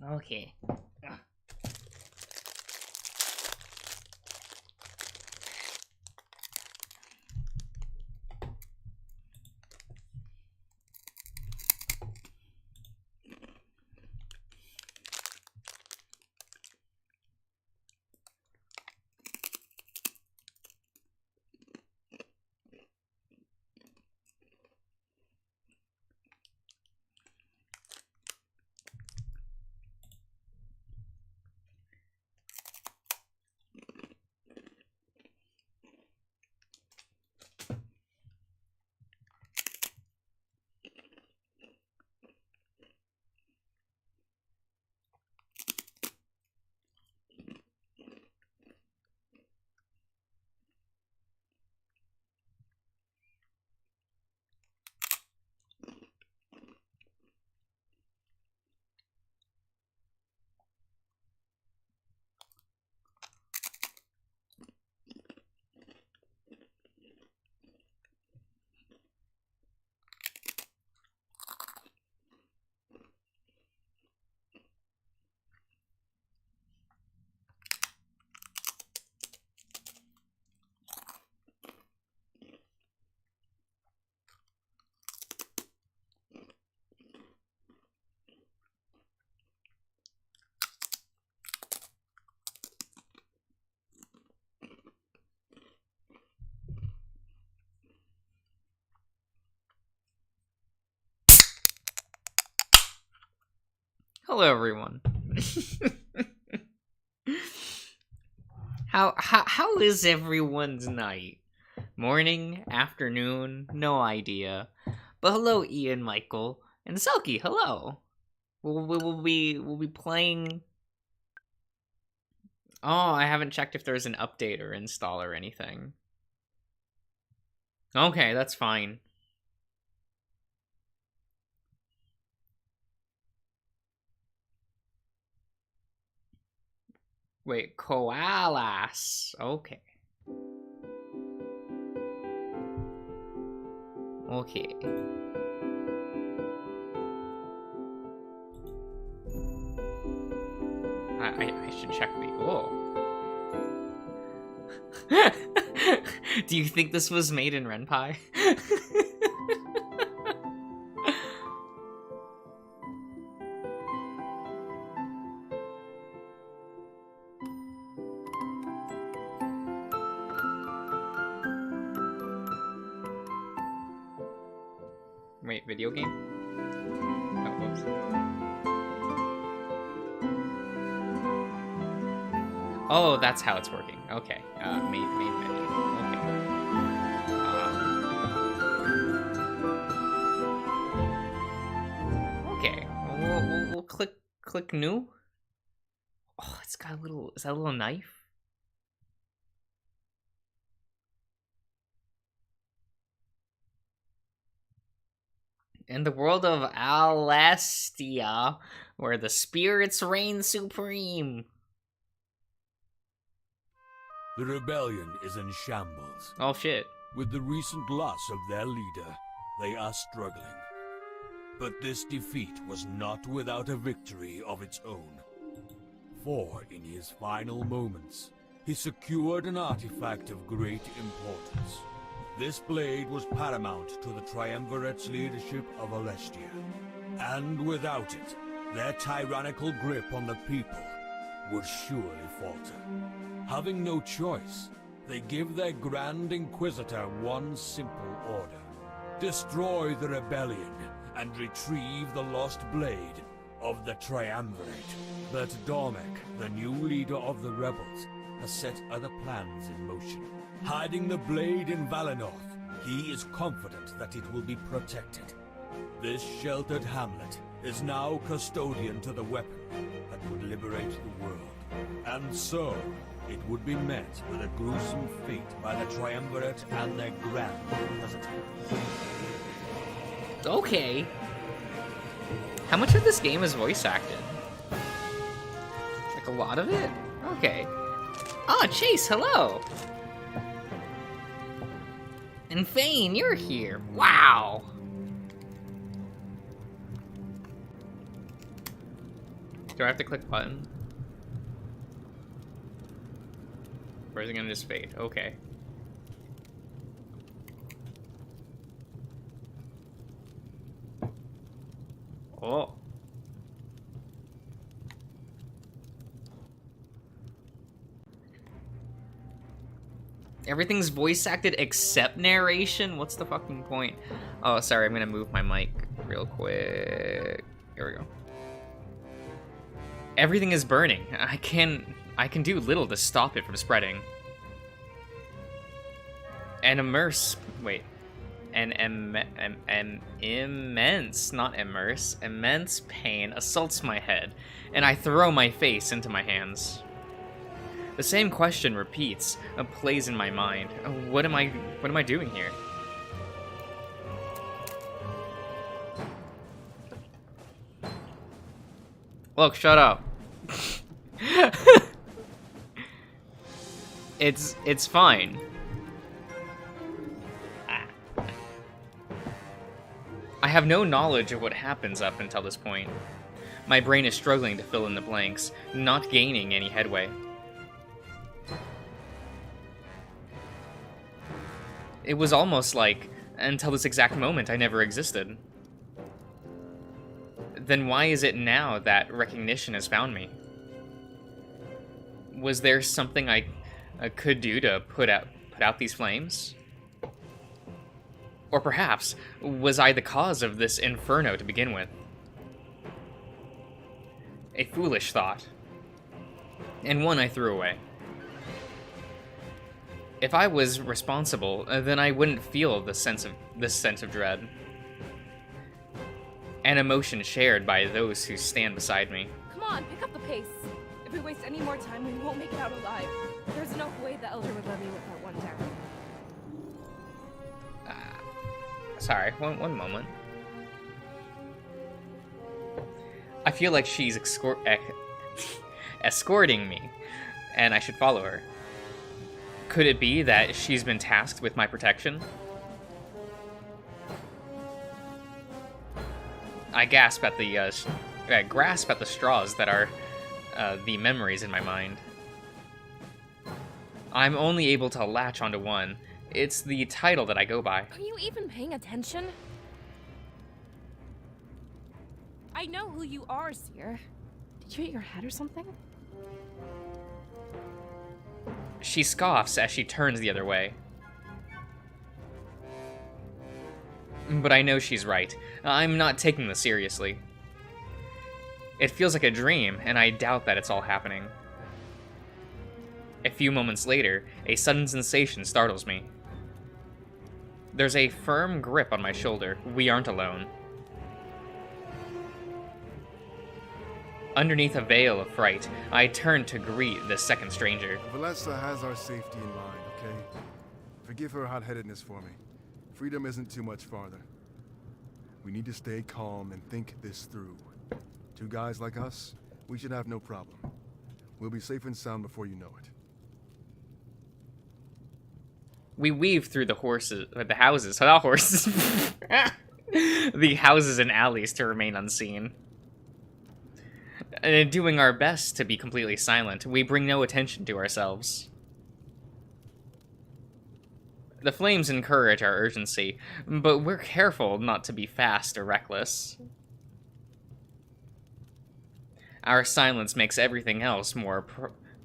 Okay. Hello, everyone. How is everyone's night? Morning, afternoon, no idea. But hello, Ian, Michael, and Selkie. Hello. We'll be playing. Oh, I haven't checked if there's an update or install or anything. Okay, that's fine. Wait, koalas. Okay. Okay. I should check the... Oh. Do you think this was made in Ren'Py? Wait, video game? Oh, whoops. Oh, that's how it's working. Okay. Main menu. Okay. Okay. We'll click new. Oh, it's got a little. Is that a little knife? In the world of Alestia, where the spirits reign supreme. The rebellion is in shambles. Oh shit. With the recent loss of their leader, they are struggling. But this defeat was not without a victory of its own. For in his final moments, he secured an artifact of great importance. This blade was paramount to the Triumvirate's leadership of Alestia. And without it, their tyrannical grip on the people would surely falter. Having no choice, they give their Grand Inquisitor one simple order. Destroy the rebellion and retrieve the lost blade of the Triumvirate. But Dormek, the new leader of the rebels, has set other plans in motion. Hiding the blade in Valenoth, he is confident that it will be protected. This sheltered hamlet is now custodian to the weapon that would liberate the world. And so, it would be met with a gruesome fate by the Triumvirate and their Grand Inquisitor. Okay. How much of this game is voice acted? Like a lot of it? Okay. Oh, Chase, hello! And Fane, you're here. Wow! Do I have to click button? Or is it gonna just fade? Okay. Oh. Everything's voice acted except narration? What's the fucking point? Oh, sorry, I'm gonna move my mic real quick. Here we go. Everything is burning. I can do little to stop it from spreading. Immense, not immerse, immense pain assaults my head, and I throw my face into my hands. The same question repeats, plays in my mind. What am I doing here? Look, shut up. It's fine. I have no knowledge of what happens up until this point. My brain is struggling to fill in the blanks, not gaining any headway. It was almost like, until this exact moment, I never existed. Then why is it now that recognition has found me? Was there something I could do to put out these flames? Or perhaps, was I the cause of this inferno to begin with? A foolish thought, and one I threw away. If I was responsible, then I wouldn't feel this sense of dread. An emotion shared by those who stand beside me. Come on, pick up the pace. If we waste any more time, we won't make it out alive. There's no way the Elder would let me with that one down. Sorry, one moment. I feel like she's escorting me, and I should follow her. Could it be that she's been tasked with my protection? I grasp at the straws that are the memories in my mind. I'm only able to latch onto one. It's the title that I go by. Are you even paying attention? I know who you are, Seer. Did you hit your head or something? She scoffs as she turns the other way. But I know she's right. I'm not taking this seriously. It feels like a dream, and I doubt that it's all happening. A few moments later, a sudden sensation startles me. There's a firm grip on my shoulder. We aren't alone. Underneath a veil of fright, I turn to greet the second stranger. Valessa has our safety in mind, okay? Forgive her hot-headedness for me. Freedom isn't too much farther. We need to stay calm and think this through. Two guys like us, we should have no problem. We'll be safe and sound before you know it. We weave through the houses, not horses. The houses and alleys to remain unseen. Doing our best to be completely silent, we bring no attention to ourselves. The flames encourage our urgency, but we're careful not to be fast or reckless. Our silence makes everything else more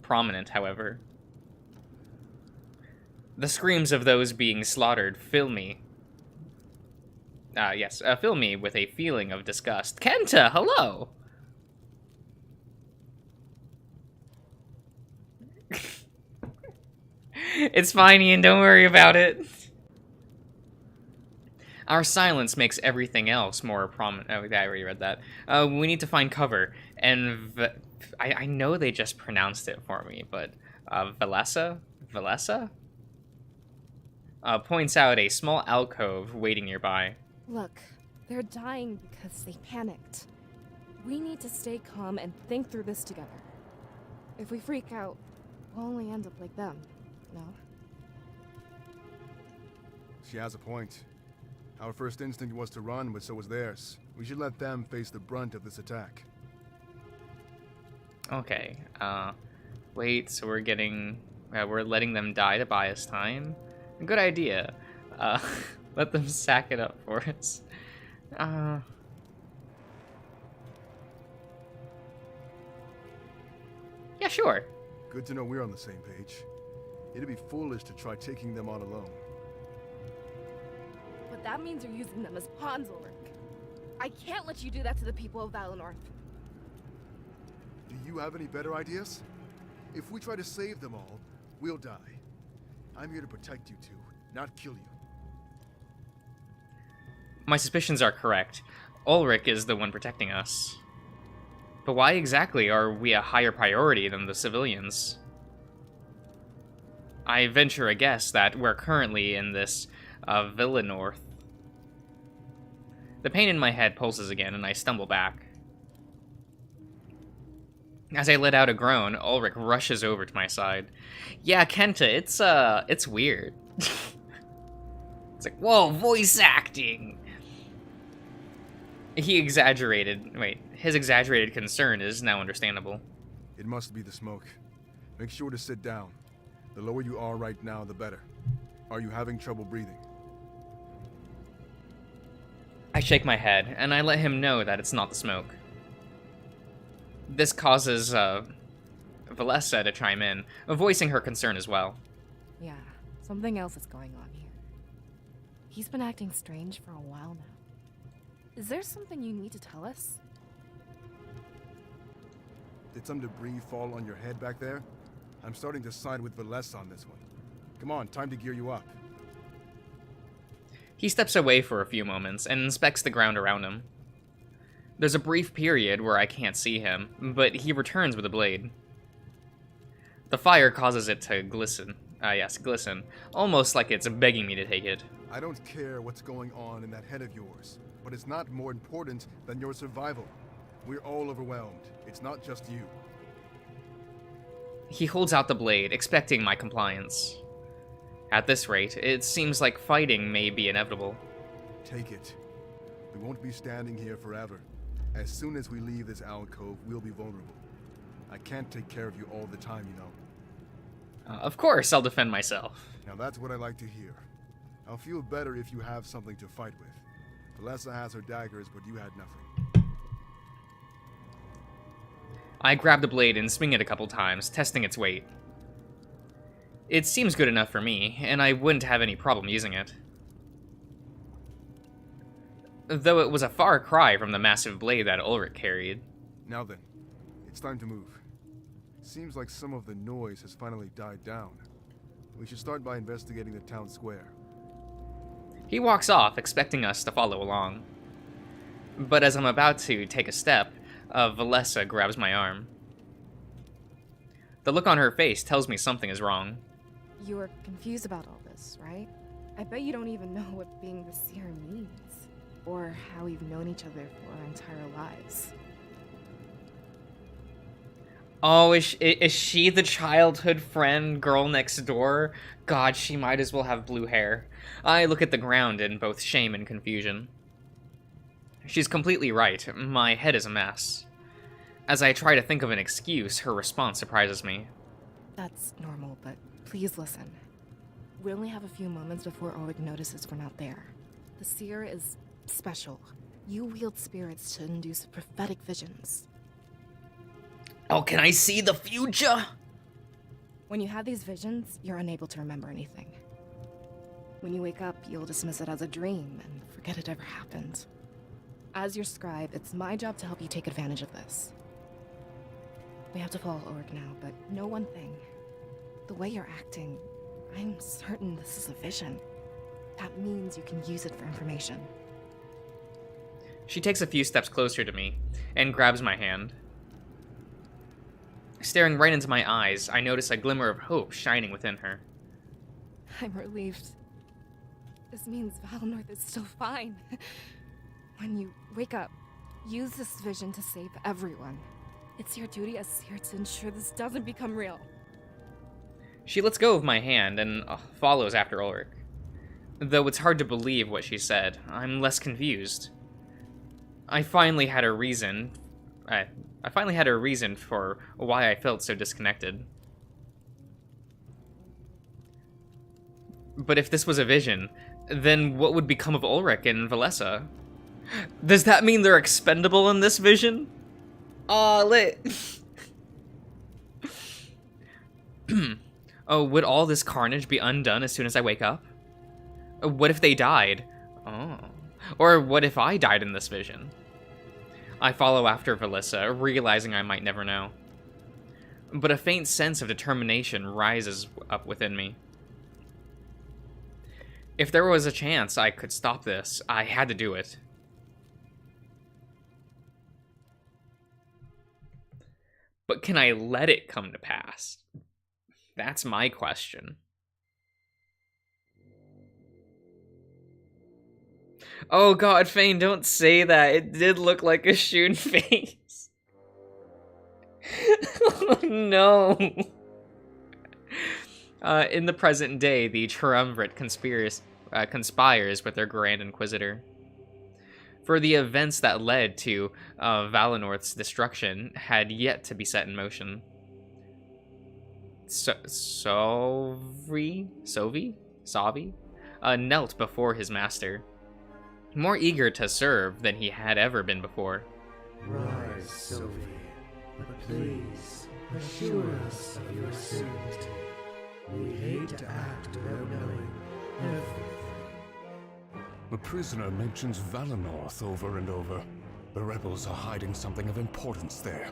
prominent, however. The screams of those being slaughtered fill me. Fill me with a feeling of disgust. Kenta, hello! It's fine, Ian, don't worry about it. Our silence makes everything else more prominent. Oh, I already read that. We need to find cover, and I know they just pronounced it for me, but Valessa points out a small alcove waiting nearby. Look, they're dying because they panicked. We need to stay calm and think through this together. If we freak out, we'll only end up like them, no? She has a point. Our first instinct was to run, but so was theirs. We should let them face the brunt of this attack. Okay, wait, so we're letting them die to buy us time? Good idea. Uh, let them sack it up for us. Yeah, sure. Good to know we're on the same page. It'd be foolish to try taking them on alone. But that means you're using them as pawns, Ulrich. I can't let you do that to the people of Valinor. Do you have any better ideas? If we try to save them all, we'll die. I'm here to protect you two, not kill you. My suspicions are correct. Ulrich is the one protecting us. But why exactly are we a higher priority than the civilians? I venture a guess that we're currently in this Valinor. The pain in my head pulses again, and I stumble back. As I let out a groan, Ulrich rushes over to my side. Yeah, Kenta, it's weird. It's like, whoa, voice acting! His exaggerated concern is now understandable. It must be the smoke. Make sure to sit down. The lower you are right now, the better. Are you having trouble breathing? I shake my head, and I let him know that it's not the smoke. This causes, Valessa to chime in, voicing her concern as well. Yeah, something else is going on here. He's been acting strange for a while now. Is there something you need to tell us? Did some debris fall on your head back there? I'm starting to side with Valessa on this one. Come on, time to gear you up. He steps away for a few moments and inspects the ground around him. There's a brief period where I can't see him, but he returns with a blade. The fire causes it to glisten. Glisten. Almost like it's begging me to take it. I don't care what's going on in that head of yours, but it's not more important than your survival. We're all overwhelmed. It's not just you. He holds out the blade, expecting my compliance. At this rate, it seems like fighting may be inevitable. Take it. We won't be standing here forever. As soon as we leave this alcove, we'll be vulnerable. I can't take care of you all the time, you know. Of course, I'll defend myself. Now that's what I like to hear. I'll feel better if you have something to fight with. Valessa has her daggers, but you had nothing. I grab the blade and swing it a couple times, testing its weight. It seems good enough for me, and I wouldn't have any problem using it. Though it was a far cry from the massive blade that Ulrich carried. Now then, it's time to move. Seems like some of the noise has finally died down. We should start by investigating the town square. He walks off, expecting us to follow along. But as I'm about to take a step, Valessa grabs my arm. The look on her face tells me something is wrong. You were confused about all this, right? I bet you don't even know what being the Seer means. Or how we've known each other for our entire lives. Oh, is she the childhood friend girl next door? God, she might as well have blue hair. I look at the ground in both shame and confusion. She's completely right. My head is a mess. As I try to think of an excuse, her response surprises me. That's normal, but please listen. We only have a few moments before Ulrich notices we're not there. The Seer is special. You wield spirits to induce prophetic visions. Oh, can I see the future? When you have these visions, you're unable to remember anything. When you wake up, you'll dismiss it as a dream and forget it ever happened. As your scribe, it's my job to help you take advantage of this. We have to follow Ulrich now, but know one thing. The way you're acting, I'm certain this is a vision. That means you can use it for information. She takes a few steps closer to me and grabs my hand. Staring right into my eyes, I notice a glimmer of hope shining within her. I'm relieved. This means Valinor is still fine. When you wake up, use this vision to save everyone. It's your duty as Seer to ensure this doesn't become real. She lets go of my hand and follows after Ulrich. Though it's hard to believe what she said, I'm less confused. I finally had a reason. I finally had a reason for why I felt so disconnected. But if this was a vision, then what would become of Ulrich and Valessa? Does that mean they're expendable in this vision? Aw, lit. Oh, would all this carnage be undone as soon as I wake up? What if they died? Oh. Or what if I died in this vision? I follow after Valessa, realizing I might never know. But a faint sense of determination rises up within me. If there was a chance I could stop this, I had to do it. But can I let it come to pass? That's my question. Oh god, Fane, don't say that. It did look like a Shun face. Oh no. In the present day, the Triumvirate conspires with their Grand Inquisitor. For the events that led to Valenorth's destruction had yet to be set in motion. Savi knelt before his master, more eager to serve than he had ever been before. Rise, Sophie, but please assure us of your certainty. We hate to act without knowing everything. The prisoner mentions Valenorth over and over. The rebels are hiding something of importance there.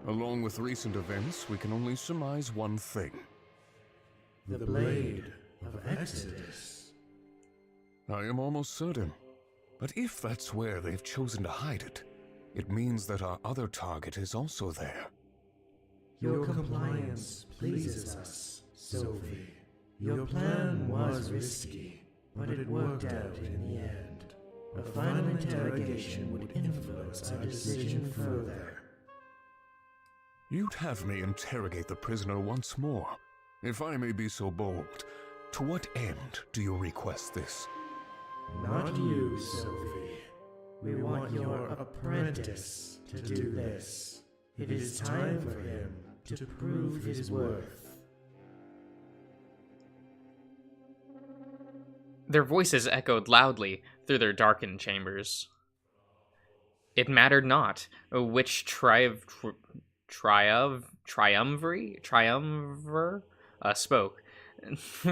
Along with recent events, we can only surmise one thing. The Blade of Exodus. I am almost certain. But if that's where they've chosen to hide it, it means that our other target is also there. Your compliance pleases us, Sophie. Your plan was risky, but it worked out in the end. A final interrogation would influence our decision further. You'd have me interrogate the prisoner once more. If I may be so bold, to what end do you request this? Not you, Sophie. We want your apprentice to do this. It is time for him to prove his worth. Their voices echoed loudly through their darkened chambers. It mattered not which triumvir spoke,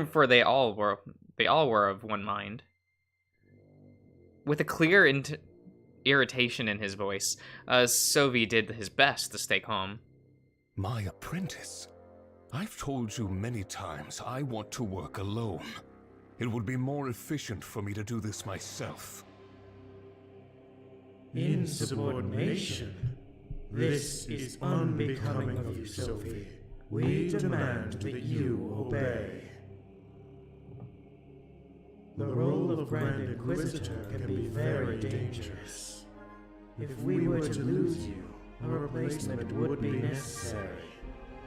for they all were of one mind. With a clear irritation in his voice, Sovi did his best to stay calm. My apprentice? I've told you many times I want to work alone. It would be more efficient for me to do this myself. Insubordination? This is unbecoming of you, Sophie. We demand that you obey. The role of Grand Inquisitor can be very dangerous. If we were to lose you, a replacement would be necessary.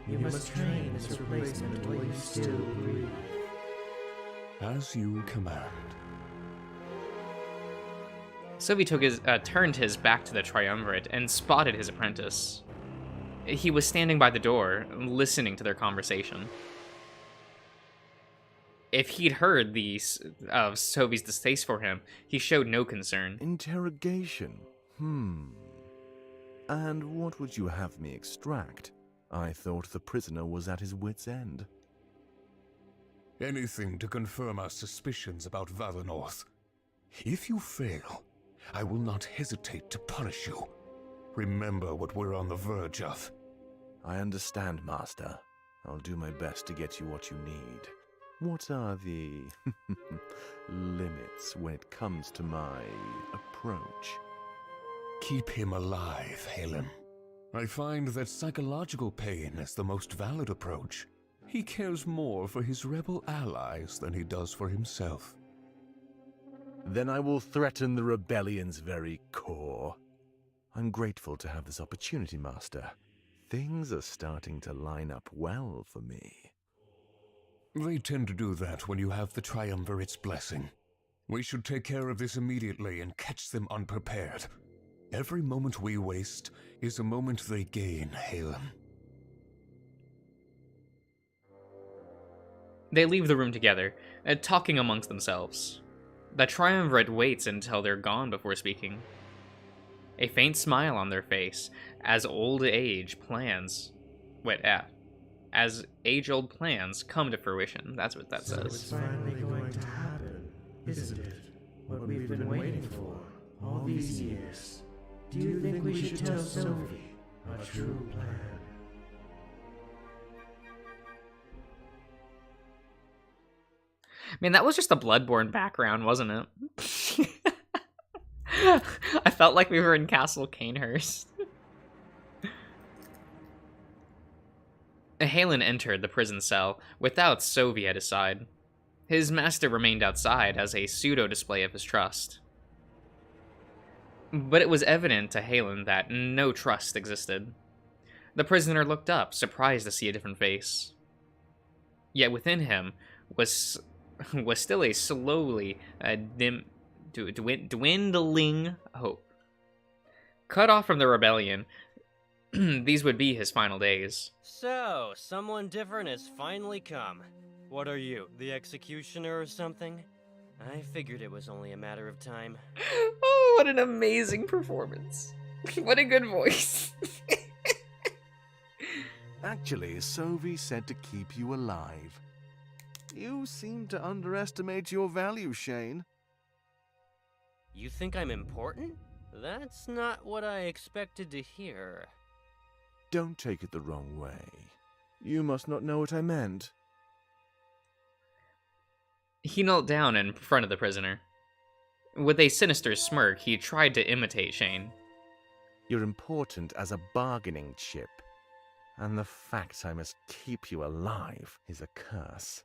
You must train this replacement while you still breathe. As you command. Sovi turned his back to the Triumvirate and spotted his apprentice. He was standing by the door, listening to their conversation. If he'd heard of Sovi's distaste for him, he showed no concern. Interrogation? And what would you have me extract? I thought the prisoner was at his wit's end. Anything to confirm our suspicions about Valenorth. If you fail, I will not hesitate to punish you. Remember what we're on the verge of. I understand, Master. I'll do my best to get you what you need. What are the limits when it comes to my approach? Keep him alive, Halem. I find that psychological pain is the most valid approach. He cares more for his rebel allies than he does for himself. Then I will threaten the rebellion's very core. I'm grateful to have this opportunity, Master. Things are starting to line up well for me. They tend to do that when you have the Triumvirate's blessing. We should take care of this immediately and catch them unprepared. Every moment we waste is a moment they gain, Halen. They leave the room together, talking amongst themselves. The triumvirate waits until they're gone before speaking. A faint smile on their face as as age-old plans come to fruition. That's what that So says. it's finally going to happen, isn't it? What we've been waiting for all these years. Do you think we should tell Sophie our true plan? Man, that was just a Bloodborne background, wasn't it? I felt like we were in Castle Canehurst. Halen entered the prison cell without Sophie at his side. His master remained outside as a pseudo-display of his trust. But it was evident to Halen that no trust existed. The prisoner looked up, surprised to see a different face. Yet within him was still a slowly dwindling hope. Cut off from the rebellion, these would be his final days. So, someone different has finally come. What are you, the executioner or something? I figured it was only a matter of time. Oh, what an amazing performance. What a good voice. Actually, Sophie said to keep you alive. You seem to underestimate your value, Shane. You think I'm important? That's not what I expected to hear. Don't take it the wrong way. You must not know what I meant. He knelt down in front of the prisoner. With a sinister smirk, he tried to imitate Shane. You're important as a bargaining chip. And the fact I must keep you alive is a curse.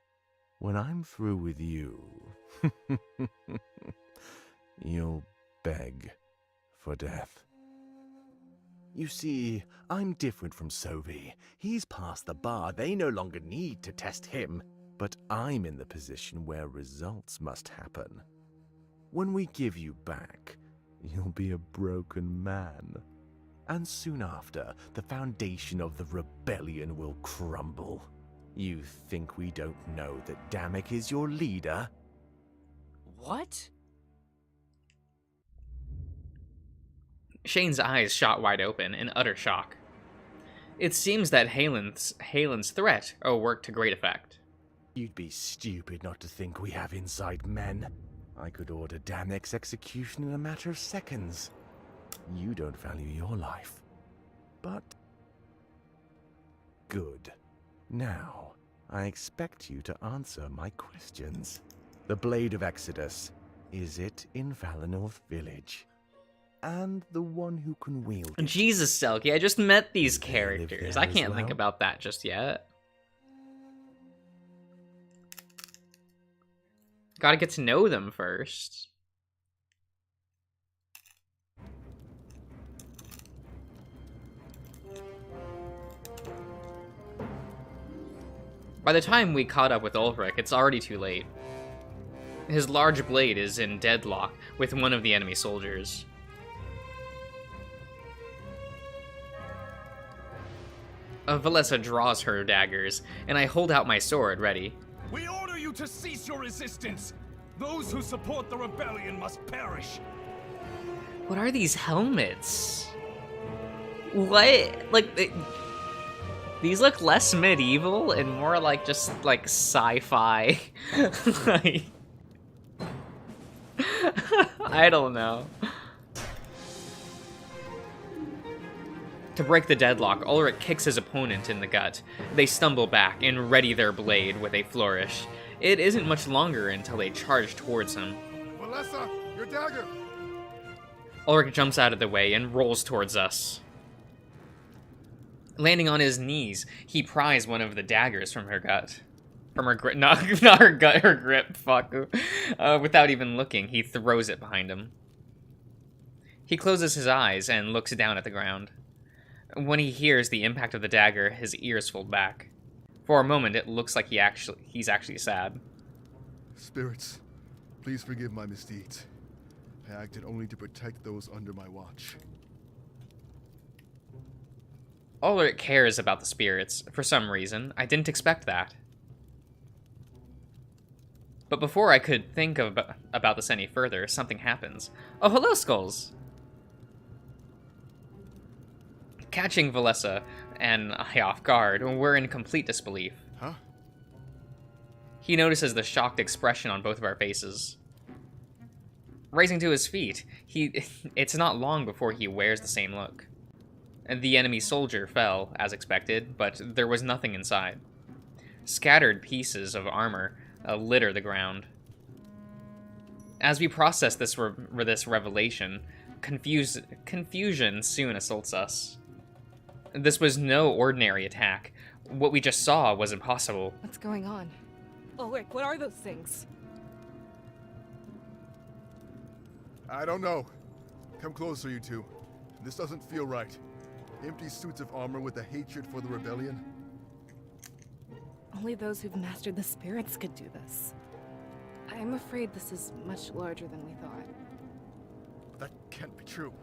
When I'm through with you, you'll beg for death. You see, I'm different from Sophie. He's past the bar. They no longer need to test him. But I'm in the position where results must happen. When we give you back, you'll be a broken man. And soon after, the foundation of the rebellion will crumble. You think we don't know that Damek is your leader? What? Shane's eyes shot wide open in utter shock. It seems that Halen's threat worked to great effect. You'd be stupid not to think we have inside men. I could order Damek's execution in a matter of seconds. You don't value your life. But... good. Now, I expect you to answer my questions. The Blade of Exodus, is it in Valinor Village? And the one who can wield it. Jesus, Selkie, I just met these They live characters. there I as can't think well? about that just yet. Gotta get to know them first. By the time we caught up with Ulrich, it's already too late. His large blade is in deadlock with one of the enemy soldiers. Valessa draws her daggers, and I hold out my sword ready. We order you to cease your resistance! Those who support the rebellion must perish! What are these helmets? What? Like, these look less medieval and more like just, like, sci-fi. Like, I don't know. To break the deadlock, Ulrich kicks his opponent in the gut. They stumble back and ready their blade with a flourish. It isn't much longer until they charge towards him. Valessa, your dagger! Ulrich jumps out of the way and rolls towards us. Landing on his knees, he pries one of the daggers from her gut. From her grip, not her gut, her grip, fuck. Without even looking, he throws it behind him. He closes his eyes and looks down at the ground. When he hears the impact of the dagger, his ears fold back. For a moment, it looks like he's actually sad. Spirits, please forgive my misdeeds. I acted only to protect those under my watch. Ulrich cares about the spirits, for some reason. I didn't expect that. But before I could think about this any further, something happens. Oh, hello, Skulls! Catching Valessa and I off guard, we're in complete disbelief. Huh? He notices the shocked expression on both of our faces. Rising to his feet, it's not long before he wears the same look. The enemy soldier fell, as expected, but there was nothing inside. Scattered pieces of armor litter the ground. As we process this revelation, confusion soon assaults us. This was no ordinary attack. What we just saw was impossible. What's going on? Ulrich, what are those things? I don't know. Come closer, you two. This doesn't feel right. Empty suits of armor with a hatred for the rebellion. Only those who've mastered the spirits could do this. I'm afraid this is much larger than we thought. That can't be true.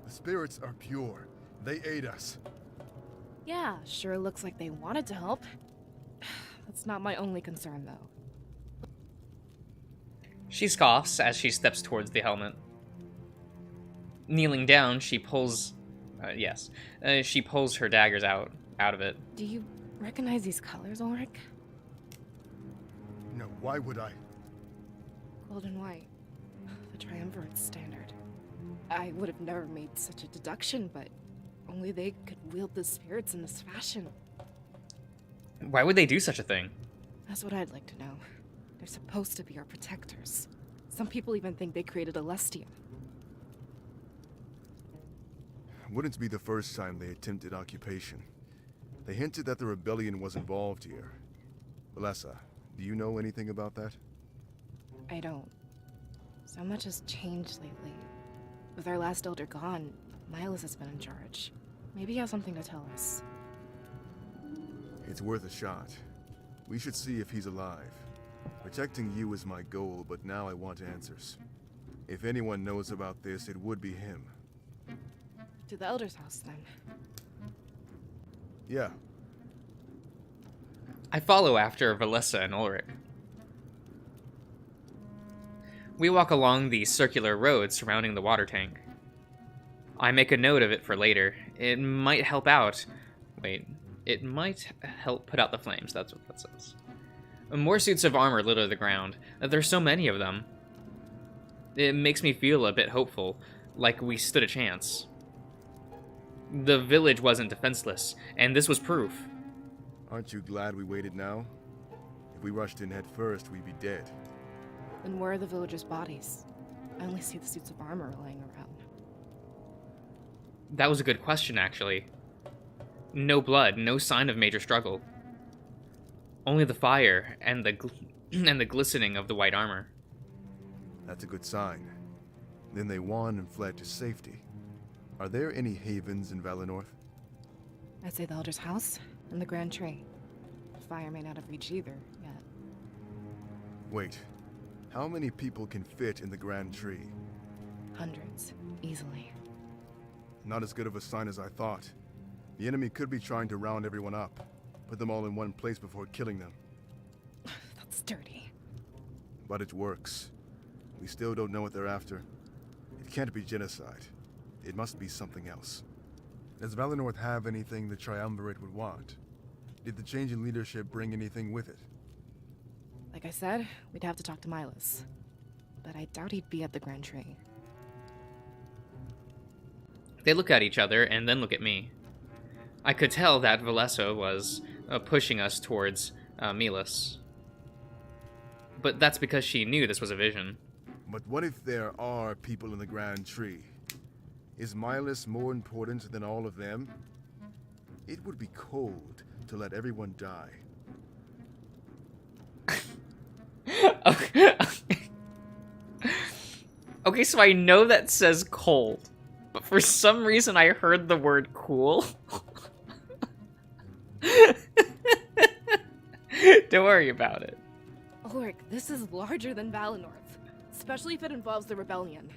The spirits are pure. They aid us. Yeah, sure looks like they wanted to help. That's not my only concern, though. She scoffs as she steps towards the helmet. Kneeling down, she pulls... she pulls her daggers out of it. Do you recognize these colors, Ulrich? No, why would I? Gold and white. The triumvirate standard. I would have never made such a deduction, but only they could wield the spirits in this fashion. Why would they do such a thing? That's what I'd like to know. They're supposed to be our protectors. Some people even think they created Alestia. Wouldn't be the first time they attempted occupation. They hinted that the rebellion was involved here. Valessa, do you know anything about that? I don't. So much has changed lately. With our last elder gone, Miles has been in charge. Maybe he has something to tell us. It's worth a shot. We should see if he's alive. Protecting you is my goal, but now I want answers. If anyone knows about this, it would be him. To the elder's house, then. Yeah. I follow after Valessa and Ulrich. We walk along the circular road surrounding the water tank. I make a note of it for later. It might help out. Wait, it might help put out the flames. That's what that says. More suits of armor litter the ground. There's so many of them. It makes me feel a bit hopeful, like we stood a chance. The village wasn't defenseless, and this was proof. Aren't you glad we waited now? If we rushed in head first, we'd be dead. Then where are the villagers' bodies? I only see the suits of armor laying around. That was a good question, actually. No blood, no sign of major struggle. Only the fire and the glistening of the white armor. That's a good sign. Then they won and fled to safety. Are there any havens in Valenorth? I'd say the elder's house and the Grand Tree. The fire may not have reached either yet. Wait. How many people can fit in the Grand Tree? Hundreds, easily. Not as good of a sign as I thought. The enemy could be trying to round everyone up. Put them all in one place before killing them. That's dirty. But it works. We still don't know what they're after. It can't be genocide. It must be something else. Does Valenorth have anything the Triumvirate would want? Did the change in leadership bring anything with it? Like I said, we'd have to talk to Miles. But I doubt he'd be at the Grand Tree. They look at each other and then look at me. I could tell that Valessa was pushing us towards Milas. But that's because she knew this was a vision. But what if there are people in the Grand Tree? Is Milas more important than all of them? It would be cold to let everyone die. Okay, so I know that says cold, but for some reason I heard the word cool. Don't worry about it. Ulrich, this is larger than Valenorth. Especially if it involves the rebellion.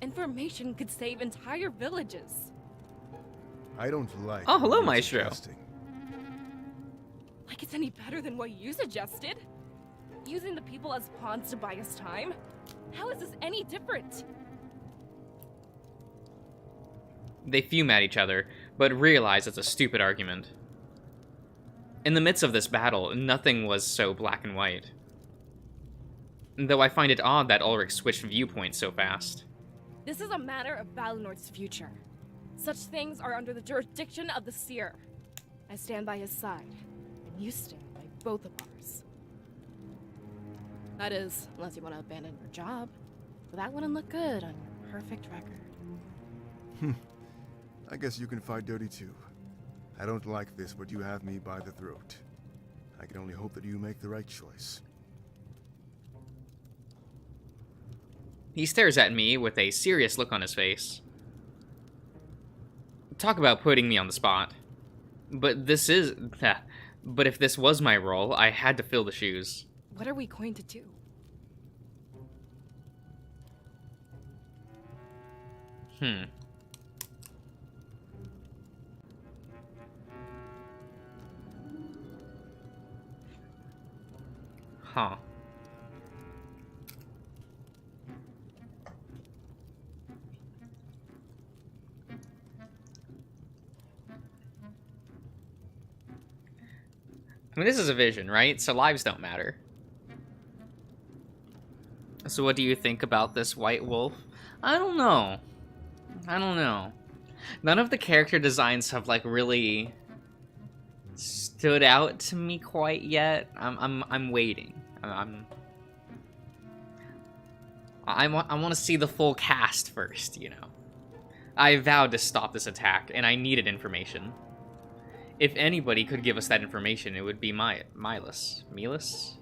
Information could save entire villages. I don't like. Oh, hello, what you're Maestro. suggesting. Like it's any better than what you suggested? Using the people as pawns to buy us time? How is this any different? They fume at each other, but realize it's a stupid argument. In the midst of this battle, nothing was so black and white. Though I find it odd that Ulrich switched viewpoints so fast. This is a matter of Valenor's future. Such things are under the jurisdiction of the Seer. I stand by his side, and you stand by both of ours. That is, unless you want to abandon your job. But that wouldn't look good on your perfect record. I guess you can fight dirty too. I don't like this, but you have me by the throat. I can only hope that you make the right choice. He stares at me with a serious look on his face. Talk about putting me on the spot. But this is... but if this was my role, I had to fill the shoes. What are we going to do? Huh. I mean, this is a vision, right? So lives don't matter. So what do you think about this white wolf? I don't know. I don't know. None of the character designs have, like, really stood out to me quite yet. I'm waiting. I want to see the full cast first, you know. I vowed to stop this attack, and I needed information. If anybody could give us that information, it would be Milas. Milas?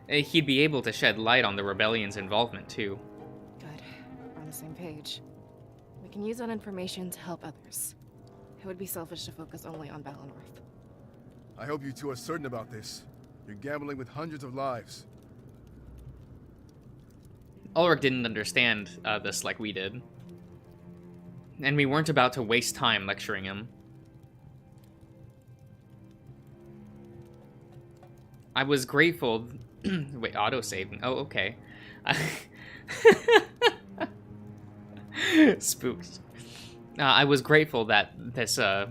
He'd be able to shed light on the rebellion's involvement, too. Good. We're on the same page. We can use that information to help others. It would be selfish to focus only on Valenorth. I hope you two are certain about this. You're gambling with hundreds of lives. Ulrich didn't understand this like we did. And we weren't about to waste time lecturing him. I was grateful... Wait, autosave. Oh, okay. Spooks. I was grateful that this his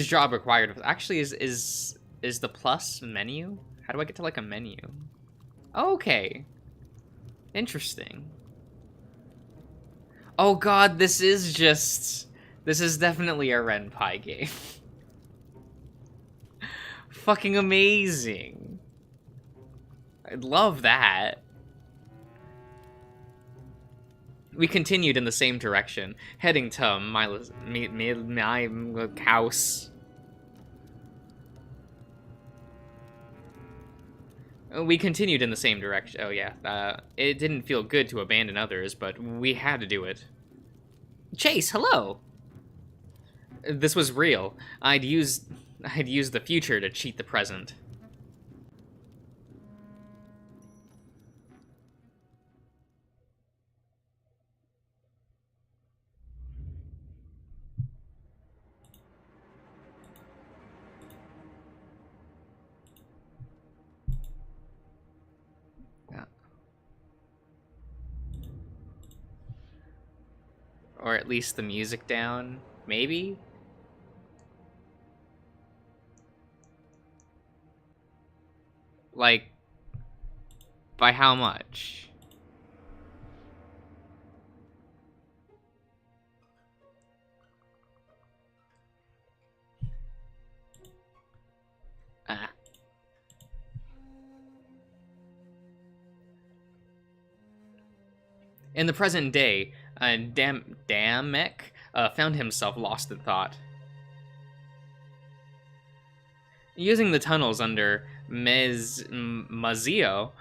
job required... Actually, is the plus menu? How do I get to, like, a menu? Okay. Interesting. Oh god, this is definitely a Ren'Py game. Fucking amazing. I love that. We continued in the same direction, heading to my house. We continued in the same direction. Oh yeah, it didn't feel good to abandon others, but we had to do it. Chase, hello! This was real. I'd used the future to cheat the present. Or at least the music down, maybe? Like, by how much? Ah. In the present day, Damek found himself lost in thought. Using the tunnels under Mazio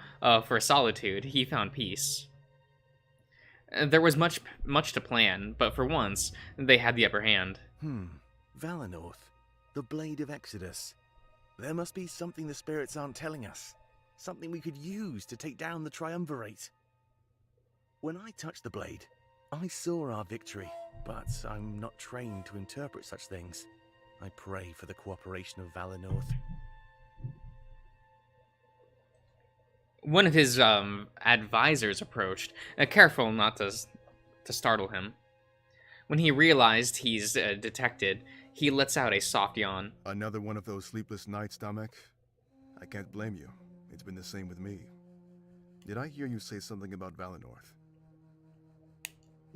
for solitude, he found peace. There was much to plan, but for once, they had the upper hand. Valenorth, the Blade of Exodus. There must be something the spirits aren't telling us. Something we could use to take down the Triumvirate. When I touched the blade, I saw our victory, but I'm not trained to interpret such things. I pray for the cooperation of Valor North. One of his advisors approached, careful not to startle him. When he realized he's detected, he lets out a soft yawn. Another one of those sleepless nights, Damek? I can't blame you. It's been the same with me. Did I hear you say something about Valinor?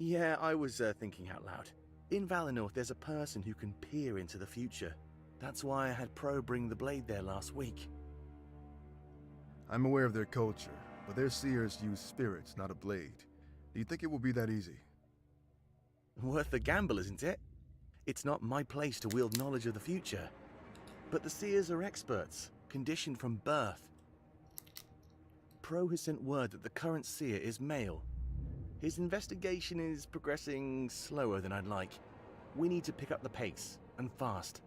Yeah, I was thinking out loud. In Valinor, there's a person who can peer into the future. That's why I had Pro bring the blade there last week. I'm aware of their culture, but their seers use spirits, not a blade. Do you think it will be that easy? Worth the gamble, isn't it? It's not my place to wield knowledge of the future. But the seers are experts, conditioned from birth. Pro has sent word that the current seer is male. His investigation is progressing slower than I'd like. We need to pick up the pace, and fast.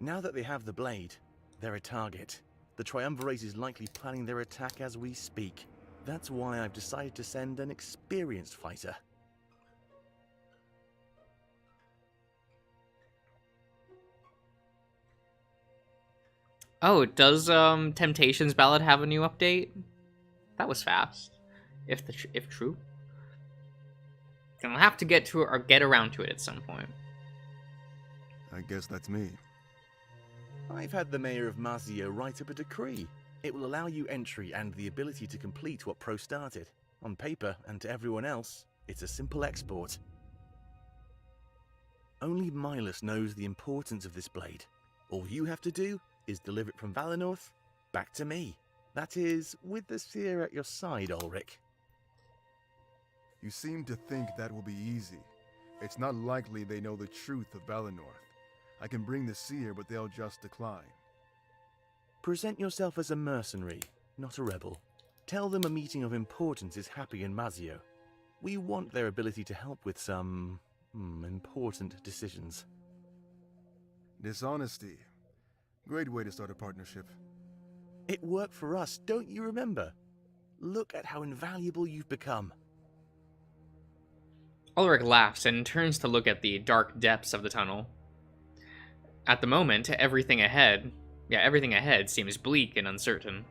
Now that they have the blade, they're a target. The Triumvirate is likely planning their attack as we speak. That's why I've decided to send an experienced fighter. Oh, does Temptations Ballad have a new update? That was fast. If true. Then I'll have to get to it or get around to it at some point. I guess that's me. I've had the mayor of Mazio write up a decree. It will allow you entry and the ability to complete what Pro started. On paper, and to everyone else, it's a simple export. Only Milas knows the importance of this blade. All you have to do is deliver it from Valinor back to me. That is, with the Seer at your side, Ulrich. You seem to think that will be easy. It's not likely they know the truth of Valinor. I can bring the Seer, but they'll just decline. Present yourself as a mercenary, not a rebel. Tell them a meeting of importance is happy in Mazio. We want their ability to help with some important decisions. Dishonesty. Great way to start a partnership. It worked for us, don't you remember? Look at how invaluable you've become. Ulrich laughs and turns to look at the dark depths of the tunnel. At the moment, everything ahead seems bleak and uncertain.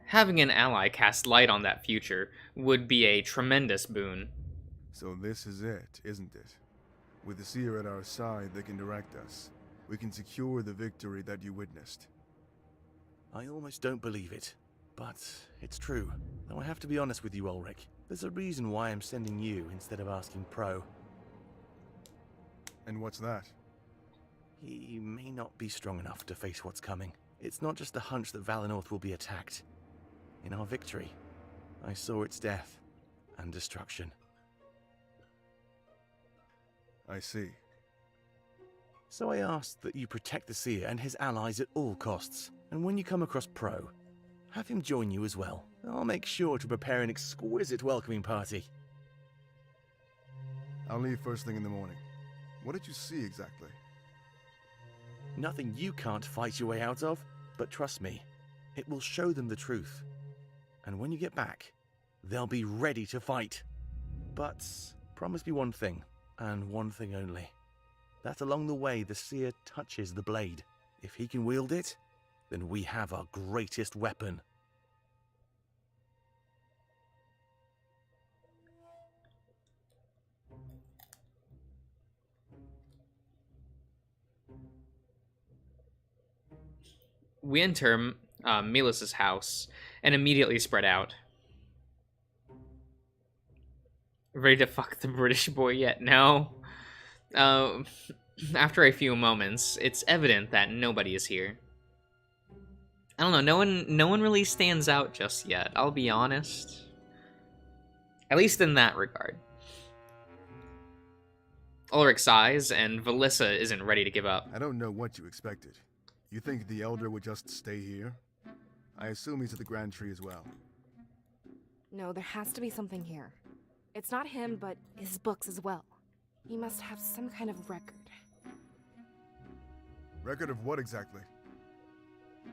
Having an ally cast light on that future would be a tremendous boon. So this is it, isn't it? With the Seer at our side, they can direct us. We can secure the victory that you witnessed. I almost don't believe it, but it's true. Though I have to be honest with you, Ulrich. There's a reason why I'm sending you instead of asking Pro. And what's that? He may not be strong enough to face what's coming. It's not just a hunch that Valinor will be attacked. In our victory, I saw its death and destruction. I see. So I asked that you protect the Seer and his allies at all costs. And when you come across Pro, have him join you as well. I'll make sure to prepare an exquisite welcoming party. I'll leave first thing in the morning. What did you see exactly? Nothing you can't fight your way out of, but trust me, it will show them the truth. And when you get back, they'll be ready to fight. But promise me one thing, and one thing only. That along the way the Seer touches the blade. If he can wield it, then we have our greatest weapon. We enter Milas' house and immediately spread out. Ready to fuck the British boy yet? No. After a few moments, it's evident that nobody is here. I don't know, no one really stands out just yet, I'll be honest. At least in that regard. Ulrich sighs, and Valissa isn't ready to give up. I don't know what you expected. You think the Elder would just stay here? I assume he's at the Grand Tree as well. No, there has to be something here. It's not him, but his books as well. He must have some kind of record. Record of what exactly?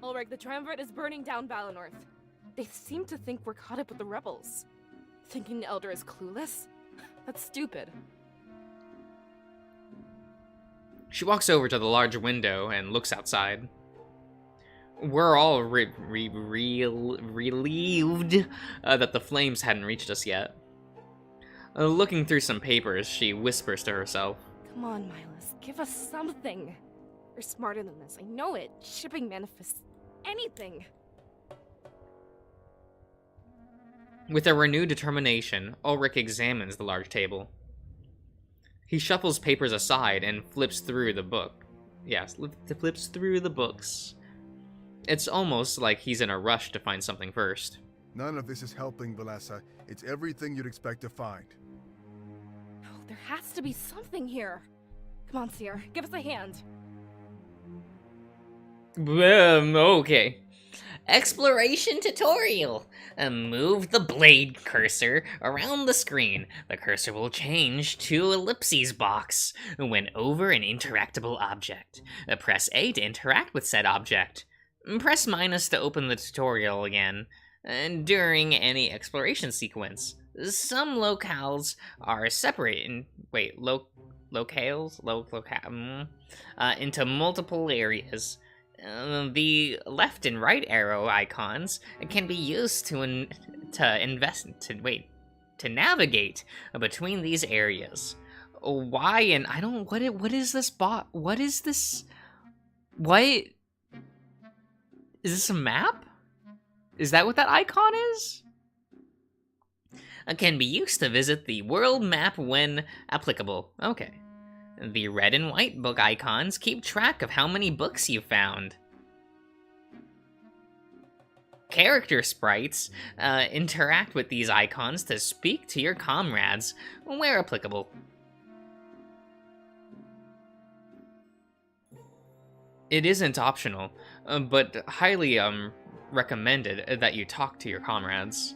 Ulrich, the Triumvirate is burning down Valinor. They seem to think we're caught up with the rebels. Thinking the Elder is clueless? That's stupid. She walks over to the large window and looks outside. We're all relieved that the flames hadn't reached us yet. Looking through some papers, she whispers to herself. Come on, Miles, give us something. You're smarter than this, I know it. Shipping manifests anything. With a renewed determination, Ulrich examines the large table. He shuffles papers aside and flips through the book. Yes, flips through the books. It's almost like he's in a rush to find something first. None of this is helping, Valessa. It's everything you'd expect to find. No, there has to be something here. Come on, Seer, give us a hand. Okay. Exploration tutorial. Move the blade cursor around the screen. The cursor will change to ellipses box when over an interactable object. Press A to interact with said object. Press minus to open the tutorial again. During any exploration sequence, some locales are separated. Into multiple areas. The left and right arrow icons can be used to navigate between these areas. Why and I don't what is this bot? What is this? What is this, a map? Is that what that icon is? Can be used to visit the world map when applicable. Okay. The red and white book icons keep track of how many books you've found. Character sprites interact with these icons to speak to your comrades where applicable. It isn't optional, but highly recommended that you talk to your comrades.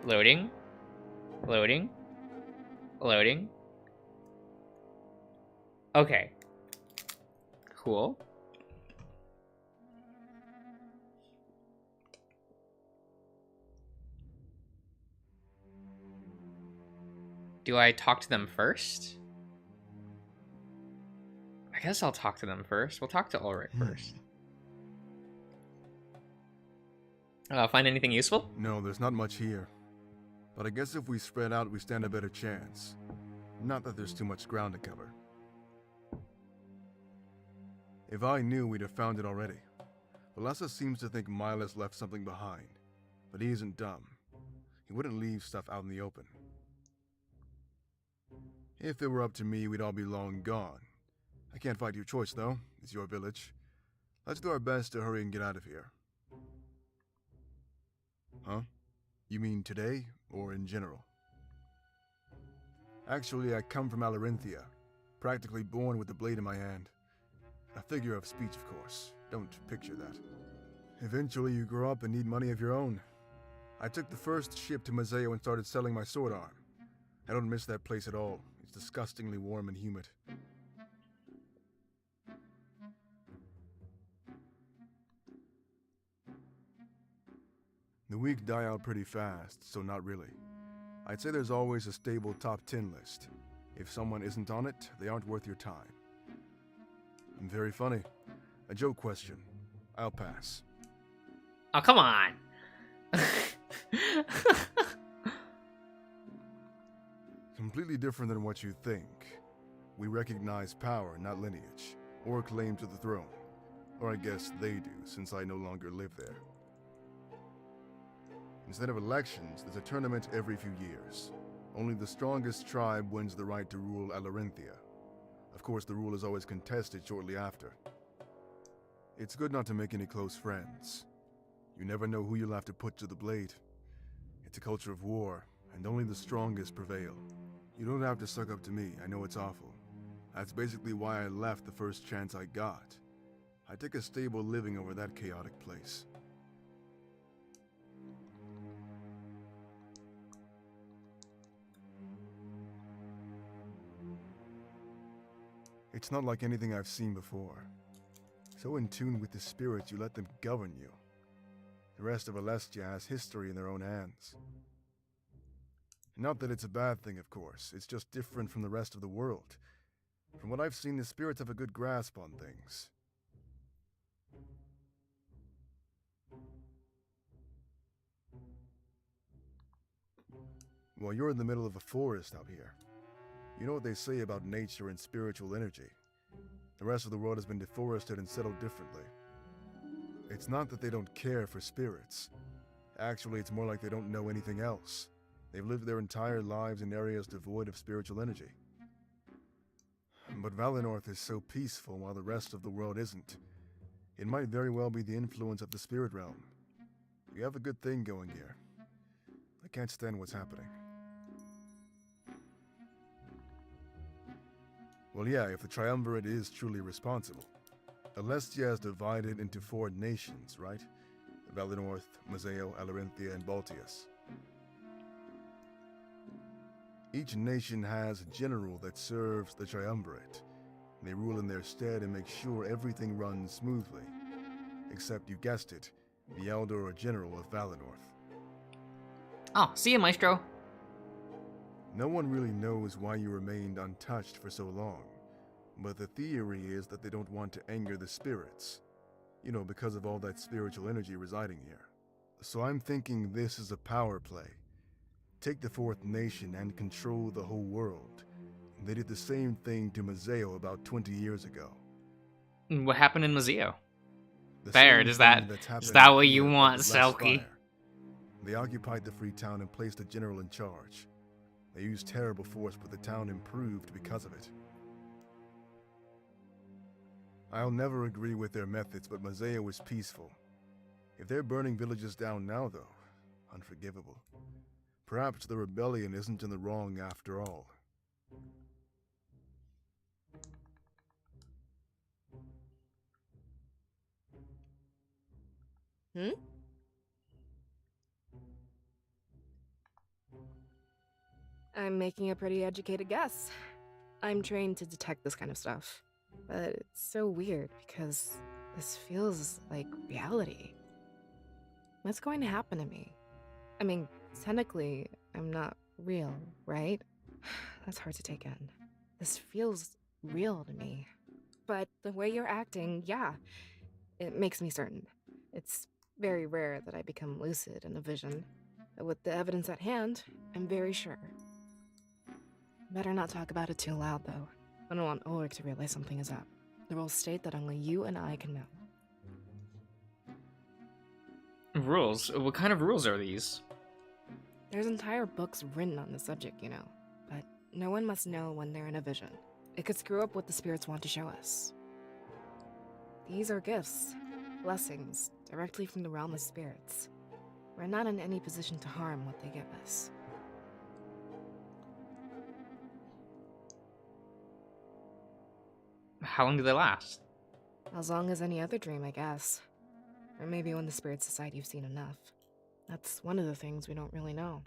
Loading. Loading. Loading. Okay. Cool. Do I talk to them first? I guess I'll talk to them first. We'll talk to Ulrich first. Find anything useful? No, there's not much here. But I guess if we spread out, we stand a better chance. Not that there's too much ground to cover. If I knew, we'd have found it already. Valessa seems to think Miles left something behind, but he isn't dumb. He wouldn't leave stuff out in the open. If it were up to me, we'd all be long gone. I can't fight your choice, though. It's your village. Let's do our best to hurry and get out of here. Huh? You mean today, or in general? Actually, I come from Alarinthia, practically born with the blade in my hand. A figure of speech, of course. Don't picture that. Eventually, you grow up and need money of your own. I took the first ship to Mazeo and started selling my sword arm. I don't miss that place at all. It's disgustingly warm and humid. The weak die out pretty fast, so not really. I'd say there's always a stable top 10 list. If someone isn't on it, they aren't worth your time. Very funny. A joke question. I'll pass. Oh, come on. Completely different than what you think. We recognize power, not lineage, or claim to the throne. Or I guess they do, since I no longer live there. Instead of elections, there's a tournament every few years. Only the strongest tribe wins the right to rule Alarinthia. Of course, the rule is always contested shortly after. It's good not to make any close friends. You never know who you'll have to put to the blade. It's a culture of war, and only the strongest prevail. You don't have to suck up to me, I know it's awful. That's basically why I left the first chance I got. I took a stable living over that chaotic place. It's not like anything I've seen before. So in tune with the spirits, you let them govern you. The rest of Alestia has history in their own hands. Not that it's a bad thing, of course. It's just different from the rest of the world. From what I've seen, the spirits have a good grasp on things. Well, you're in the middle of a forest out here. You know what they say about nature and spiritual energy. The rest of the world has been deforested and settled differently. It's not that they don't care for spirits. Actually, it's more like they don't know anything else. They've lived their entire lives in areas devoid of spiritual energy. But Valenorth is so peaceful while the rest of the world isn't. It might very well be the influence of the spirit realm. You have a good thing going here. I can't stand what's happening. Well, yeah, if the Triumvirate is truly responsible. Alestia is divided into 4 nations, right? Valenorth, Mazeo, Alarinthia, and Baltius. Each nation has a general that serves the Triumvirate. They rule in their stead and make sure everything runs smoothly. Except, you guessed it, the Elder or General of Valenorth. Oh, see you, Maestro. No one really knows why you remained untouched for so long, but the theory is that they don't want to anger the spirits. You know, because of all that spiritual energy residing here. So I'm thinking this is a power play. Take the 4th nation and control the whole world. They did the same thing to Mazeo about 20 years ago. What happened in Mazeo? The Fair, same is thing that that's is happening that what you here, but want, with less Selkie? fire. They occupied the free town and placed a general in charge. They used terrible force, but the town improved because of it. I'll never agree with their methods, but Mazeo is peaceful. If they're burning villages down now, though, unforgivable. Perhaps the rebellion isn't in the wrong after all. Hmm? I'm making a pretty educated guess. I'm trained to detect this kind of stuff. But it's so weird because this feels like reality. What's going to happen to me? I mean, technically, I'm not real, right? That's hard to take in. This feels real to me. But the way you're acting, yeah, it makes me certain. It's very rare that I become lucid in a vision. But with the evidence at hand, I'm very sure. Better not talk about it too loud, though. I don't want Ulrich to realize something is up. The rules state that only you and I can know. Rules? What kind of rules are these? There's entire books written on the subject, you know. But no one must know when they're in a vision. It could screw up what the spirits want to show us. These are gifts, blessings, directly from the realm of spirits. We're not in any position to harm what they give us. How long do they last? As long as any other dream, I guess. Or maybe when the spirits decide you've seen enough. That's one of the things we don't really know.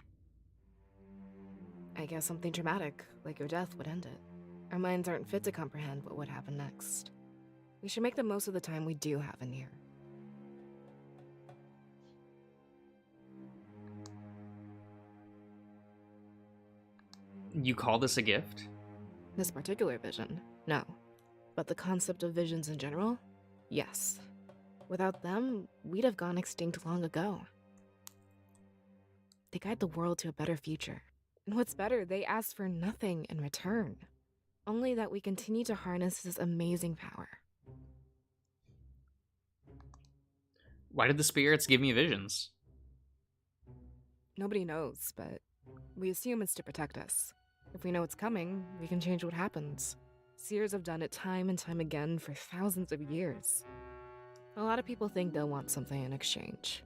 I guess something dramatic, like your death, would end it. Our minds aren't fit to comprehend what would happen next. We should make the most of the time we do have in here. You call this a gift? This particular vision, no. But the concept of visions in general, yes. Without them, we'd have gone extinct long ago. They guide the world to a better future. And what's better, they ask for nothing in return. Only that we continue to harness this amazing power. Why did the spirits give me visions? Nobody knows, but we assume it's to protect us. If we know it's coming, we can change what happens. Seers have done it time and time again for thousands of years. A lot of people think they'll want something in exchange.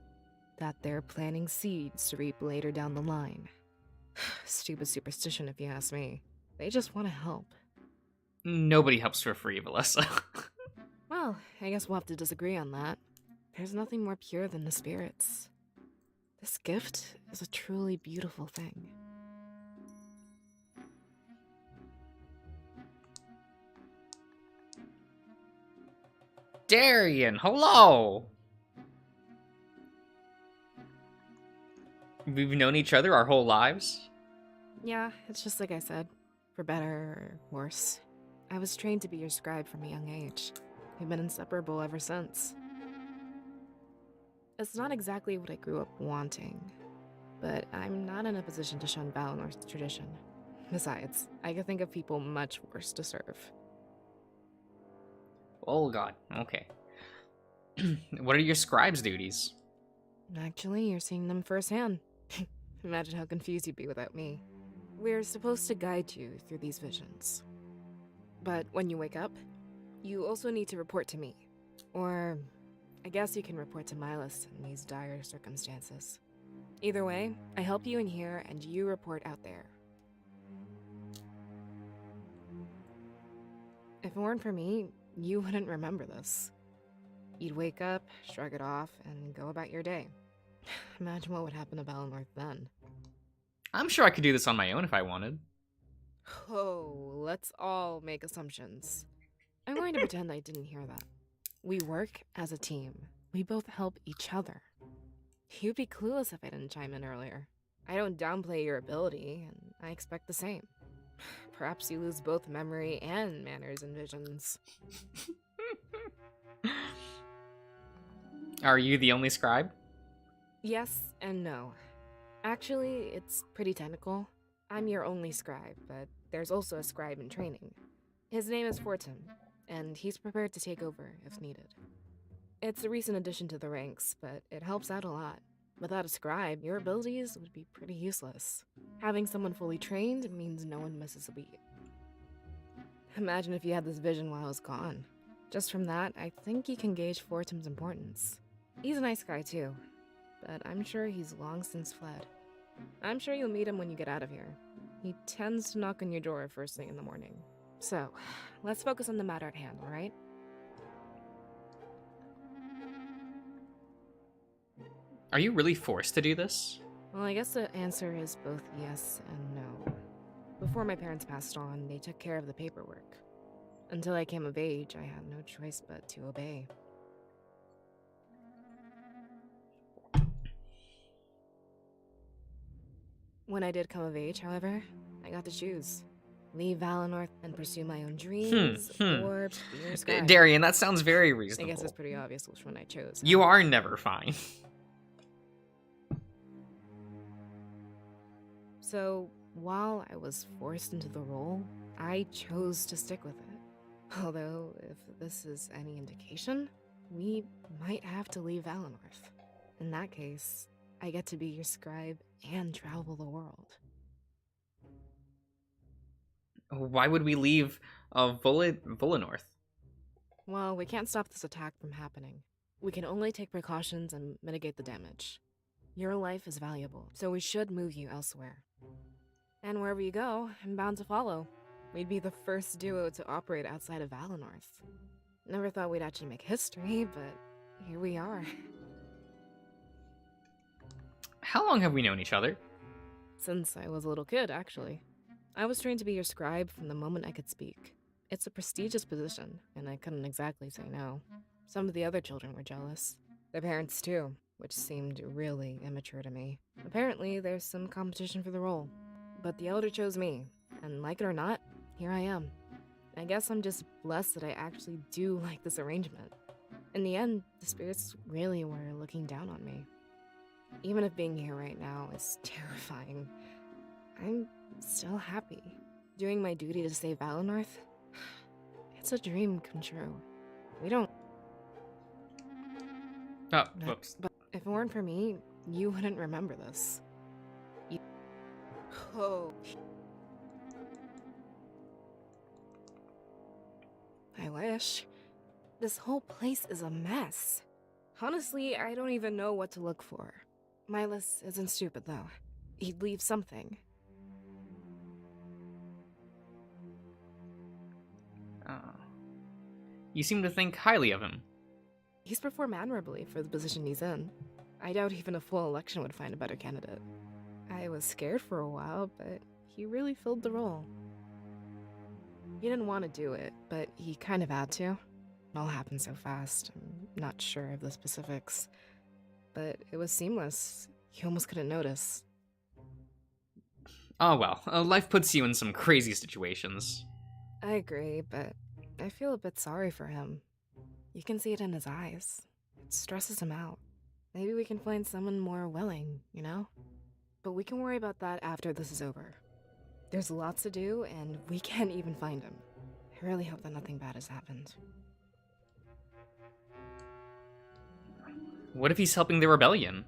That they're planting seeds to reap later down the line. Stupid superstition if you ask me. They just want to help. Nobody helps for free, Valessa. Well, I guess we'll have to disagree on that. There's nothing more pure than the spirits. This gift is a truly beautiful thing. Darian, hello! We've known each other our whole lives? Yeah, it's just like I said. For better or worse. I was trained to be your scribe from a young age. We've been inseparable ever since. It's not exactly what I grew up wanting, but I'm not in a position to shun Valinor's tradition. Besides, I could think of people much worse to serve. Oh god, okay. What are your scribe's duties? Actually, you're seeing them firsthand. Imagine how confused you'd be without me. We're supposed to guide you through these visions. But when you wake up, you also need to report to me. Or, I guess you can report to Milas in these dire circumstances. Either way, I help you in here and you report out there. If it weren't for me, you wouldn't remember this. You'd wake up, shrug it off, and go about your day. Imagine what would happen to Valinor then. I'm sure I could do this on my own if I wanted. Oh, let's all make assumptions. I'm going to pretend I didn't hear that. We work as a team. We both help each other. You'd be clueless if I didn't chime in earlier. I don't downplay your ability, and I expect the same. Perhaps you lose both memory and manners and visions. Are you the only scribe? Yes and no. Actually, it's pretty technical. I'm your only scribe, but there's also a scribe in training. His name is Fortum, and he's prepared to take over if needed. It's a recent addition to the ranks, but it helps out a lot. Without a scribe, your abilities would be pretty useless. Having someone fully trained means no one misses a beat. Imagine if you had this vision while I was gone. Just from that, I think you can gauge Fortum's importance. He's a nice guy too, but I'm sure he's long since fled. I'm sure you'll meet him when you get out of here. He tends to knock on your door first thing in the morning. So, let's focus on the matter at hand, alright? Are you really forced to do this? Well, I guess the answer is both yes and no. Before my parents passed on, they took care of the paperwork. Until I came of age, I had no choice but to obey. When I did come of age, however, I got to choose. Leave Valinor and pursue my own dreams, or be your scribe. Darian, that sounds very I reasonable. guess it's pretty obvious which one I chose. You are never fine. So, while I was forced into the role, I chose to stick with it. Although, if this is any indication, we might have to leave Valinor. In that case, I get to be your scribe and travel the world. Why would we leave Volinorth? Well, we can't stop this attack from happening. We can only take precautions and mitigate the damage. Your life is valuable, so we should move you elsewhere. And wherever you go, I'm bound to follow. We'd be the first duo to operate outside of Valinor. Never thought we'd actually make history, but here we are. How long have we known each other? Since I was a little kid, actually. I was trained to be your scribe from the moment I could speak. It's a prestigious position, and I couldn't exactly say no. Some of the other children were jealous. Their parents too, which seemed really immature to me. Apparently, there's some competition for the role. But the elder chose me, and like it or not, here I am. I guess I'm just blessed that I actually do like this arrangement. In the end, the spirits really were looking down on me. Even if being here right now is terrifying, I'm still happy. Doing my duty to save Valinor, it's a dream come true. We don't... Oh, whoops. But if it weren't for me, you wouldn't remember this. Oh. I wish. This whole place is a mess. Honestly, I don't even know what to look for. Milas isn't stupid, though. He'd leave something. You seem to think highly of him. He's performed admirably for the position he's in. I doubt even a full election would find a better candidate. I was scared for a while, but he really filled the role. He didn't want to do it, but he kind of had to. It all happened so fast. I'm not sure of the specifics. But it was seamless. You almost couldn't notice. Oh well, life puts you in some crazy situations. I agree, but I feel a bit sorry for him. You can see it in his eyes. It stresses him out. Maybe we can find someone more willing, you know? But we can worry about that after this is over. There's lots to do, and we can't even find him. I really hope that nothing bad has happened. What if he's helping the rebellion?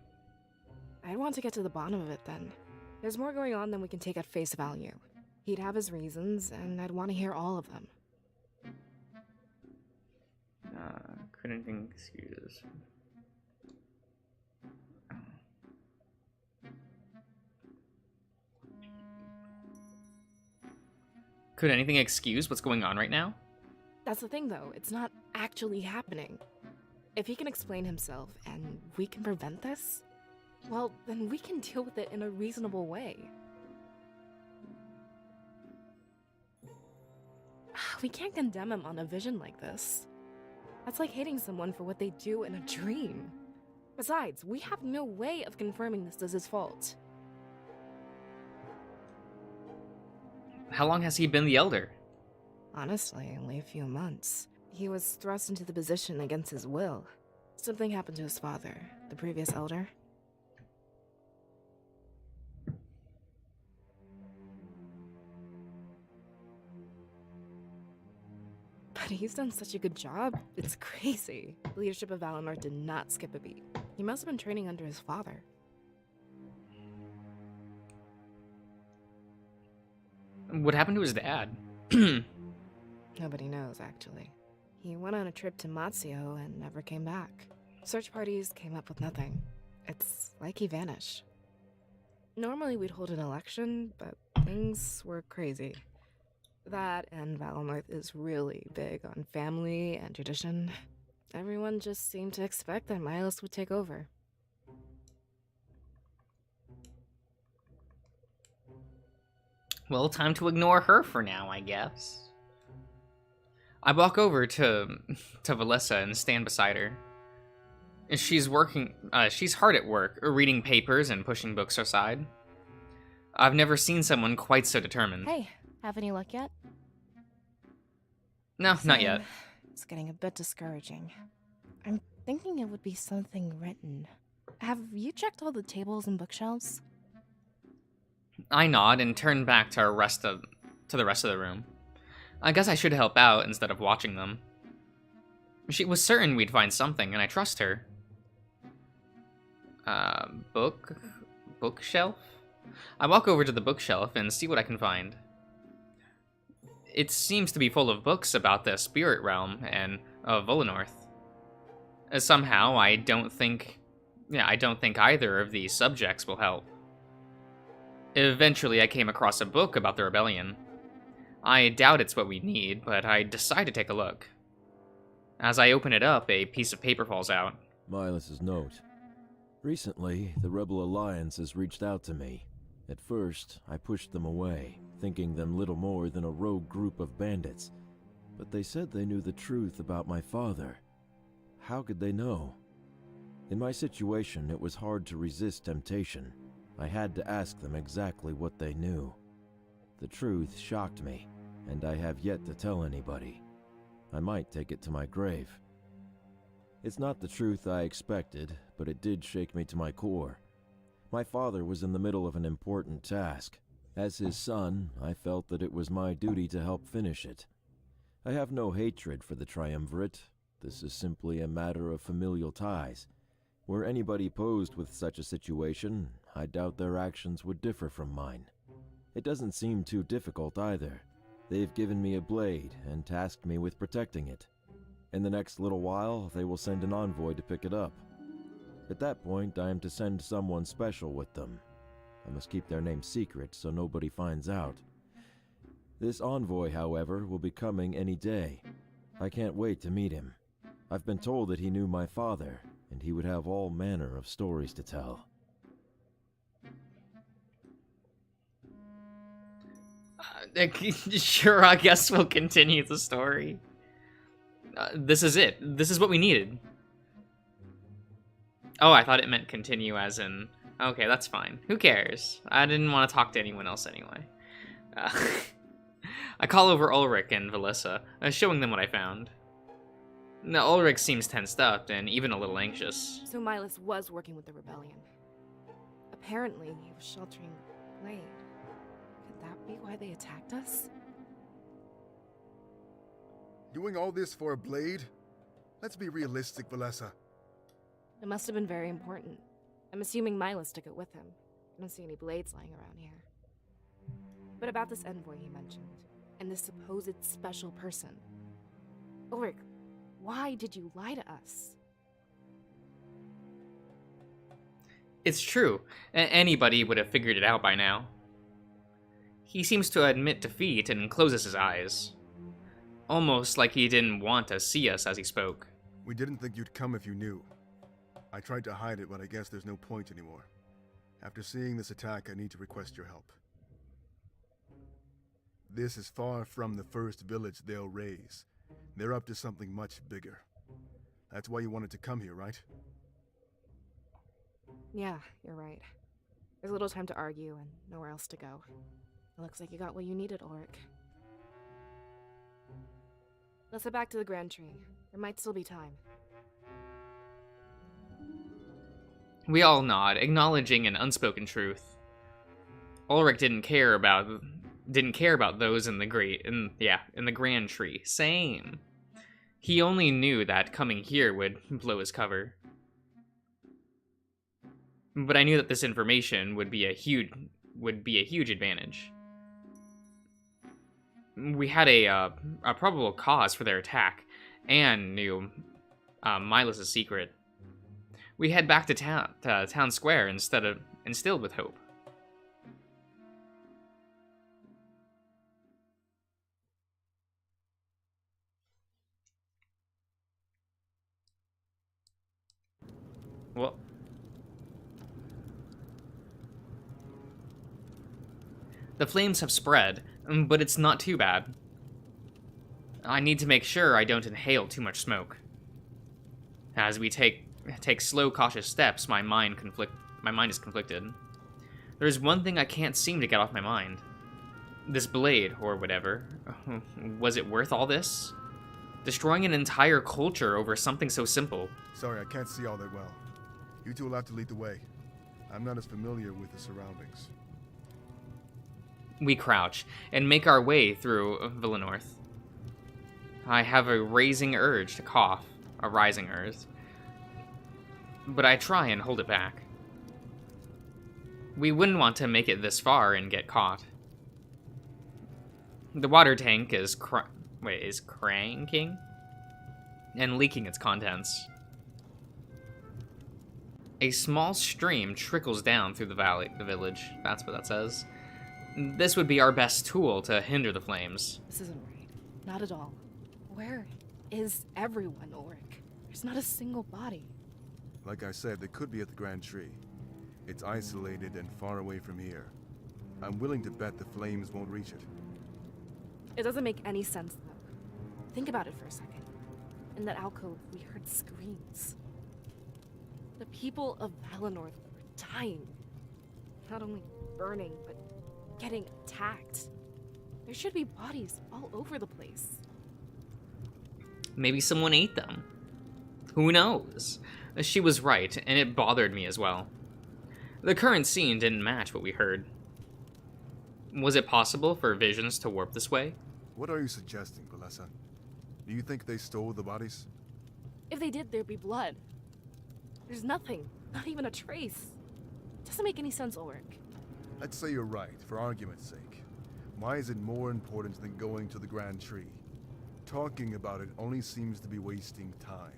I'd want to get to the bottom of it then. There's more going on than we can take at face value. He'd have his reasons, and I'd want to hear all of them. Couldn't think excuses. Could anything excuse what's going on right now? That's the thing, though. It's not actually happening. If he can explain himself, and we can prevent this, well, then we can deal with it in a reasonable way. We can't condemn him on a vision like this. That's like hating someone for what they do in a dream. Besides, we have no way of confirming this is his fault. How long has he been the Elder? Honestly, only a few months. He was thrust into the position against his will. Something happened to his father, the previous Elder. But he's done such a good job, it's crazy. The leadership of Valinor did not skip a beat. He must have been training under his father. What happened to his dad? Nobody knows, actually. He went on a trip to Matsio and never came back. Search parties came up with nothing. It's like he vanished. Normally we'd hold an election, but things were crazy. That and Valinor is really big on family and tradition. Everyone just seemed to expect that Milos would take over. Well, time to ignore her for now, I guess. I walk over to Valessa and stand beside her. She's hard at work, reading papers and pushing books aside. I've never seen someone quite so determined. Hey, have any luck yet? No, not yet. It's getting a bit discouraging. I'm thinking it would be something written. Have you checked all the tables and bookshelves? I nod and turn back to the rest of the room. I guess I should help out instead of watching them. She was certain we'd find something, and I trust her. Bookshelf? I walk over to the bookshelf and see what I can find. It seems to be full of books about the spirit realm and Volinorth. Somehow, I don't think either of these subjects will help. Eventually, I came across a book about the rebellion. I doubt it's what we need, but I decide to take a look. As I open it up, a piece of paper falls out. Milos' note. Recently, the Rebel Alliance has reached out to me. At first, I pushed them away, thinking them little more than a rogue group of bandits. But they said they knew the truth about my father. How could they know? In my situation, it was hard to resist temptation. I had to ask them exactly what they knew. The truth shocked me, and I have yet to tell anybody. I might take it to my grave. It's not the truth I expected, but it did shake me to my core. My father was in the middle of an important task. As his son, I felt that it was my duty to help finish it. I have no hatred for the Triumvirate. This is simply a matter of familial ties. Were anybody posed with such a situation, I doubt their actions would differ from mine. It doesn't seem too difficult either. They've given me a blade and tasked me with protecting it. In the next little while, they will send an envoy to pick it up. At that point, I am to send someone special with them. I must keep their name secret so nobody finds out. This envoy, however, will be coming any day. I can't wait to meet him. I've been told that he knew my father, and he would have all manner of stories to tell. Sure, I guess we'll continue the story. This is it. This is what we needed. Oh, I thought it meant continue as in... Okay, that's fine. Who cares? I didn't want to talk to anyone else anyway. I call over Ulrich and Valissa, showing them what I found. Now, Ulrich seems tensed up and even a little anxious. So Milas was working with the rebellion. Apparently, he was sheltering Blade. Could that be why they attacked us? Doing all this for a blade? Let's be realistic, Valessa. It must have been very important. I'm assuming Milas took it with him. I don't see any blades lying around here. But about this envoy he mentioned, and this supposed special person. Ulrich, why did you lie to us? It's true. Anybody would have figured it out by now. He seems to admit defeat and closes his eyes. Almost like he didn't want to see us as he spoke. We didn't think you'd come if you knew. I tried to hide it, but I guess there's no point anymore. After seeing this attack, I need to request your help. This is far from the first village they'll raise. They're up to something much bigger. That's why you wanted to come here, right? Yeah, you're right. There's little time to argue and nowhere else to go. It looks like you got what you needed, Ulrich. Let's head back to the Grand Tree. There might still be time. We all nod, acknowledging an unspoken truth. Ulrich didn't care about those in the Grand Tree. Same. He only knew that coming here would blow his cover. But I knew that this information would be a huge advantage. We had a probable cause for their attack, and knew Milas' secret. We head back to town square instilled with hope. Well, the flames have spread, but it's not too bad. I need to make sure I don't inhale too much smoke. As we take slow, cautious steps, my mind is conflicted. There's one thing I can't seem to get off my mind. This blade, or whatever, was it worth all this? Destroying an entire culture over something so simple. Sorry, I can't see all that well. You two will have to lead the way. I'm not as familiar with the surroundings. We crouch and make our way through Villanorth. I have a rising urge to cough, but I try and hold it back. We wouldn't want to make it this far and get caught. The water tank is cranking and leaking its contents. A small stream trickles down through the village. That's what that says. This would be our best tool to hinder the flames. This isn't right. Not at all. Where is everyone, Ulrich? There's not a single body. Like I said, they could be at the Grand Tree. It's isolated and far away from here. I'm willing to bet the flames won't reach it. It doesn't make any sense, though. Think about it for a second. In that alcove, we heard screams. The people of Valinor were dying. Not only burning, but getting attacked. There should be bodies all over the place. Maybe someone ate them. Who knows? She was right, and it bothered me as well. The current scene didn't match what we heard. Was it possible for visions to warp this way? What are you suggesting, Valessa? Do you think they stole the bodies? If they did, there'd be blood. There's nothing, not even a trace. Doesn't make any sense, Ulrich. Let's say you're right, for argument's sake. Why is it more important than going to the Grand Tree? Talking about it only seems to be wasting time.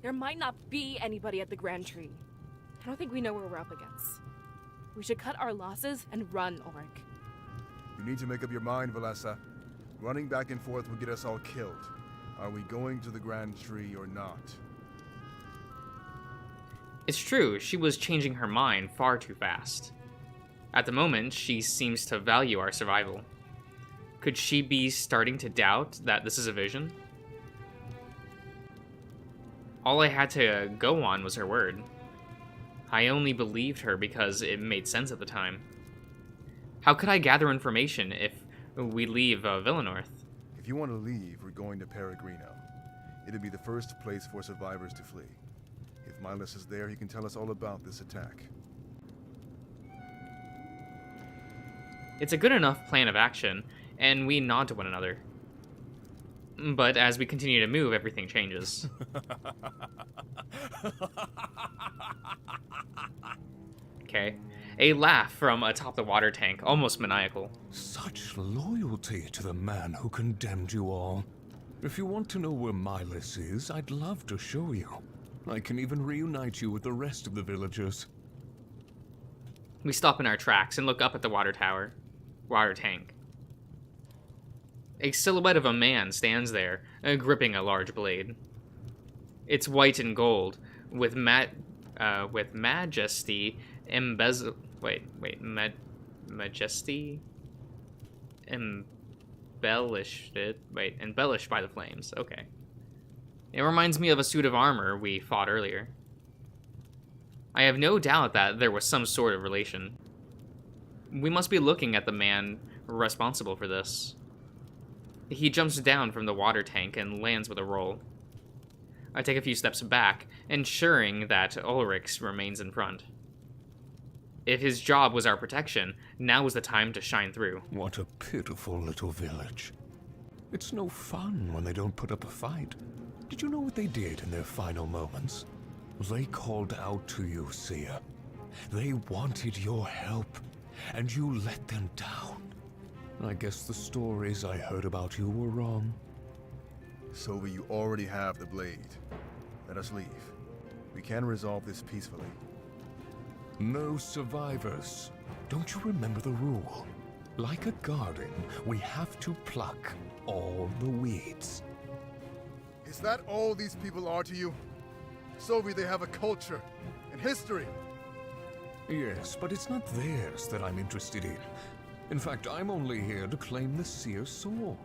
There might not be anybody at the Grand Tree. I don't think we know where we're up against. We should cut our losses and run, Ulrich. You need to make up your mind, Valessa. Running back and forth will get us all killed. Are we going to the Grand Tree or not? It's true, she was changing her mind far too fast. At the moment, she seems to value our survival. Could she be starting to doubt that this is a vision? All I had to go on was her word. I only believed her because it made sense at the time. How could I gather information if we leave Villanorth? If you want to leave, we're going to Peregrino. It'll be the first place for survivors to flee. If Milas is there, he can tell us all about this attack. It's a good enough plan of action, and we nod to one another. But as we continue to move, everything changes. Okay. A laugh from atop the water tank, almost maniacal. Such loyalty to the man who condemned you all. If you want to know where Milas is, I'd love to show you. I can even reunite you with the rest of the villagers. We stop in our tracks and look up at the water tank. A silhouette of a man stands there, gripping a large blade. It's white and gold, with majesty embezzled. Majesty embellished by the flames. Okay. It reminds me of a suit of armor we fought earlier. I have no doubt that there was some sort of relation. We must be looking at the man responsible for this. He jumps down from the water tank and lands with a roll. I take a few steps back, ensuring that Ulrich remains in front. If his job was our protection, now was the time to shine through. What a pitiful little village. It's no fun when they don't put up a fight. Did you know what they did in their final moments? They called out to you, Seer. They wanted your help, and you let them down. I guess the stories I heard about you were wrong. Sylvie, you already have the blade. Let us leave. We can resolve this peacefully. No survivors. Don't you remember the rule? Like a garden, we have to pluck all the weeds. Is that all these people are to you? Sylvie, they have a culture and history. Yes, but it's not theirs that I'm interested in. In fact, I'm only here to claim the Seer soul.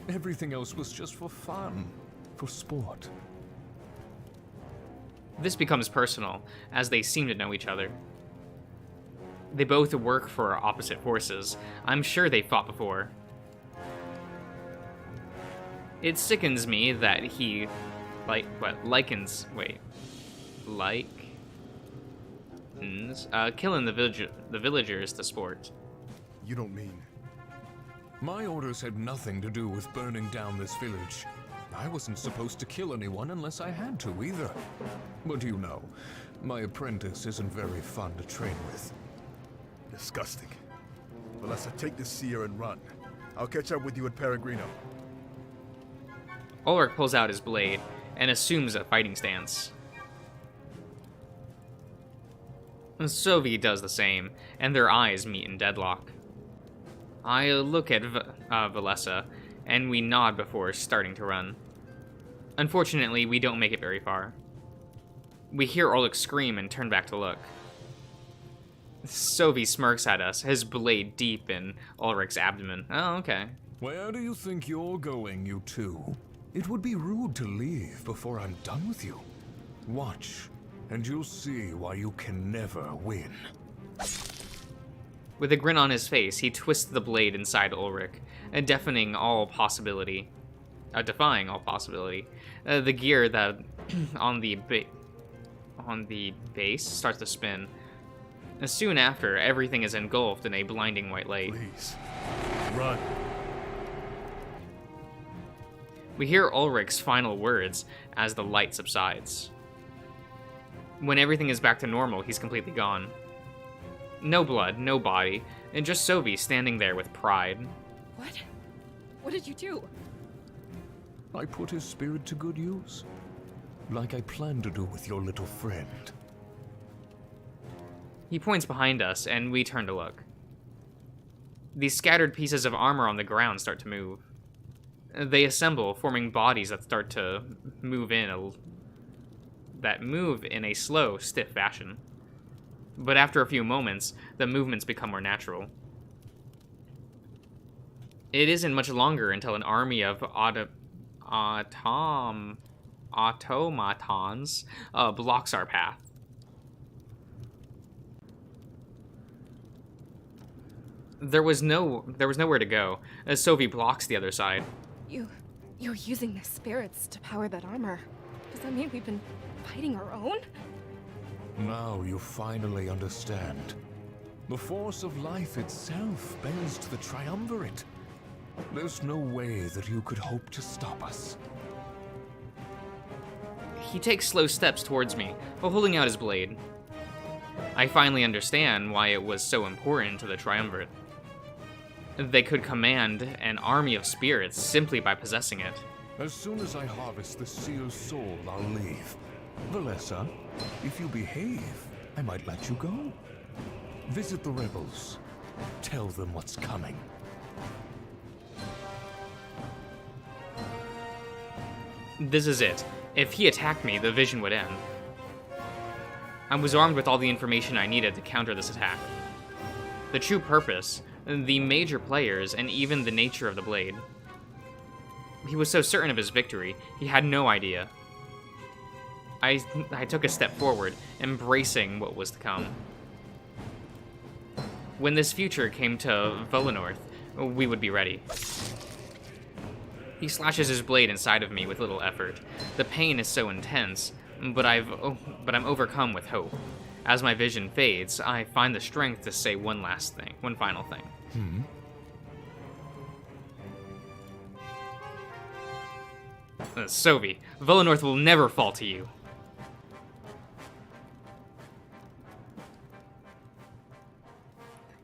Everything else was just for fun, for sport. This becomes personal, as they seem to know each other. They both work for opposite forces. I'm sure they fought before. It sickens me that he, likens killing the villagers to sport. You don't mean... My orders had nothing to do with burning down this village. I wasn't supposed to kill anyone unless I had to, either. But you know, my apprentice isn't very fun to train with. Disgusting. Well, let's take the Seer and run. I'll catch up with you at Peregrino. Ulrich pulls out his blade and assumes a fighting stance. Sovi does the same, and their eyes meet in deadlock. I look at Valessa, and we nod before starting to run. Unfortunately, we don't make it very far. We hear Ulrich scream and turn back to look. Sovi smirks at us, his blade deep in Ulrich's abdomen. Oh, okay. Where do you think you're going, you two? It would be rude to leave before I'm done with you. Watch, and you'll see why you can never win. With a grin on his face, he twists the blade inside Ulrich, defying all possibility. The gear that on the base starts to spin. And soon after, everything is engulfed in a blinding white light. Please, run. We hear Ulrich's final words as the light subsides. When everything is back to normal, he's completely gone. No blood, no body, and just Sovi standing there with pride. What? What did you do? I put his spirit to good use, like I planned to do with your little friend. He points behind us, and we turn to look. These scattered pieces of armor on the ground start to move. They assemble, forming bodies that start to move in a slow, stiff fashion. But after a few moments, the movements become more natural. It isn't much longer until an army of automatons blocks our path. There was nowhere to go, as Sophie blocks the other side. You're using the spirits to power that armor. Does that mean we've been fighting our own? Now you finally understand. The force of life itself bends to the triumvirate. There's no way that you could hope to stop us. He takes slow steps towards me, while holding out his blade. I finally understand why it was so important to the triumvirate. They could command an army of spirits simply by possessing it. As soon as I harvest the Seer's soul, I'll leave. Valessa, if you behave, I might let you go. Visit the rebels. Tell them what's coming. This is it. If he attacked me, the vision would end. I was armed with all the information I needed to counter this attack. The true purpose, the major players, and even the nature of the blade. He was so certain of his victory, he had no idea. I took a step forward, embracing what was to come. When this future came to Velanorth, we would be ready. He slashes his blade inside of me with little effort. The pain is so intense, but I'm overcome with hope. As my vision fades, I find the strength to say one final thing. Sophie, Velanorth will never fall to you.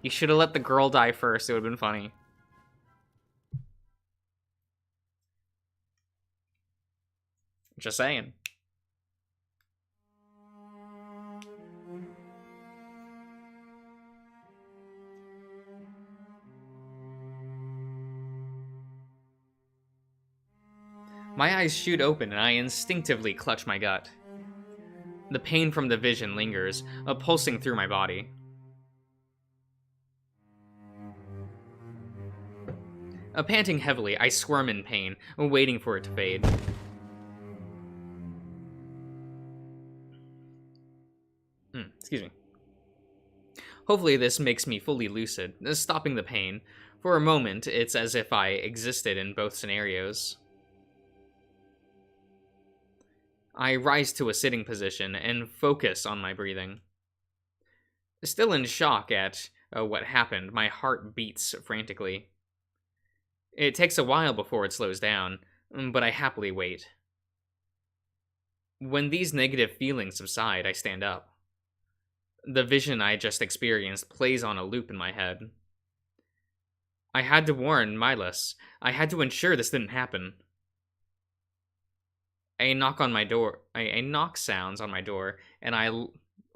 You should have let the girl die first, it would have been funny. Just saying. My eyes shoot open and I instinctively clutch my gut. The pain from the vision lingers, pulsing through my body. Panting heavily, I squirm in pain, waiting for it to fade. Excuse me. Hopefully this makes me fully lucid, stopping the pain. For a moment, it's as if I existed in both scenarios. I rise to a sitting position and focus on my breathing. Still in shock at what happened, my heart beats frantically. It takes a while before it slows down, but I happily wait. When these negative feelings subside, I stand up. The vision I just experienced plays on a loop in my head. I had to warn Milas. I had to ensure this didn't happen. A knock sounds on my door, and I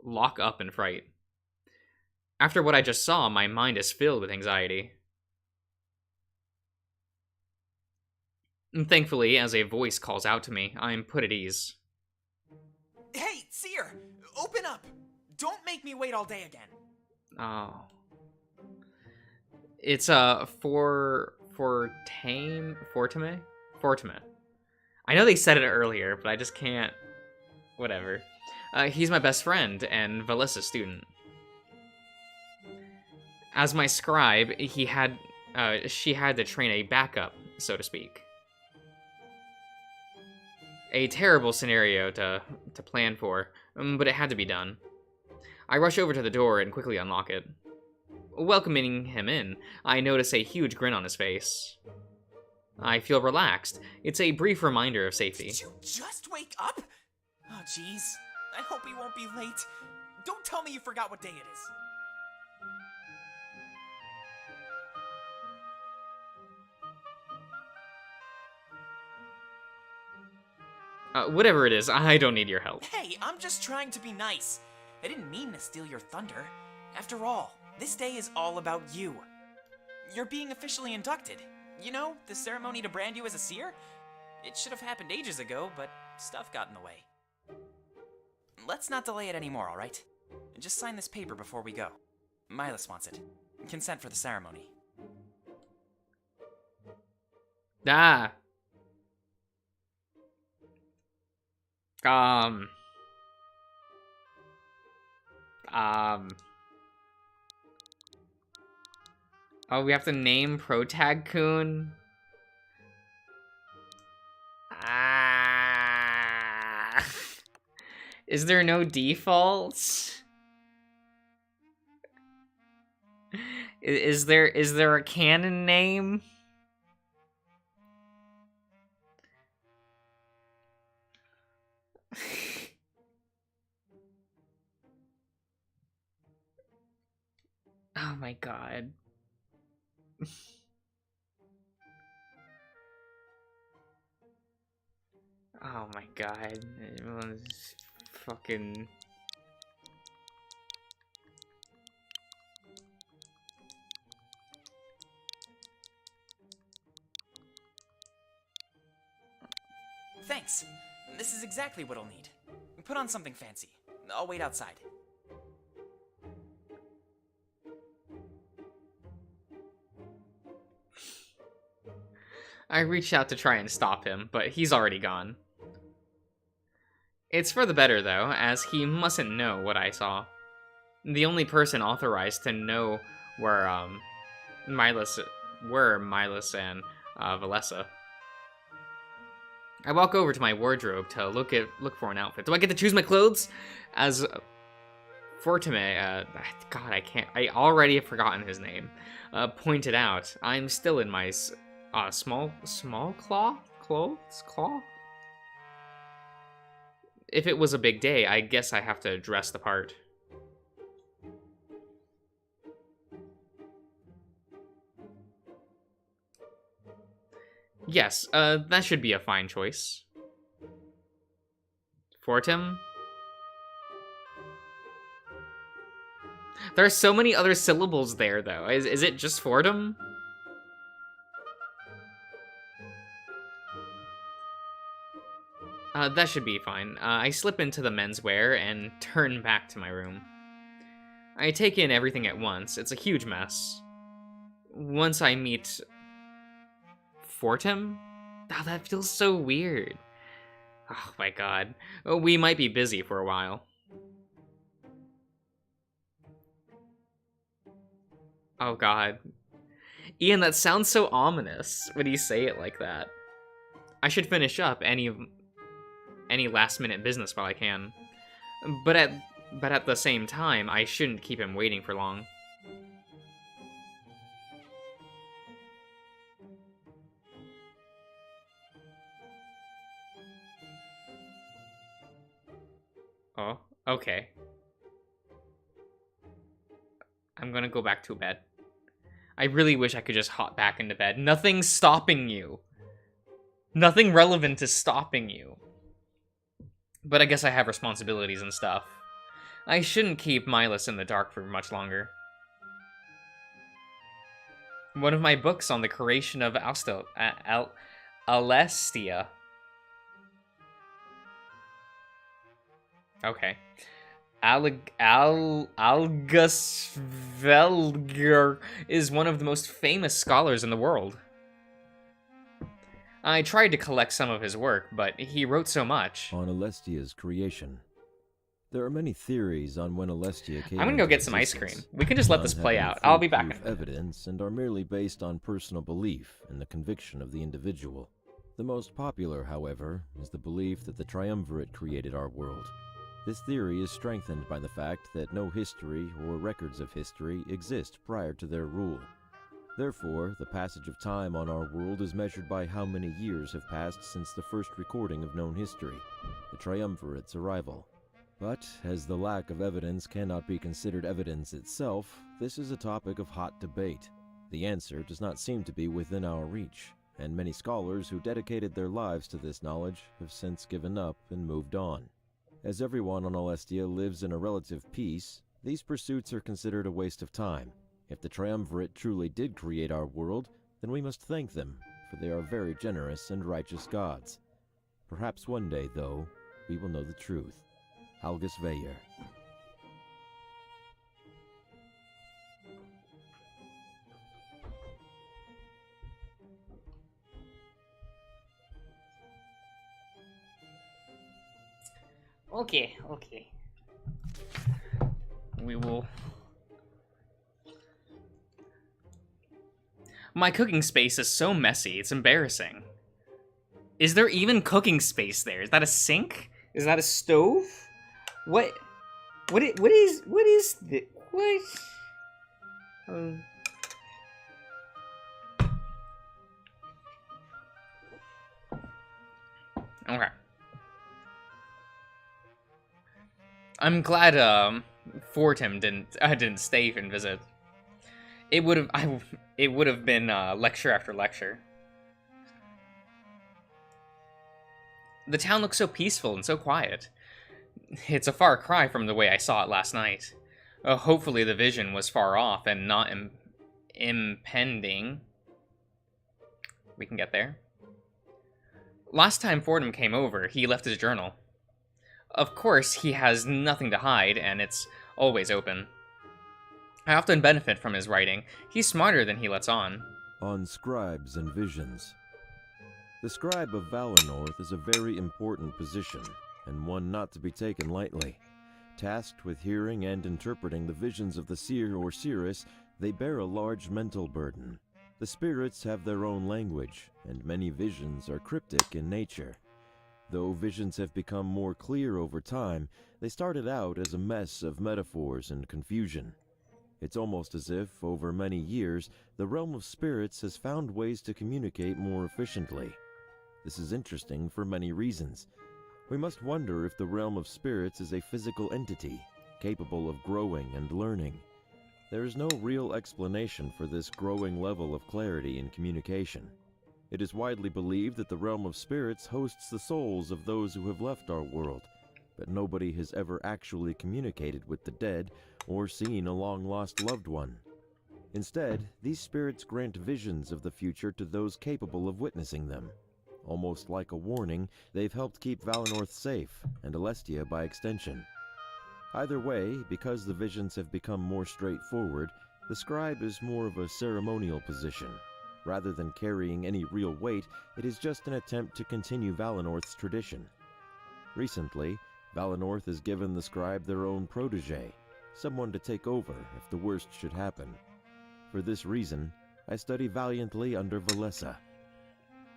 lock up in fright. After what I just saw, my mind is filled with anxiety. Thankfully, as a voice calls out to me, I'm put at ease. Hey, Seer! Open up! Don't make me wait all day again! Oh. It's, Fortime? I know they said it earlier, but I just can't... Whatever. He's my best friend, and Valessa's student. As my scribe, she had to train a backup, so to speak. A terrible scenario to plan for, but it had to be done. I rush over to the door and quickly unlock it. Welcoming him in, I notice a huge grin on his face. I feel relaxed. It's a brief reminder of safety. Did you just wake up? Oh, jeez. I hope he won't be late. Don't tell me you forgot what day it is. Whatever it is, I don't need your help. Hey, I'm just trying to be nice. I didn't mean to steal your thunder. After all, this day is all about you. You're being officially inducted. You know, the ceremony to brand you as a seer? It should have happened ages ago, but stuff got in the way. Let's not delay it anymore, alright? Just sign this paper before we go. Milas wants it. Consent for the ceremony. Ah. Um. Um. Oh, we have to name Protag-kun? Ah. Is there no defaults? Is there a canon name? Oh my god. Oh my god. Everyone's fucking... Thanks. This is exactly what I'll need. Put on something fancy. I'll wait outside. I reached out to try and stop him, but he's already gone. It's for the better, though, as he mustn't know what I saw. The only person authorized to know were, Milas and, Valessa. I walk over to my wardrobe to look for an outfit. Do I get to choose my clothes? As Fortime, I already have forgotten his name, pointed out, I'm still in my, small clothes? If it was a big day, I guess I have to dress the part. Yes, that should be a fine choice. Fortim? There are so many other syllables there, though. Is it just Fortim? That should be fine. I slip into the menswear and turn back to my room. I take in everything at once. It's a huge mess. Once I meet... Fortim? Oh, that feels so weird. Oh my god. We might be busy for a while. Oh god. Ian, that sounds so ominous when you say it like that. I should finish up any last-minute business while I can. But at the same time, I shouldn't keep him waiting for long. Oh, okay. I'm gonna go back to bed. I really wish I could just hop back into bed. Nothing's stopping you. Nothing relevant is stopping you. But I guess I have responsibilities and stuff. I shouldn't keep Milas in the dark for much longer. One of my books on the creation of Alestia. Okay. Algus Velger is one of the most famous scholars in the world. I tried to collect some of his work, but he wrote so much. On Alestia's creation. There are many theories on when Alestia came I'm gonna go into get some ice existence. cream. We can just let None this have play any out. I'll be back foolproof in a minute. evidence and are merely based on personal belief and the conviction of the individual. The most popular, however, is the belief that the Triumvirate created our world. This theory is strengthened by the fact that no history or records of history exist prior to their rule. Therefore, the passage of time on our world is measured by how many years have passed since the first recording of known history, the Triumvirate's arrival. But, as the lack of evidence cannot be considered evidence itself, this is a topic of hot debate. The answer does not seem to be within our reach, and many scholars who dedicated their lives to this knowledge have since given up and moved on. As everyone on Alestia lives in a relative peace, these pursuits are considered a waste of time. If the Triumvirate truly did create our world, then we must thank them, for they are very generous and righteous gods. Perhaps one day, though, we will know the truth. Algus Veyer. Okay, okay. We will... My cooking space is so messy, it's embarrassing. Is there even cooking space there? Is that a sink? Is that a stove? What is the... What? Okay. I'm glad Fortim didn't stay and visit. It would have been lecture after lecture. The town looks so peaceful and so quiet. It's a far cry from the way I saw it last night. Hopefully the vision was far off and not impending. We can get there. Last time Fordham came over, he left his journal. Of course, he has nothing to hide, and it's always open. I often benefit from his writing. He's smarter than he lets on. On scribes and visions. The scribe of Valinor is a very important position, and one not to be taken lightly. Tasked with hearing and interpreting the visions of the seer or seeress, they bear a large mental burden. The spirits have their own language, and many visions are cryptic in nature. Though visions have become more clear over time, they started out as a mess of metaphors and confusion. It's almost as if, over many years, the realm of spirits has found ways to communicate more efficiently. This is interesting for many reasons. We must wonder if the realm of spirits is a physical entity, capable of growing and learning. There is no real explanation for this growing level of clarity in communication. It is widely believed that the realm of spirits hosts the souls of those who have left our world, but nobody has ever actually communicated with the dead or seen a long-lost loved one. Instead, these spirits grant visions of the future to those capable of witnessing them. Almost like a warning, they've helped keep Valinor safe, and Alestia by extension. Either way, because the visions have become more straightforward, the scribe is more of a ceremonial position. Rather than carrying any real weight, it is just an attempt to continue Valinorth's tradition. Recently, Valinorth has given the scribe their own protege, someone to take over if the worst should happen. For this reason, I study valiantly under Valessa.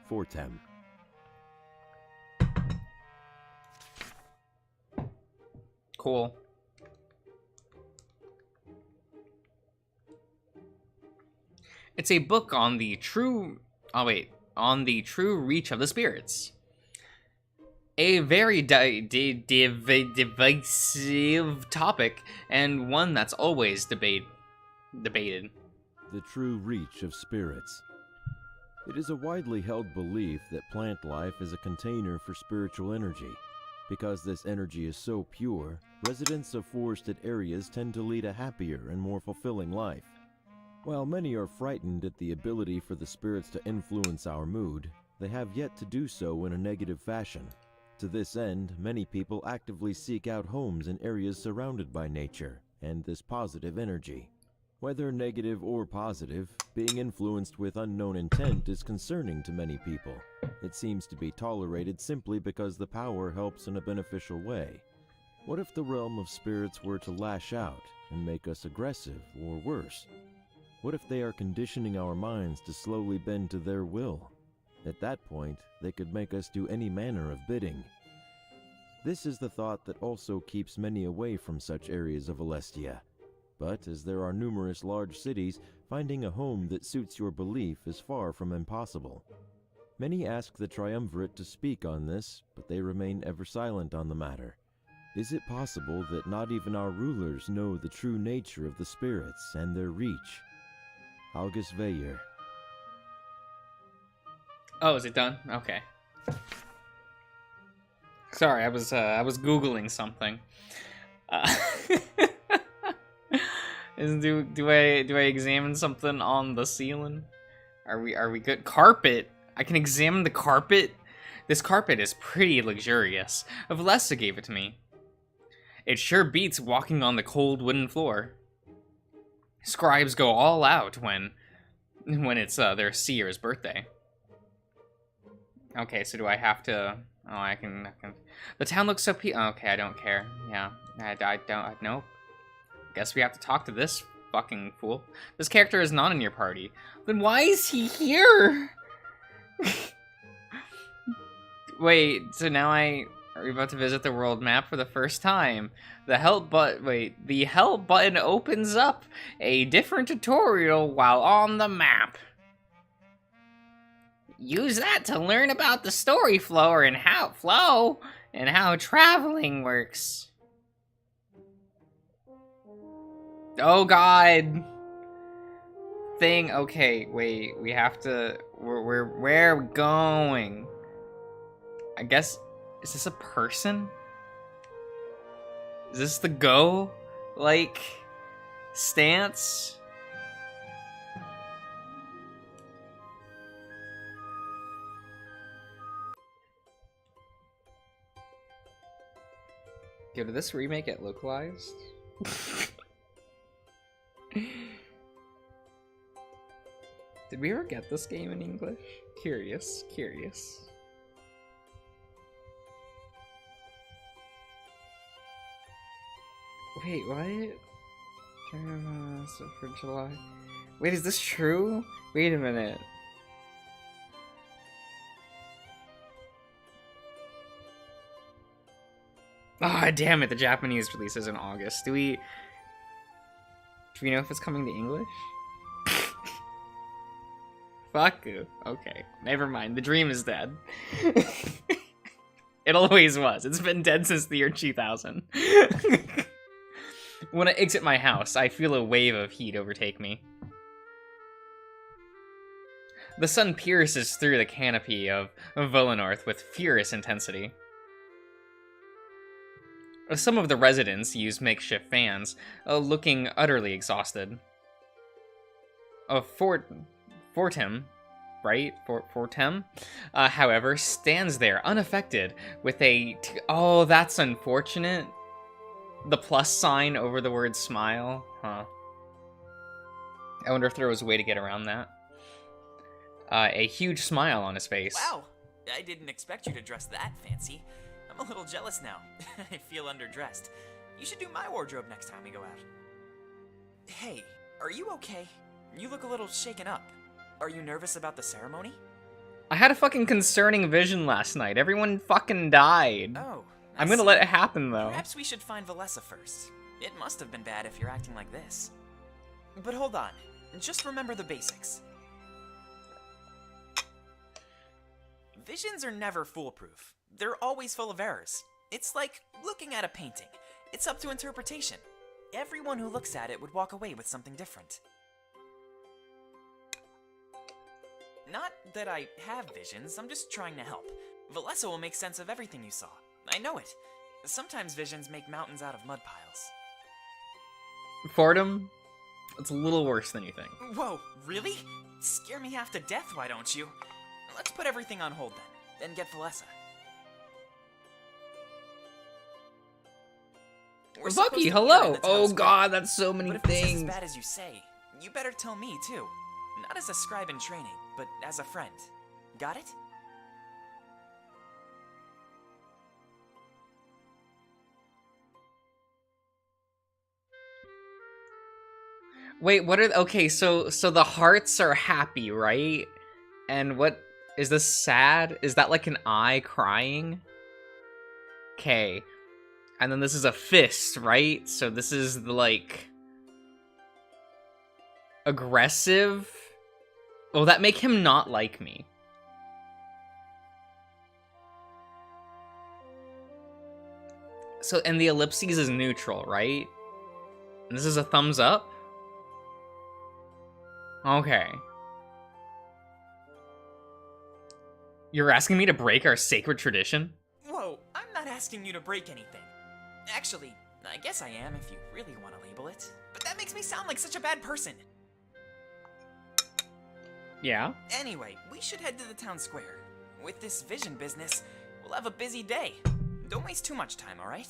Fortem. Cool. It's a book on the true... on the true reach of the spirits. A very divisive topic, and one that's always debated. The true reach of spirits. It is a widely held belief that plant life is a container for spiritual energy. Because this energy is so pure, residents of forested areas tend to lead a happier and more fulfilling life. While many are frightened at the ability for the spirits to influence our mood, they have yet to do so in a negative fashion. To this end, many people actively seek out homes in areas surrounded by nature and this positive energy. Whether negative or positive, being influenced with unknown intent is concerning to many people. It seems to be tolerated simply because the power helps in a beneficial way. What if the realm of spirits were to lash out and make us aggressive or worse? What if they are conditioning our minds to slowly bend to their will? At that point, they could make us do any manner of bidding. This is the thought that also keeps many away from such areas of Alestia. But as there are numerous large cities, finding a home that suits your belief is far from impossible. Many ask the Triumvirate to speak on this, but they remain ever silent on the matter. Is it possible that not even our rulers know the true nature of the spirits and their reach? August Veyer. Oh, is it done? Okay. Sorry, I was googling something. Do I examine something on the ceiling? Are we good? Carpet. I can examine the carpet. This carpet is pretty luxurious. Valessa gave it to me. It sure beats walking on the cold wooden floor. Scribes go all out when it's their seer's birthday. Okay, so do I have to Oh, I can. The town looks so okay, I don't care. Yeah, I don't. Nope. Guess we have to talk to this fucking fool. This character is not in your party. Then why is he here? Wait, so now are we about to visit the world map for the first time? The help button opens up a different tutorial while on the map. Use that to learn about the story flow and how traveling works. Oh god. Okay, wait, we have to where are we going? I guess, is this a person? Is this the go, like, stance? Yo, did this remake get localized? Did we ever get this game in English? Curious. Wait, what? So for July. Wait, is this true? Wait a minute. Ah, damn it, the Japanese release is in August. Do we know if it's coming to English? Fuck you. Okay, never mind. The dream is dead. It always was. It's been dead since the year 2000. When I exit my house, I feel a wave of heat overtake me. The sun pierces through the canopy of Volinorth with furious intensity. Some of the residents use makeshift fans, looking utterly exhausted. Fortem, however, stands there unaffected with oh, that's unfortunate. The plus sign over the word smile, huh? I wonder if there was a way to get around that. A huge smile on his face. Wow, I didn't expect you to dress that fancy. I'm a little jealous now. I feel underdressed. You should do my wardrobe next time we go out. Hey, are you okay? You look a little shaken up. Are you nervous about the ceremony? I had a fucking concerning vision last night. Everyone fucking died. Oh. I'm gonna let it happen, though. Perhaps we should find Valessa first. It must have been bad if you're acting like this. But hold on. Just remember the basics. Visions are never foolproof. They're always full of errors. It's like looking at a painting. It's up to interpretation. Everyone who looks at it would walk away with something different. Not that I have visions, I'm just trying to help. Valessa will make sense of everything you saw. I know it. Sometimes visions make mountains out of mud piles. Fordham, it's a little worse than you think. Whoa, really? Scare me half to death, why don't you? Let's put everything on hold then, and get Valessa. Bucky, hello! Oh god, that's so many but if things. This is as bad as you say, you better tell me too. Not as a scribe in training, but as a friend. Got it? Wait, what are okay, so the hearts are happy, right? And what is this sad? Is that like an eye crying? Okay. And then this is a fist, right? So this is the like aggressive. Will that make him not like me? So, and the ellipses is neutral, right? And this is a thumbs up? Okay. You're asking me to break our sacred tradition? Whoa, I'm not asking you to break anything. Actually, I guess I am if you really want to label it. But that makes me sound like such a bad person. Yeah? Anyway, we should head to the town square. With this vision business, we'll have a busy day. Don't waste too much time, alright?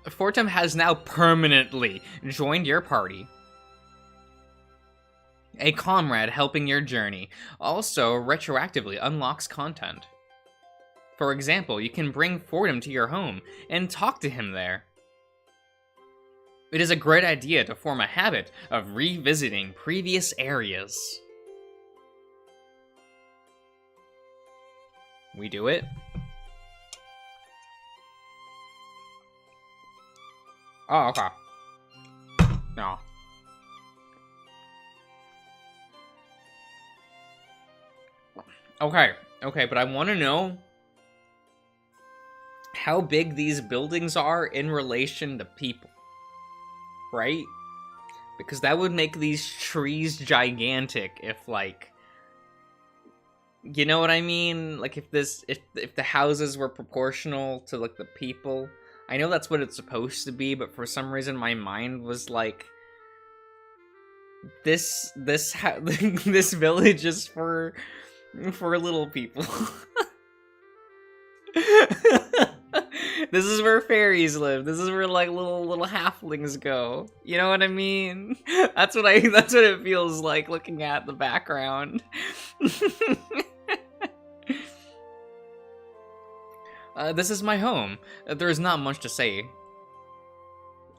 Fortem has now permanently joined your party. a comrade helping your journey, also retroactively unlocks content. For example, you can bring Fordham to your home and talk to him there. It is a great idea to form a habit of revisiting previous areas. We do it. Oh, okay. No. Okay, but I want to know how big these buildings are in relation to people, right? Because that would make these trees gigantic if, like, you know what I mean? Like, if the houses were proportional to, like, the people. I know that's what it's supposed to be, but for some reason my mind was like, this village is for little people. This is where fairies live. This is where, like, little halflings go. You know what I mean? That's what it feels like looking at the background. This is my home. There's not much to say.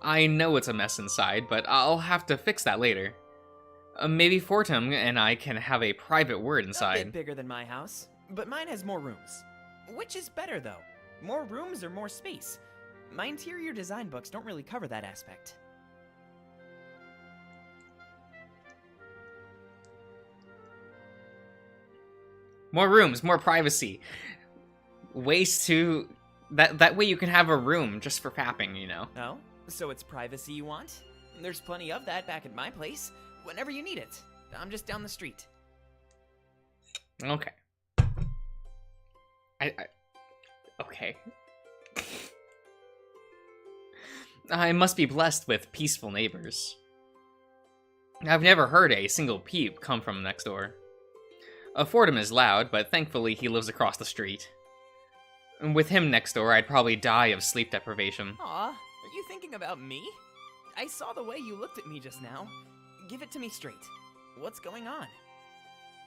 I know it's a mess inside, but I'll have to fix that later. Maybe Fortum and I can have a private word inside. A bit bigger than my house, but mine has more rooms. Which is better, though? More rooms or more space? My interior design books don't really cover that aspect. More rooms, more privacy. Ways to... That way you can have a room just for fapping, you know? Oh? So it's privacy you want? There's plenty of that back at my place. Whenever you need it. I'm just down the street. Okay. Okay. I must be blessed with peaceful neighbors. I've never heard a single peep come from next door. Fordham is loud, but thankfully he lives across the street. With him next door, I'd probably die of sleep deprivation. Aw, are you thinking about me? I saw the way you looked at me just now. Give it to me straight. What's going on?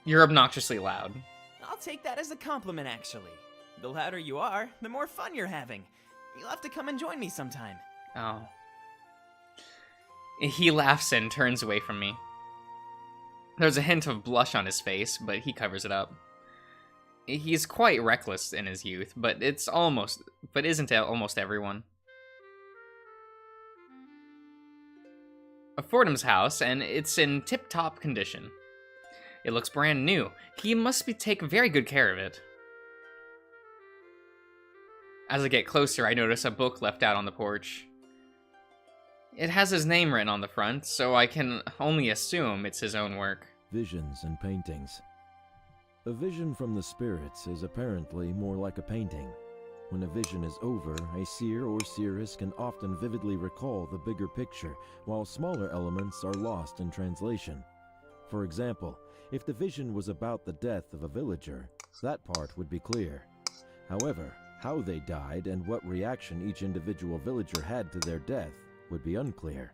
You're obnoxiously loud. I'll take that as a compliment, actually. The louder you are, the more fun you're having. You'll have to come and join me sometime. Oh. He laughs and turns away from me. There's a hint of blush on his face, but he covers it up. He's quite reckless in his youth, but isn't almost everyone? Fordham's house, and it's in tip-top condition. It looks brand new. He must take very good care of it. As I get closer, I notice a book left out on the porch. It has his name written on the front, so I can only assume it's his own work. Visions and paintings. A vision from the spirits is apparently more like a painting. When a vision is over, a seer or seeress can often vividly recall the bigger picture, while smaller elements are lost in translation. For example, if the vision was about the death of a villager, that part would be clear. However, how they died and what reaction each individual villager had to their death would be unclear.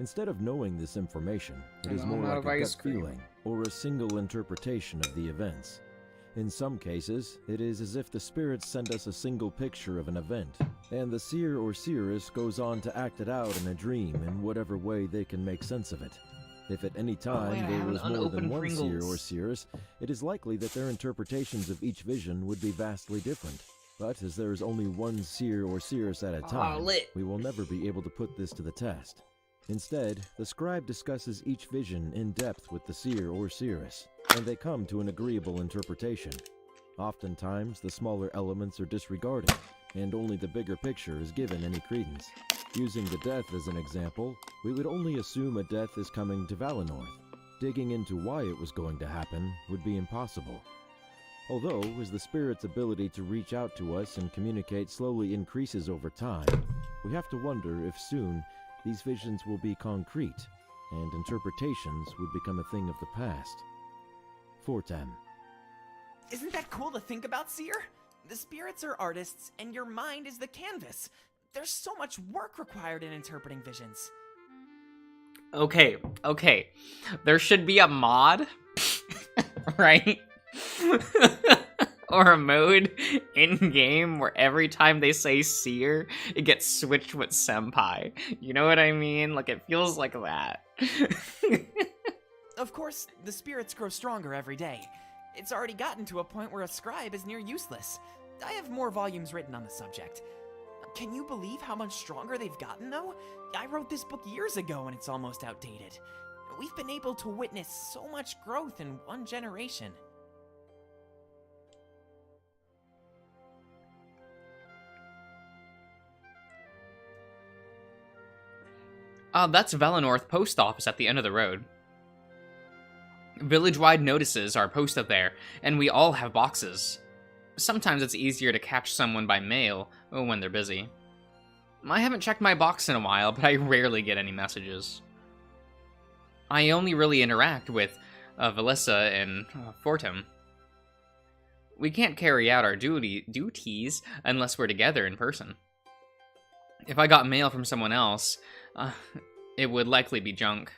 Instead of knowing this information, it is more like a gut feeling or a single interpretation of the events. In some cases, it is as if the spirits send us a single picture of an event, and the seer or seeress goes on to act it out in a dream in whatever way they can make sense of it. If at any time there was more than one seer or seeress, it is likely that their interpretations of each vision would be vastly different. But as there is only one seer or seeress at a time, we will never be able to put this to the test. Instead, the scribe discusses each vision in depth with the seer or seeress, and they come to an agreeable interpretation. Oftentimes, the smaller elements are disregarded, and only the bigger picture is given any credence. Using the death as an example, we would only assume a death is coming to Valinor. Digging into why it was going to happen would be impossible. Although, as the spirit's ability to reach out to us and communicate slowly increases over time, we have to wonder if soon these visions will be concrete, and interpretations would become a thing of the past. Fortem. Isn't that cool to think about, Seer? The spirits are artists, and your mind is the canvas. There's so much work required in interpreting visions. Okay. There should be a mod, right? Or a mode in-game where every time they say Seer, it gets switched with Senpai. You know what I mean? Like, it feels like that. Of course, the spirits grow stronger every day. It's already gotten to a point where a scribe is near useless. I have more volumes written on the subject. Can you believe how much stronger they've gotten, though? I wrote this book years ago and it's almost outdated. We've been able to witness so much growth in one generation. That's Velenorth Post Office at the end of the road. Village-wide notices are posted there, and we all have boxes. Sometimes it's easier to catch someone by mail when they're busy. I haven't checked my box in a while, but I rarely get any messages. I only really interact with Velissa and Fortum. We can't carry out our duties unless we're together in person. If I got mail from someone else, it would likely be junk.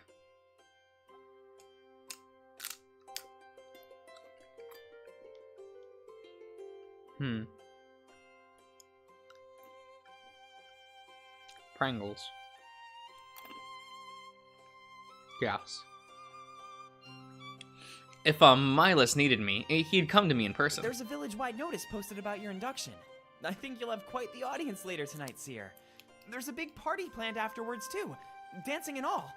Pringles. Yes. If Milas needed me, he'd come to me in person. There's a village-wide notice posted about your induction. I think you'll have quite the audience later tonight, Seer. There's a big party planned afterwards, too. Dancing and all.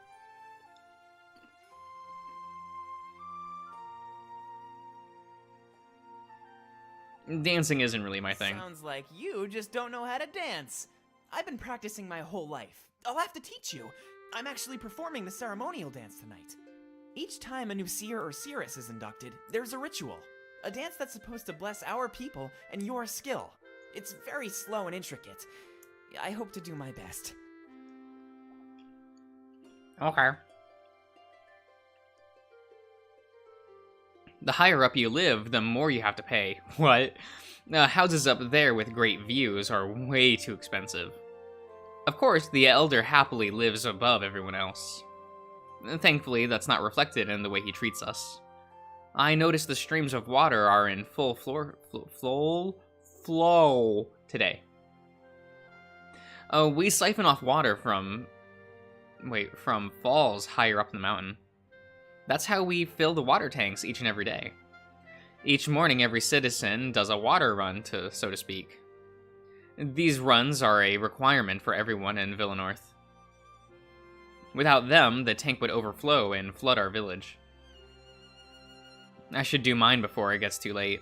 Dancing isn't really my thing. Sounds like you just don't know how to dance. I've been practicing my whole life. I'll have to teach you. I'm actually performing the ceremonial dance tonight. Each time a new seer or seeress is inducted, there's a ritual. A dance that's supposed to bless our people and your skill. It's very slow and intricate. I hope to do my best. Okay. The higher up you live, the more you have to pay. What? Houses up there with great views are way too expensive. Of course, the elder happily lives above everyone else. Thankfully, that's not reflected in the way he treats us. I noticed the streams of water are in full flow today. We siphon off water from falls higher up in the mountain. That's how we fill the water tanks each and every day. Each morning, every citizen does a water run, so to speak. These runs are a requirement for everyone in Velenorth. Without them, the tank would overflow and flood our village. I should do mine before it gets too late.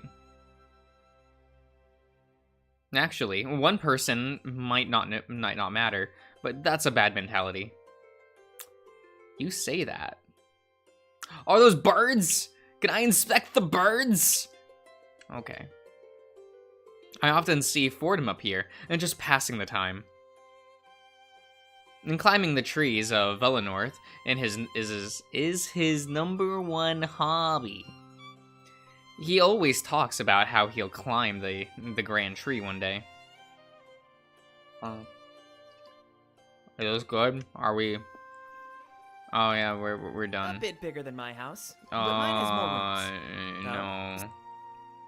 Actually, one person might not matter, but that's a bad mentality. You say that. Are those birds? Can I inspect the birds? Okay. I often see Fordham up here, and just passing the time. And climbing the trees of Velenorth is his number one hobby. He always talks about how he'll climb the grand tree one day. Are those good? Are we? Oh yeah, we're done. A bit bigger than my house, but mine has more rooms.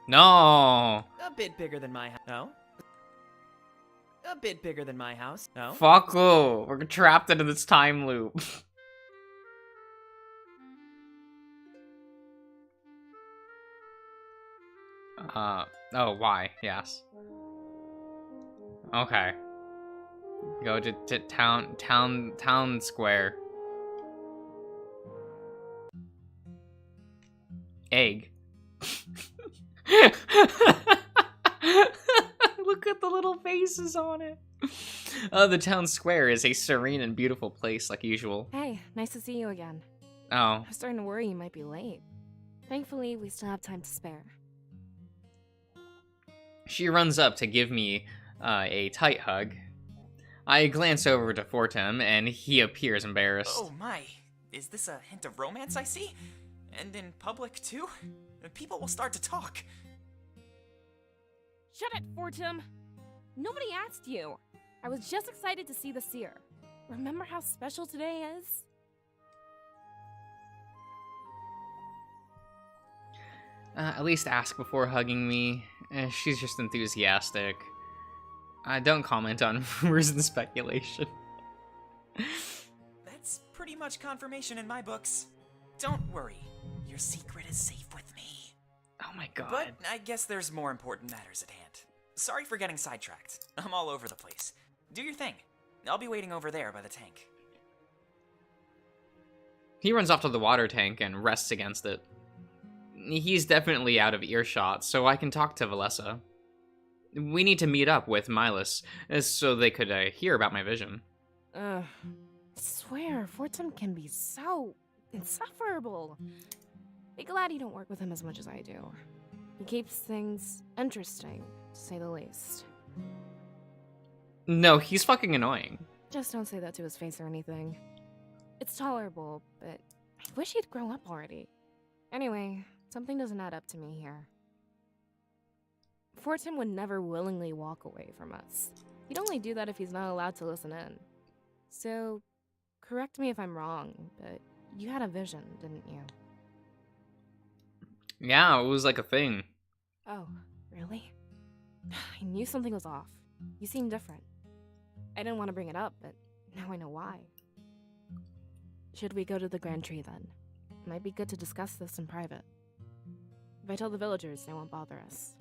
No. A bit bigger than my house. No. A bit bigger than my house. No. Fuck you. We're trapped into this time loop. Oh, why? Yes. Okay. Go to town square. Egg. Look at the little faces on it. The town square is a serene and beautiful place like usual. Hey, nice to see you again. Oh. I was starting to worry you might be late. Thankfully, we still have time to spare. She runs up to give me a tight hug. I glance over to Fortum, and he appears embarrassed. Oh my, is this a hint of romance I see? And in public too? People will start to talk. Shut it, Fortum! Nobody asked you. I was just excited to see the Seer. Remember how special today is? At least ask before hugging me. She's just enthusiastic. Don't comment on rumors and speculation. That's pretty much confirmation in my books. Don't worry, your secret is safe with me. Oh my god. But I guess there's more important matters at hand. Sorry for getting sidetracked. I'm all over the place. Do your thing. I'll be waiting over there by the tank. He runs off to the water tank and rests against it. He's definitely out of earshot, so I can talk to Valessa. We need to meet up with Milas, so they could hear about my vision. I swear, Fortum can be so insufferable. Be glad you don't work with him as much as I do. He keeps things interesting, to say the least. No, he's fucking annoying. Just don't say that to his face or anything. It's tolerable, but I wish he'd grow up already. Anyway, something doesn't add up to me here. Fortum would never willingly walk away from us. He'd only do that if he's not allowed to listen in. So, correct me if I'm wrong, but you had a vision, didn't you? Yeah, it was like a thing. Oh, really? I knew something was off. You seemed different. I didn't want to bring it up, but now I know why. Should we go to the Grand Tree then? Might be good to discuss this in private. If I tell the villagers, they won't bother us.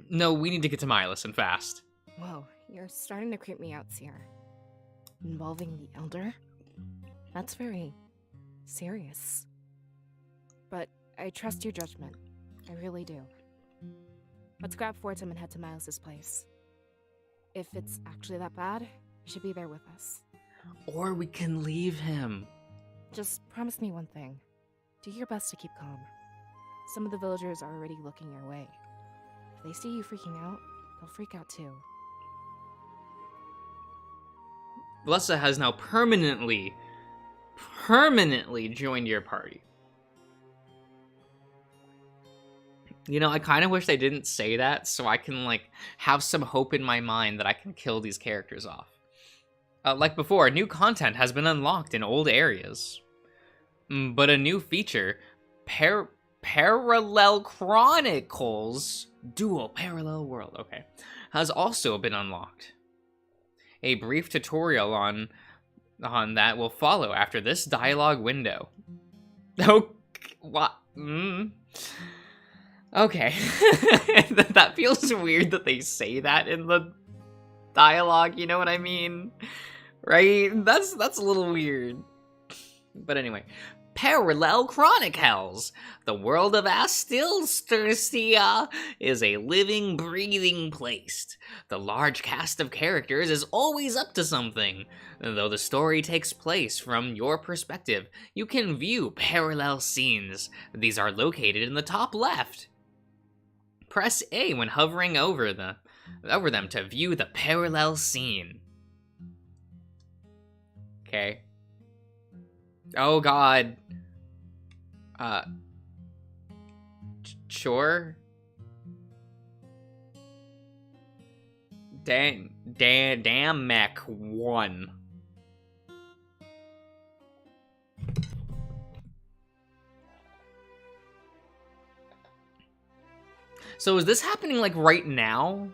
No, we need to get to Milas and fast. Whoa, you're starting to creep me out, Seer. Involving the Elder? That's very serious. But I trust your judgment. I really do. Let's grab Fortum and head to Miles' place. If it's actually that bad, you should be there with us. Or we can leave him. Just promise me one thing. Do your best to keep calm. Some of the villagers are already looking your way. If they see you freaking out, they'll freak out too. Valessa has now permanently joined your party. You know, I kind of wish they didn't say that so I can, like, have some hope in my mind that I can kill these characters off. Like before, new content has been unlocked in old areas. But a new feature, Parallel Chronicles, Dual Parallel World, okay, has also been unlocked. A brief tutorial on that will follow after this dialogue window. Oh, what? Okay. That feels weird that they say that in the dialogue, you know what I mean? Right? That's a little weird. But anyway, Parallel Chronicles. The world of Astilstercia is a living, breathing place. The large cast of characters is always up to something. Though the story takes place from your perspective, you can view parallel scenes. These are located in the top left. Press A when hovering over them to view the parallel scene. Okay. Oh god. Sure. Damn Mech 1. So is this happening like right now?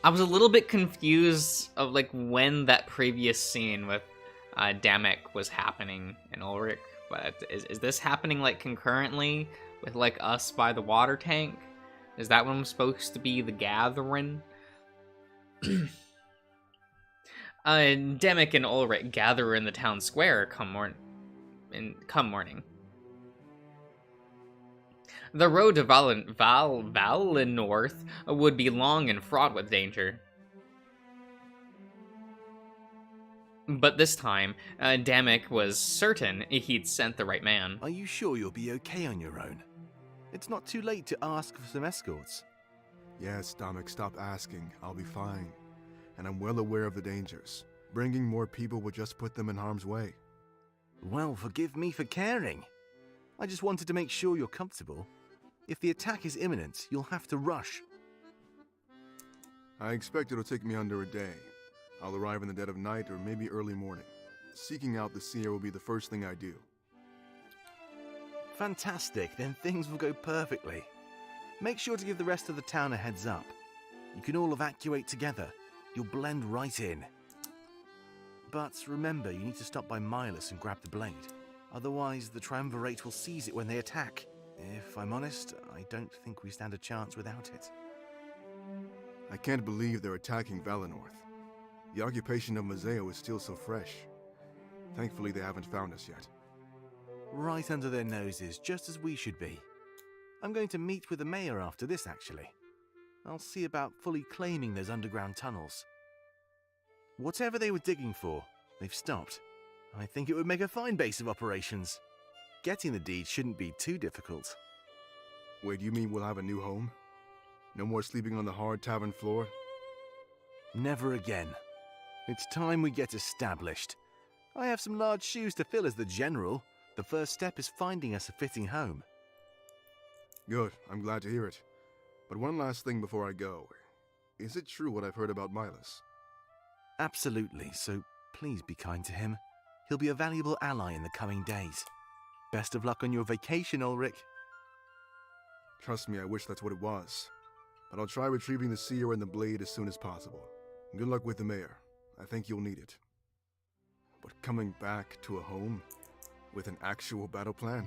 I was a little bit confused of like when that previous scene with Damek was happening in Ulrich, but is this happening like concurrently with like us by the water tank? Is that when I'm supposed to be the gathering? Damek and Ulrich gather in the town square come morning. The road to Valenorth would be long and fraught with danger. But this time, Damek was certain he'd sent the right man. Are you sure you'll be okay on your own? It's not too late to ask for some escorts. Yes, Damek, stop asking. I'll be fine. And I'm well aware of the dangers. Bringing more people would just put them in harm's way. Well, forgive me for caring. I just wanted to make sure you're comfortable. If the attack is imminent, you'll have to rush. I expect it'll take me under a day. I'll arrive in the dead of night or maybe early morning. seeking out the Seer will be the first thing I do. Fantastic, then things will go perfectly. Make sure to give the rest of the town a heads up. You can all evacuate together. You'll blend right in. But remember, you need to stop by Milas and grab the blade. Otherwise, the Triumvirate will seize it when they attack. If I'm honest, I don't think we stand a chance without it. I can't believe they're attacking Valenorth. The occupation of Mazeo is still so fresh. Thankfully, they haven't found us yet. Right under their noses, just as we should be. I'm going to meet with the mayor after this, actually. I'll see about fully claiming those underground tunnels. Whatever they were digging for, they've stopped. I think it would make a fine base of operations. Getting the deed shouldn't be too difficult. Wait, you mean we'll have a new home? No more sleeping on the hard tavern floor? Never again. It's time we get established. I have some large shoes to fill as the general. The first step is finding us a fitting home. Good, I'm glad to hear it. But one last thing before I go. Is it true what I've heard about Milas? Absolutely, so please be kind to him. He'll be a valuable ally in the coming days. Best of luck on your vacation, Ulrich. Trust me, I wish that's what it was. But I'll try retrieving the Seer and the blade as soon as possible. Good luck with the mayor. I think you'll need it. But coming back to a home with an actual battle plan?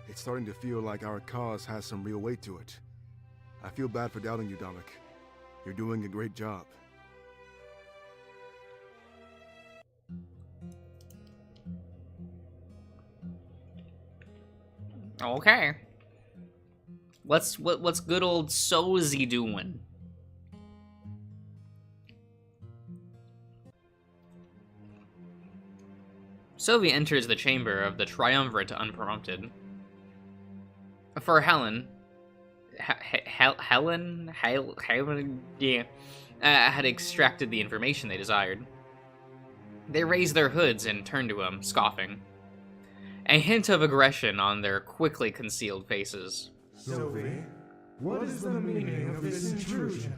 It's starting to feel like our cause has some real weight to it. I feel bad for doubting you, Dominic. You're doing a great job. Okay. What's good old Sozy doing? Sylvie enters the chamber of the Triumvirate unprompted. For Helen, Helen, yeah, had extracted the information they desired. They raised their hoods and turned to him, scoffing. A hint of aggression on their quickly concealed faces. Sylvie, what is the meaning of this intrusion?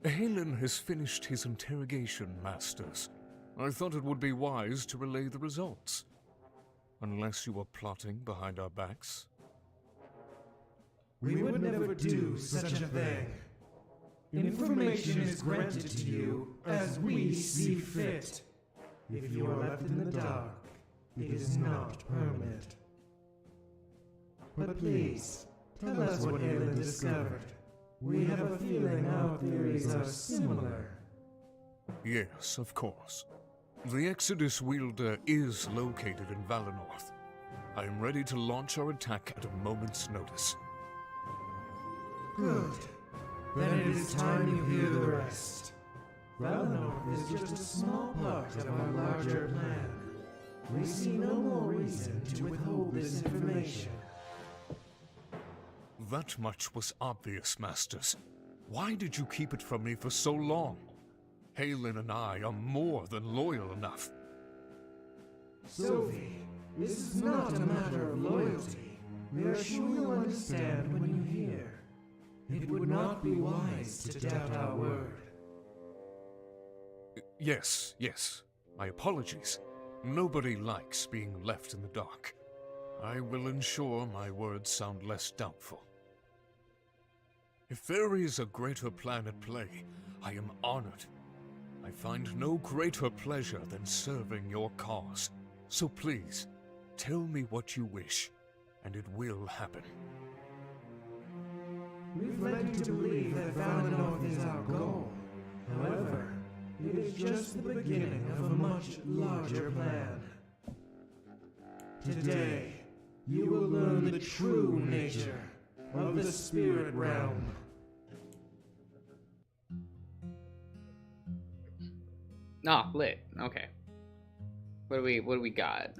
Halen has finished his interrogation, Masters. I thought it would be wise to relay the results. Unless you are plotting behind our backs. We would never do such a thing. Information is granted to you as we see fit. If you are left in the dark, it is not permanent. But please, tell us what Halen discovered. We have a feeling our theories are similar. Yes, of course. The Exodus wielder is located in Valenorth. I am ready to launch our attack at a moment's notice. Good. Then it is time you hear the rest. Valenorth is just a small part of our larger plan. We see no more reason to withhold this information. That much was obvious, Masters. Why did you keep it from me for so long? Halen and I are more than loyal enough. Sylvie, this is not a matter of loyalty. We are sure you'll understand when you hear. It would not be wise to doubt our word. Yes. My apologies. Nobody likes being left in the dark. I will ensure my words sound less doubtful. If there is a greater plan at play, I am honored. I find no greater pleasure than serving your cause. So please, tell me what you wish, and it will happen. We've led you to believe that Valenorth is our goal. However, it is just the beginning of a much larger plan. Today, you will learn the true nature of the spirit realm. Ah, lit. Okay. What do we got?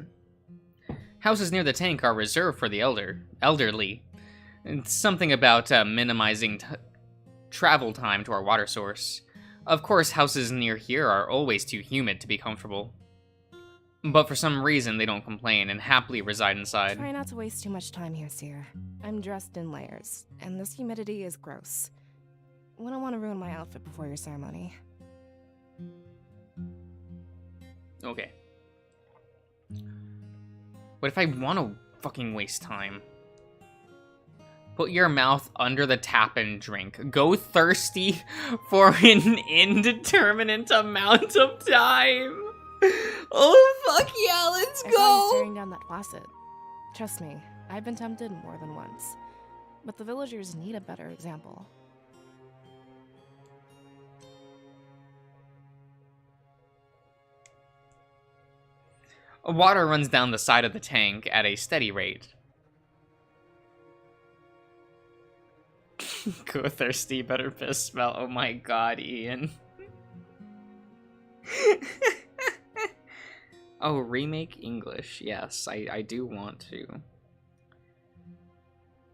Houses near the tank are reserved for the elderly. It's something about minimizing travel time to our water source. Of course, houses near here are always too humid to be comfortable. But for some reason, they don't complain and happily reside inside. Try not to waste too much time here, Seer. I'm dressed in layers, and this humidity is gross. wouldn't want to ruin my outfit before your ceremony. Okay. What if I want to fucking waste time? Put your mouth under the tap and drink. Go thirsty for an indeterminate amount of time. Oh, fuck yeah, let's I saw you go! staring down that faucet. Trust me, I've been tempted more than once. But the villagers need a better example. Water runs down the side of the tank at a steady rate. Go thirsty, better piss smell. Oh my god, Ian. Oh, remake English. Yes, I do want to.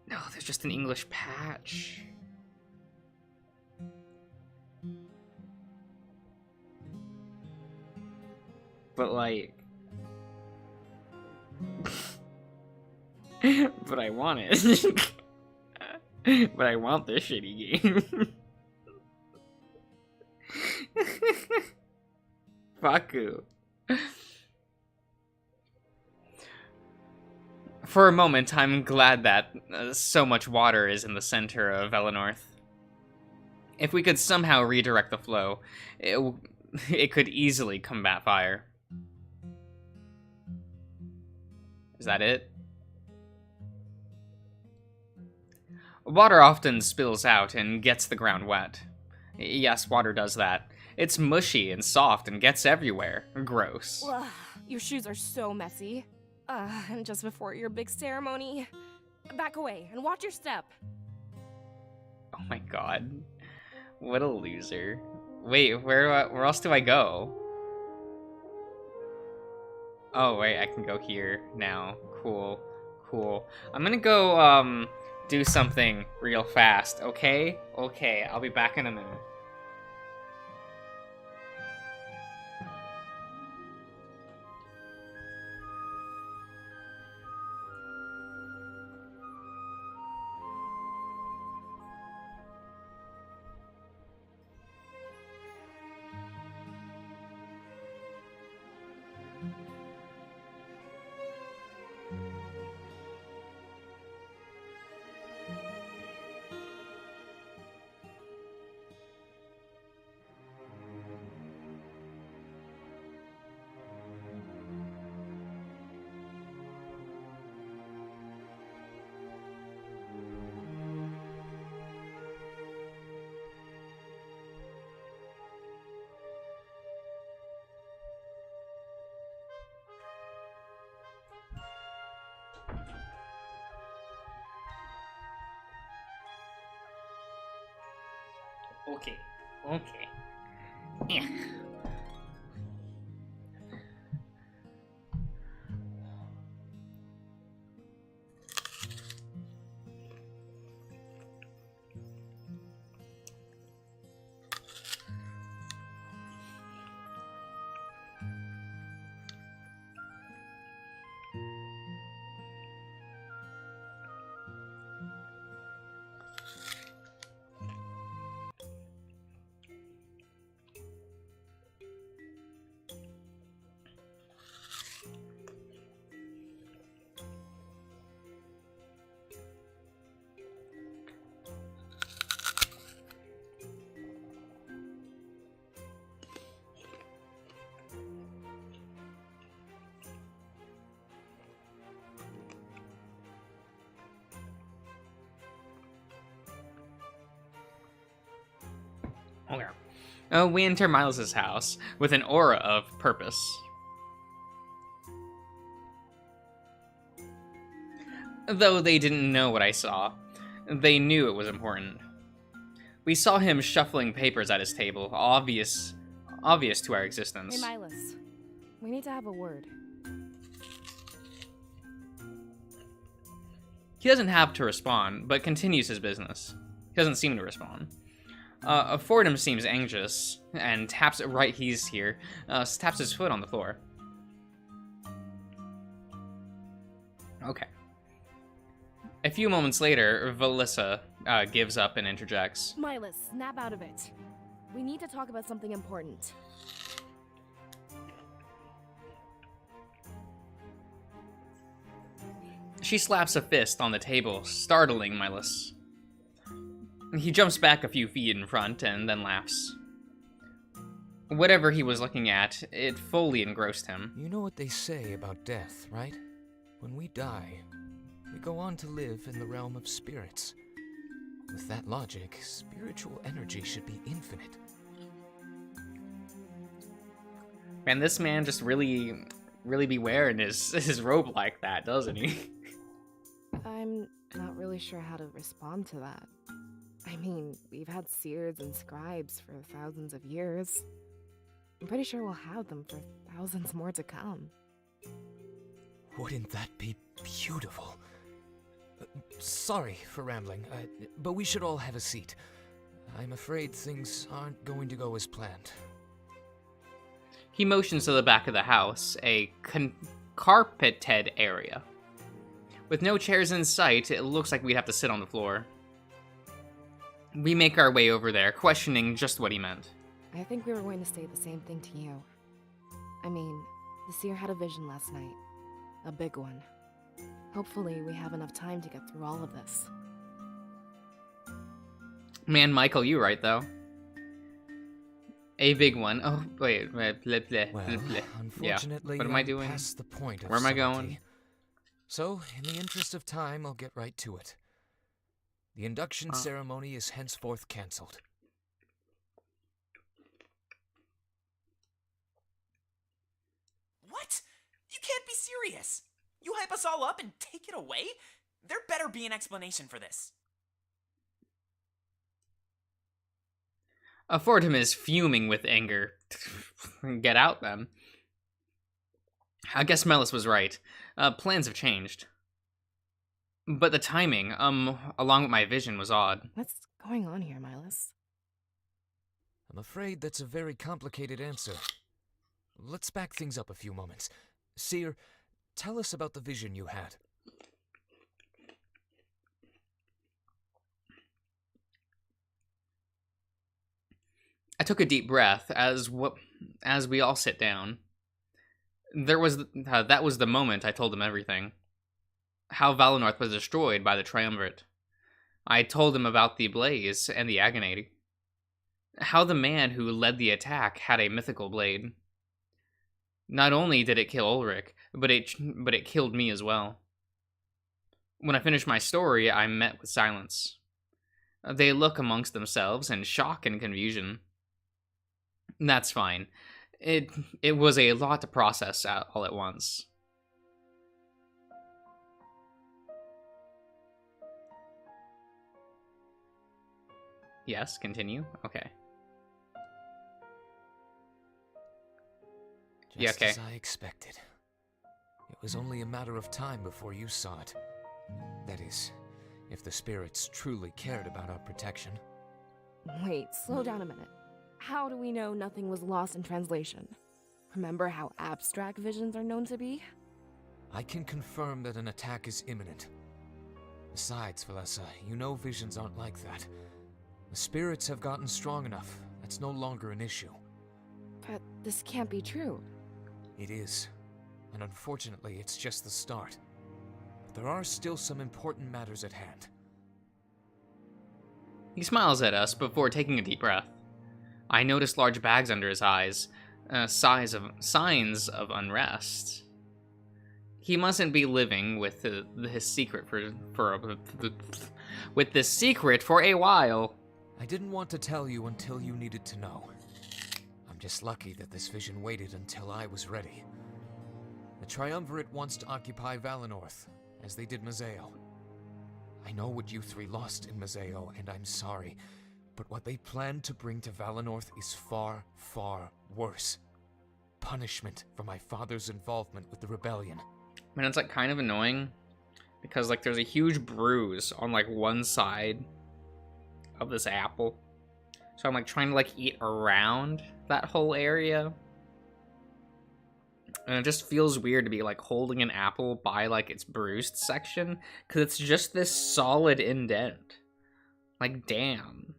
No, there's just an English patch. But like... but I want it. But I want this shitty game. Fuck you. For a moment, I'm glad that so much water is in the center of Elenorth. If we could somehow redirect the flow, it could easily combat fire. Is that it? Water often spills out and gets the ground wet. Yes, water does that. It's mushy and soft and gets everywhere. Gross. Ugh, your shoes are so messy. And just before your big ceremony. Back away and watch your step. Oh my god. What a loser. Wait, where else do I go? Oh, wait, I can go here now. Cool. Cool. I'm gonna go, do something real fast, okay? Okay, I'll be back in a minute. Okay. Okay. Yeah. Okay. We enter Miles's house with an aura of purpose. Though they didn't know what I saw, they knew it was important. We saw him shuffling papers at his table, obvious to our existence. Hey, Miles. We need to have a word. He doesn't have to respond, but continues his business. He doesn't seem to respond. Fordham seems anxious, and taps he's here, taps his foot on the floor. Okay. A few moments later, Valissa gives up and interjects. Milas, snap out of it. We need to talk about something important. She slaps a fist on the table, startling Milas. He jumps back a few feet in front and then laughs. Whatever he was looking at, it fully engrossed him. You know what they say about death, right? When we die, we go on to live in the realm of spirits. With that logic, spiritual energy should be infinite. Man, this man just really be wearing his robe like that, doesn't he? I'm not really sure how to respond to that. I mean, we've had seers and scribes for thousands of years. I'm pretty sure we'll have them for thousands more to come. Wouldn't that be beautiful? Sorry for rambling, but we should all have a seat. I'm afraid things aren't going to go as planned. He motions to the back of the house, a carpeted area. With no chairs in sight, it looks like we'd have to sit on the floor. We make our way over there, questioning just what he meant. I think we were going to say the same thing to you. I mean, the seer had a vision last night. A big one. Hopefully, we have enough time to get through all of this. Man, Michael, you right, though. A big one. Oh, wait. Bleh, bleh, bleh, Well, bleh. unfortunately, Yeah. What am I I'm doing? past the point of Where am I sanity. going? So, in the interest of time, I'll get right to it. The induction ceremony is henceforth cancelled. What? You can't be serious. You hype us all up and take it away? There better be an explanation for this. Fordham is fuming with anger. Get out, then. I guess Melis was right. Plans have changed. But the timing, along with my vision, was odd. What's going on here, Milas? I'm afraid that's a very complicated answer. Let's back things up a few moments. Seer, tell us about the vision you had. I took a deep breath as we all sit down. That was the moment I told him everything. How Valinor was destroyed by the Triumvirate. I told him about the blaze and the agony. How the man who led the attack had a mythical blade. Not only did it kill Ulrich, but it killed me as well. When I finished my story, I met with silence. They look amongst themselves in shock and confusion. That's fine. It was a lot to process all at once. Yes, continue. Okay. Yeah, Just okay. as I expected. It was only a matter of time before you saw it. That is, if the spirits truly cared about our protection. Wait, slow down a minute. How do we know nothing was lost in translation? Remember how abstract visions are known to be? I can confirm that an attack is imminent. Besides, Valessa, you know visions aren't like that. The spirits have gotten strong enough. That's no longer an issue. But this can't be true. It is. And unfortunately, it's just the start. But there are still some important matters at hand. He smiles at us before taking a deep breath. I noticed large bags under his eyes, signs of unrest. He mustn't be living with his secret with this secret for a while. I didn't want to tell you until you needed to know. I'm just lucky that this vision waited until I was ready. The Triumvirate wants to occupy Valinorth, as they did Mazeo. I know what you three lost in Mazeo, and I'm sorry, but what they plan to bring to Valinorth is far, far worse. Punishment for my father's involvement with the rebellion. Man, it's like kind of annoying because like there's a huge bruise on like one side of this apple. So I'm like trying to like eat around that whole area. And it just feels weird to be like holding an apple by like its bruised section because it's just this solid indent. Like, damn.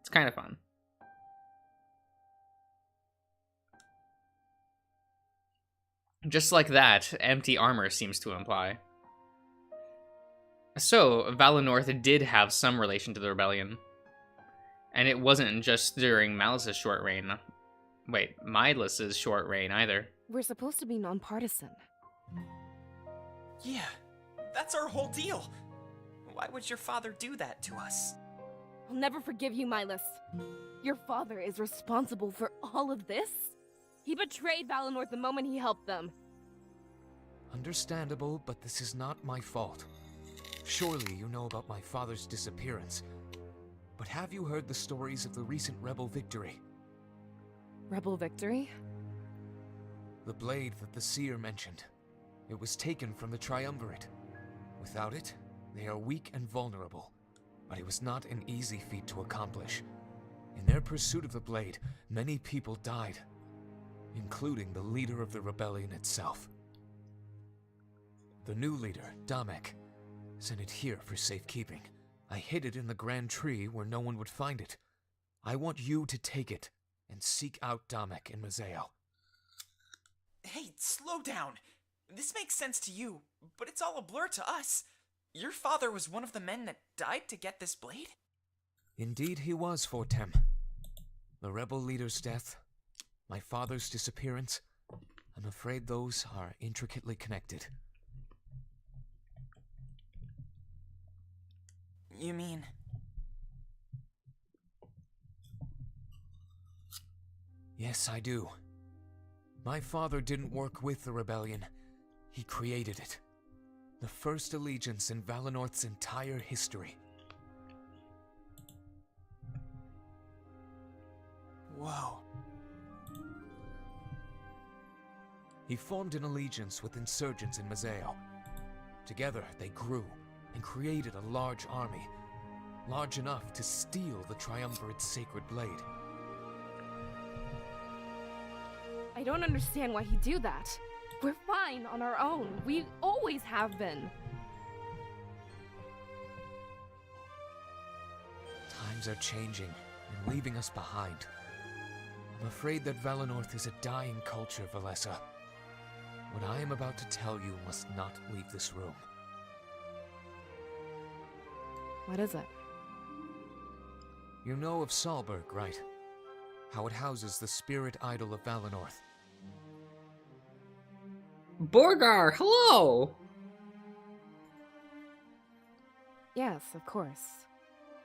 It's kind of fun. Just like that, empty armor seems to imply. So, Valinor did have some relation to the rebellion. And it wasn't just during Malice's short reign. Wait, Milas's short reign either. We're supposed to be nonpartisan. Yeah, that's our whole deal. Why would your father do that to us? I'll never forgive you, Milas. Your father is responsible for all of this? He betrayed Valinor the moment he helped them. Understandable, but this is not my fault. Surely you know about my father's disappearance. But have you heard the stories of the recent rebel victory? Rebel victory? The blade that the Seer mentioned. It was taken from the Triumvirate. Without it, they are weak and vulnerable. But it was not an easy feat to accomplish. In their pursuit of the blade, many people died, including the leader of the rebellion itself. The new leader, Damek, sent it here for safekeeping. I hid it in the Grand Tree where no one would find it. I want you to take it and seek out Damek in Mazeo. Hey, slow down. This makes sense to you, but it's all a blur to us. Your father was one of the men that died to get this blade? Indeed he was, Fortem. The rebel leader's death, my father's disappearance, I'm afraid those are intricately connected. You mean... Yes, I do. My father didn't work with the rebellion. He created it. The first allegiance in Valinorth's entire history. Whoa. He formed an allegiance with insurgents in Mazeo. Together, they grew and created a large army, large enough to steal the Triumvirate's sacred blade. I don't understand why he'd do that. We're fine on our own. We always have been. Times are changing and leaving us behind. I'm afraid that Valinorth is a dying culture, Valessa. What I am about to tell you must not leave this room. What is it? You know of Salberg, right? How it houses the spirit idol of Valinorth. Borgar, hello! Yes, of course.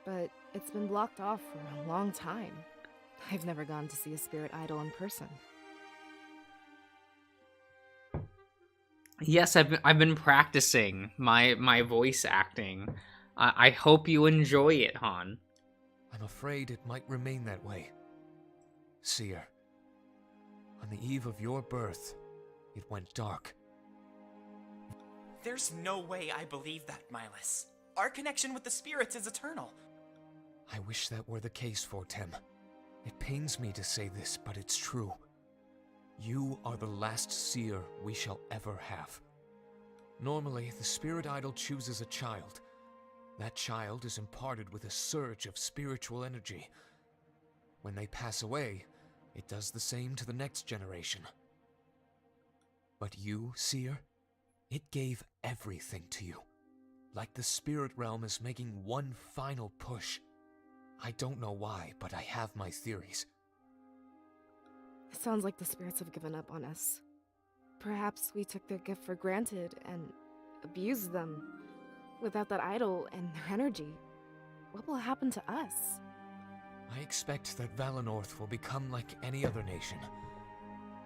But it's been blocked off for a long time. I've never gone to see a spirit idol in person. Yes, I've been practicing my voice acting. I hope you enjoy it, Han. I'm afraid it might remain that way. Seer, on the eve of your birth, it went dark. There's no way I believe that, Milas. Our connection with the spirits is eternal. I wish that were the case, Fortem. It pains me to say this, but it's true. You are the last seer we shall ever have. Normally, the spirit idol chooses a child. That child is imparted with a surge of spiritual energy. When they pass away, it does the same to the next generation. But you, Seer, it gave everything to you. Like the spirit realm is making one final push. I don't know why, but I have my theories. It sounds like the spirits have given up on us. Perhaps we took their gift for granted and abused them. Without that idol and their energy, what will happen to us? I expect that Valinorth will become like any other nation.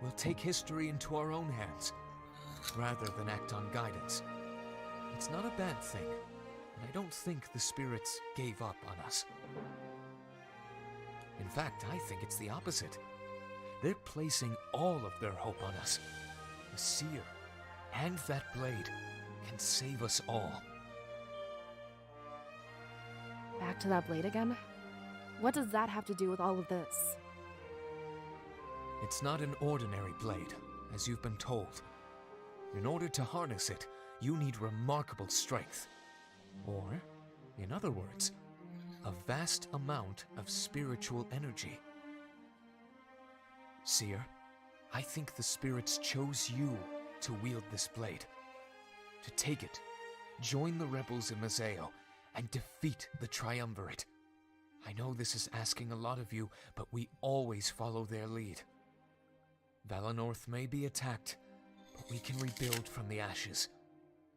We'll take history into our own hands, rather than act on guidance. It's not a bad thing, and I don't think the spirits gave up on us. In fact, I think it's the opposite. They're placing all of their hope on us. The Seer and that blade can save us all. Back to that blade again? What does that have to do with all of this? It's not an ordinary blade, as you've been told. In order to harness it, you need remarkable strength. Or, in other words, a vast amount of spiritual energy. Seer, I think the spirits chose you to wield this blade. To take it, join the rebels in Mazeo, and defeat the Triumvirate. I know this is asking a lot of you, but we always follow their lead. Valenorth may be attacked, but we can rebuild from the ashes.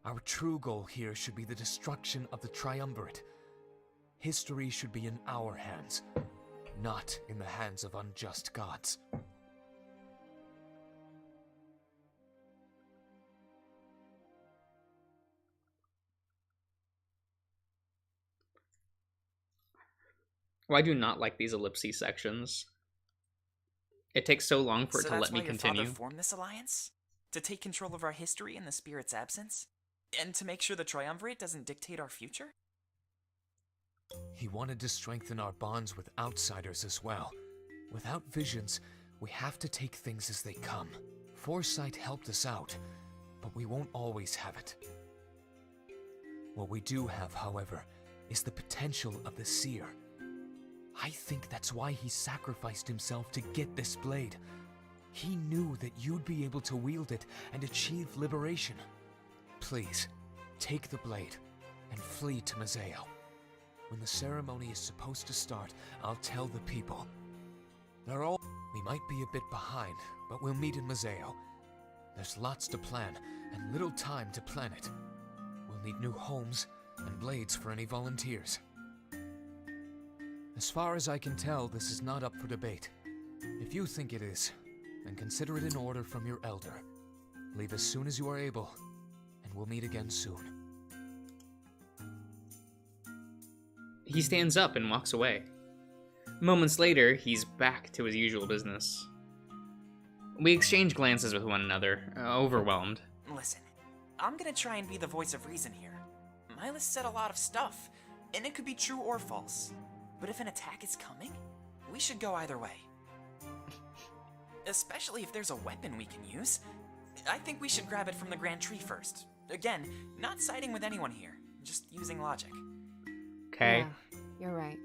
Our true goal here should be the destruction of the Triumvirate. History should be in our hands, not in the hands of unjust gods. Well, I do not like these ellipses sections. It takes so long for it to let me continue. So that's why your father formed this alliance? To take control of our history in the spirit's absence? And to make sure the Triumvirate doesn't dictate our future? He wanted to strengthen our bonds with outsiders as well. Without visions, we have to take things as they come. Foresight helped us out, but we won't always have it. What we do have, however, is the potential of the Seer. I think that's why he sacrificed himself to get this blade. He knew that you'd be able to wield it and achieve liberation. Please, take the blade and flee to Mazeo. When the ceremony is supposed to start, I'll tell the people. We might be a bit behind, but we'll meet in Mazeo. There's lots to plan, and little time to plan it. We'll need new homes and blades for any volunteers. As far as I can tell, this is not up for debate. If you think it is, then consider it in order from your elder. Leave as soon as you are able, and we'll meet again soon. He stands up and walks away. Moments later, he's back to his usual business. We exchange glances with one another, overwhelmed. Listen, I'm gonna try and be the voice of reason here. Milas said a lot of stuff, and it could be true or false. But if an attack is coming, we should go either way. Especially if there's a weapon we can use. I think we should grab it from the Grand Tree first. Again, not siding with anyone here, just using logic. Okay. Yeah, you're right.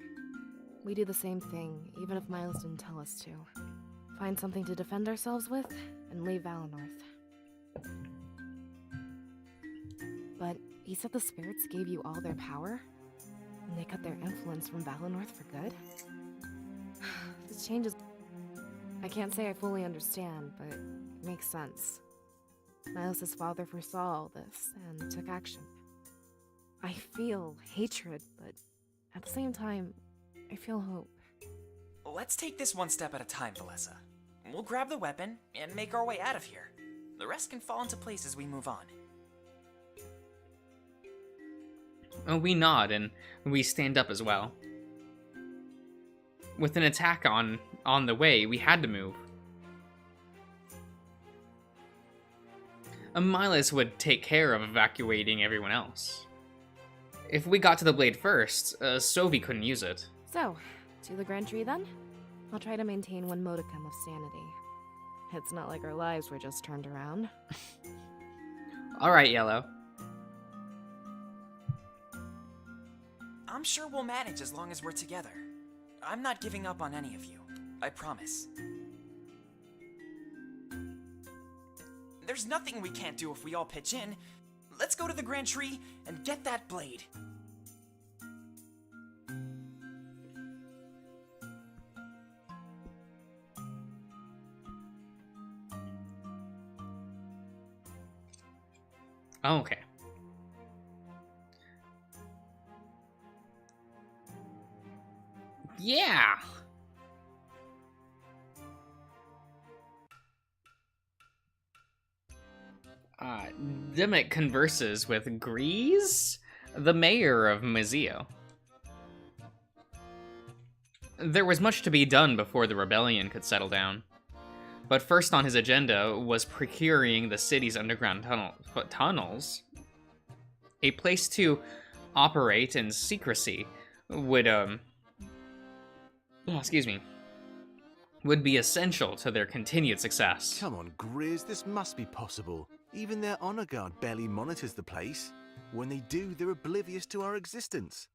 We do the same thing, even if Miles didn't tell us to. Find something to defend ourselves with, and leave Valenorth. But he said the spirits gave you all their power? And they cut their influence from Valenorth for good? This changes. I can't say I fully understand, but it makes sense. Miles' father foresaw all this and took action. I feel hatred, but at the same time, I feel hope. Let's take this one step at a time, Valessa. We'll grab the weapon and make our way out of here. The rest can fall into place as we move on. We nod and we stand up as well. With an attack on the way, we had to move. Milas would take care of evacuating everyone else. If we got to the blade first, Sophie couldn't use it. So, to the Grand Tree then? I'll try to maintain one modicum of sanity. It's not like our lives were just turned around. Alright, Yellow. I'm sure we'll manage as long as we're together. I'm not giving up on any of you. I promise. There's nothing we can't do if we all pitch in. Let's go to the Grand Tree and get that blade. Oh, okay. Yeah! Dimmick converses with Grease, the mayor of Mazeo. There was much to be done before the rebellion could settle down. But first on his agenda was procuring the city's underground tunnels. A place to operate in secrecy would, would be essential to their continued success. Come on, Grizz, this must be possible. Even their honor guard barely monitors the place. When they do, they're oblivious to our existence.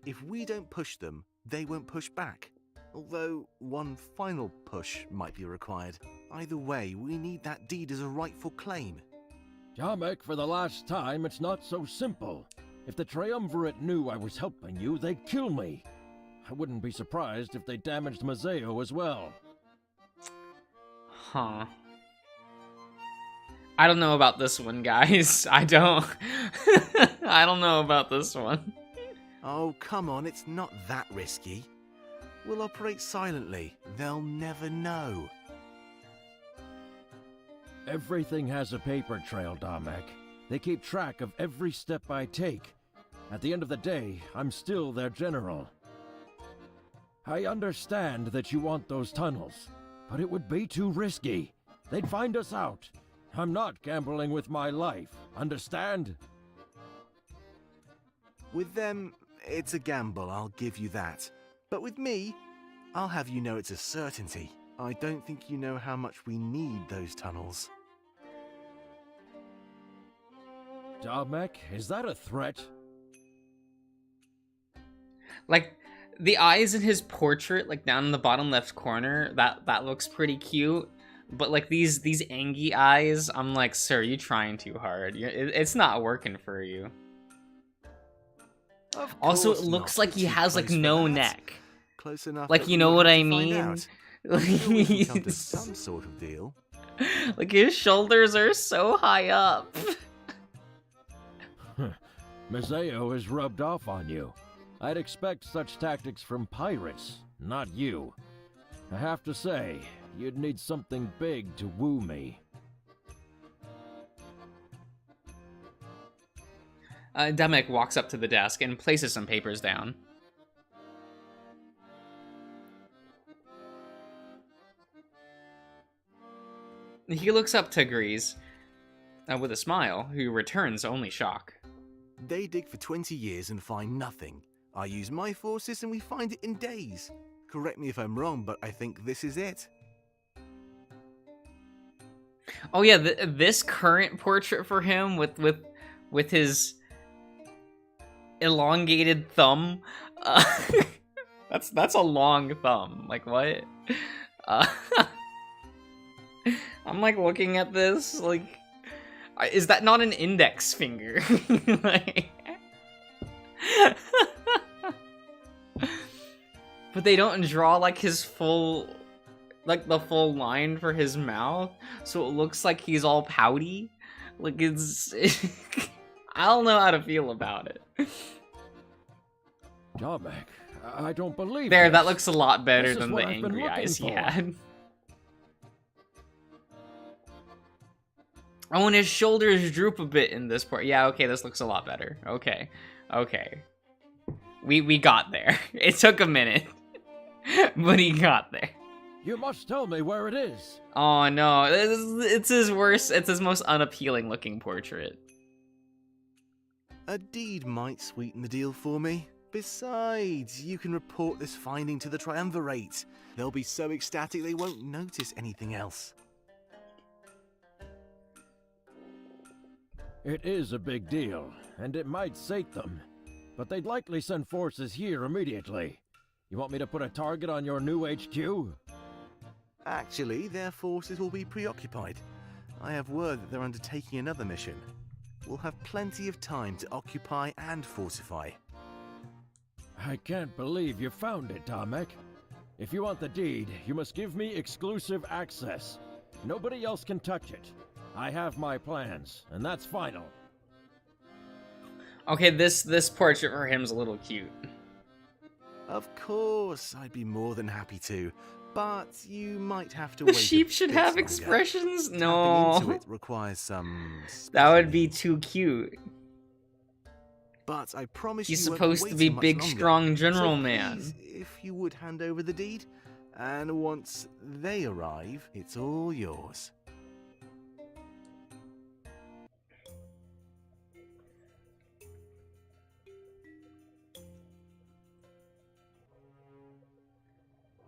If we don't push them, they won't push back. Although, one final push might be required. Either way, we need that deed as a rightful claim. Jamek, for the last time, it's not so simple. If the Triumvirate knew I was helping you, they'd kill me. I wouldn't be surprised if they damaged Mazeo as well. Huh. I don't know about this one, guys. I don't. I don't know about this one. Oh, come on, it's not that risky. We'll operate silently. They'll never know. Everything has a paper trail, Damek. They keep track of every step I take. At the end of the day, I'm still their general. I understand that you want those tunnels, but it would be too risky. They'd find us out. I'm not gambling with my life, understand? With them, it's a gamble, I'll give you that. But with me, I'll have you know it's a certainty. I don't think you know how much we need those tunnels. Damek, is that a threat? Like, the eyes in his portrait, like down in the bottom left corner, that looks pretty cute. But like these Angie eyes, I'm like, sir, you trying too hard. It's not working for you. Also, it looks like he has like no neck. Close enough. Like, you know what I mean? We come to some sort of deal. Like, his shoulders are so high up. Mazeo is rubbed off on you. I'd expect such tactics from pirates, not you. I have to say, you'd need something big to woo me. Damek walks up to the desk and places some papers down. He looks up to Grease with a smile, who returns only shock. They dig for 20 years and find nothing. I use my forces and we find it in days. Correct me if I'm wrong, but I think this is it. Oh yeah, this current portrait for him with his elongated thumb. That's a long thumb. Like, what? I'm like looking at this, like, is that not an index finger? Like, but they don't draw like his full, like the full line for his mouth, so it looks like he's all pouty. Like, it's I don't know how to feel about it. Damek, I don't believe there. this. That looks a lot better This is than the what I've been angry eyes he looking for. had. Oh, and his shoulders droop a bit in this part. Yeah, okay, this looks a lot better. Okay. We got there. It took a minute, but he got there. You must tell me where it is. Oh no, it's his worst. It's his most unappealing looking portrait. A deed might sweeten the deal for me. Besides, you can report this finding to the Triumvirate. They'll be so ecstatic they won't notice anything else. It is a big deal, and it might sate them. But they'd likely send forces here immediately. You want me to put a target on your new HQ? Actually, their forces will be preoccupied. I have word that they're undertaking another mission. We'll have plenty of time to occupy and fortify. I can't believe you found it, Damek. If you want the deed, you must give me exclusive access. Nobody else can touch it. I have my plans, and that's final. Okay, this portrait for him's a little cute. Of course, I'd be more than happy to, but you might have to The wait. sheep a should bit have longer. expressions? Tapping No. into it requires some. That would be too cute. But I promise He's you won't supposed wait to be much big, longer. strong general So man. please, if you would hand over the deed, and once they arrive, it's all yours.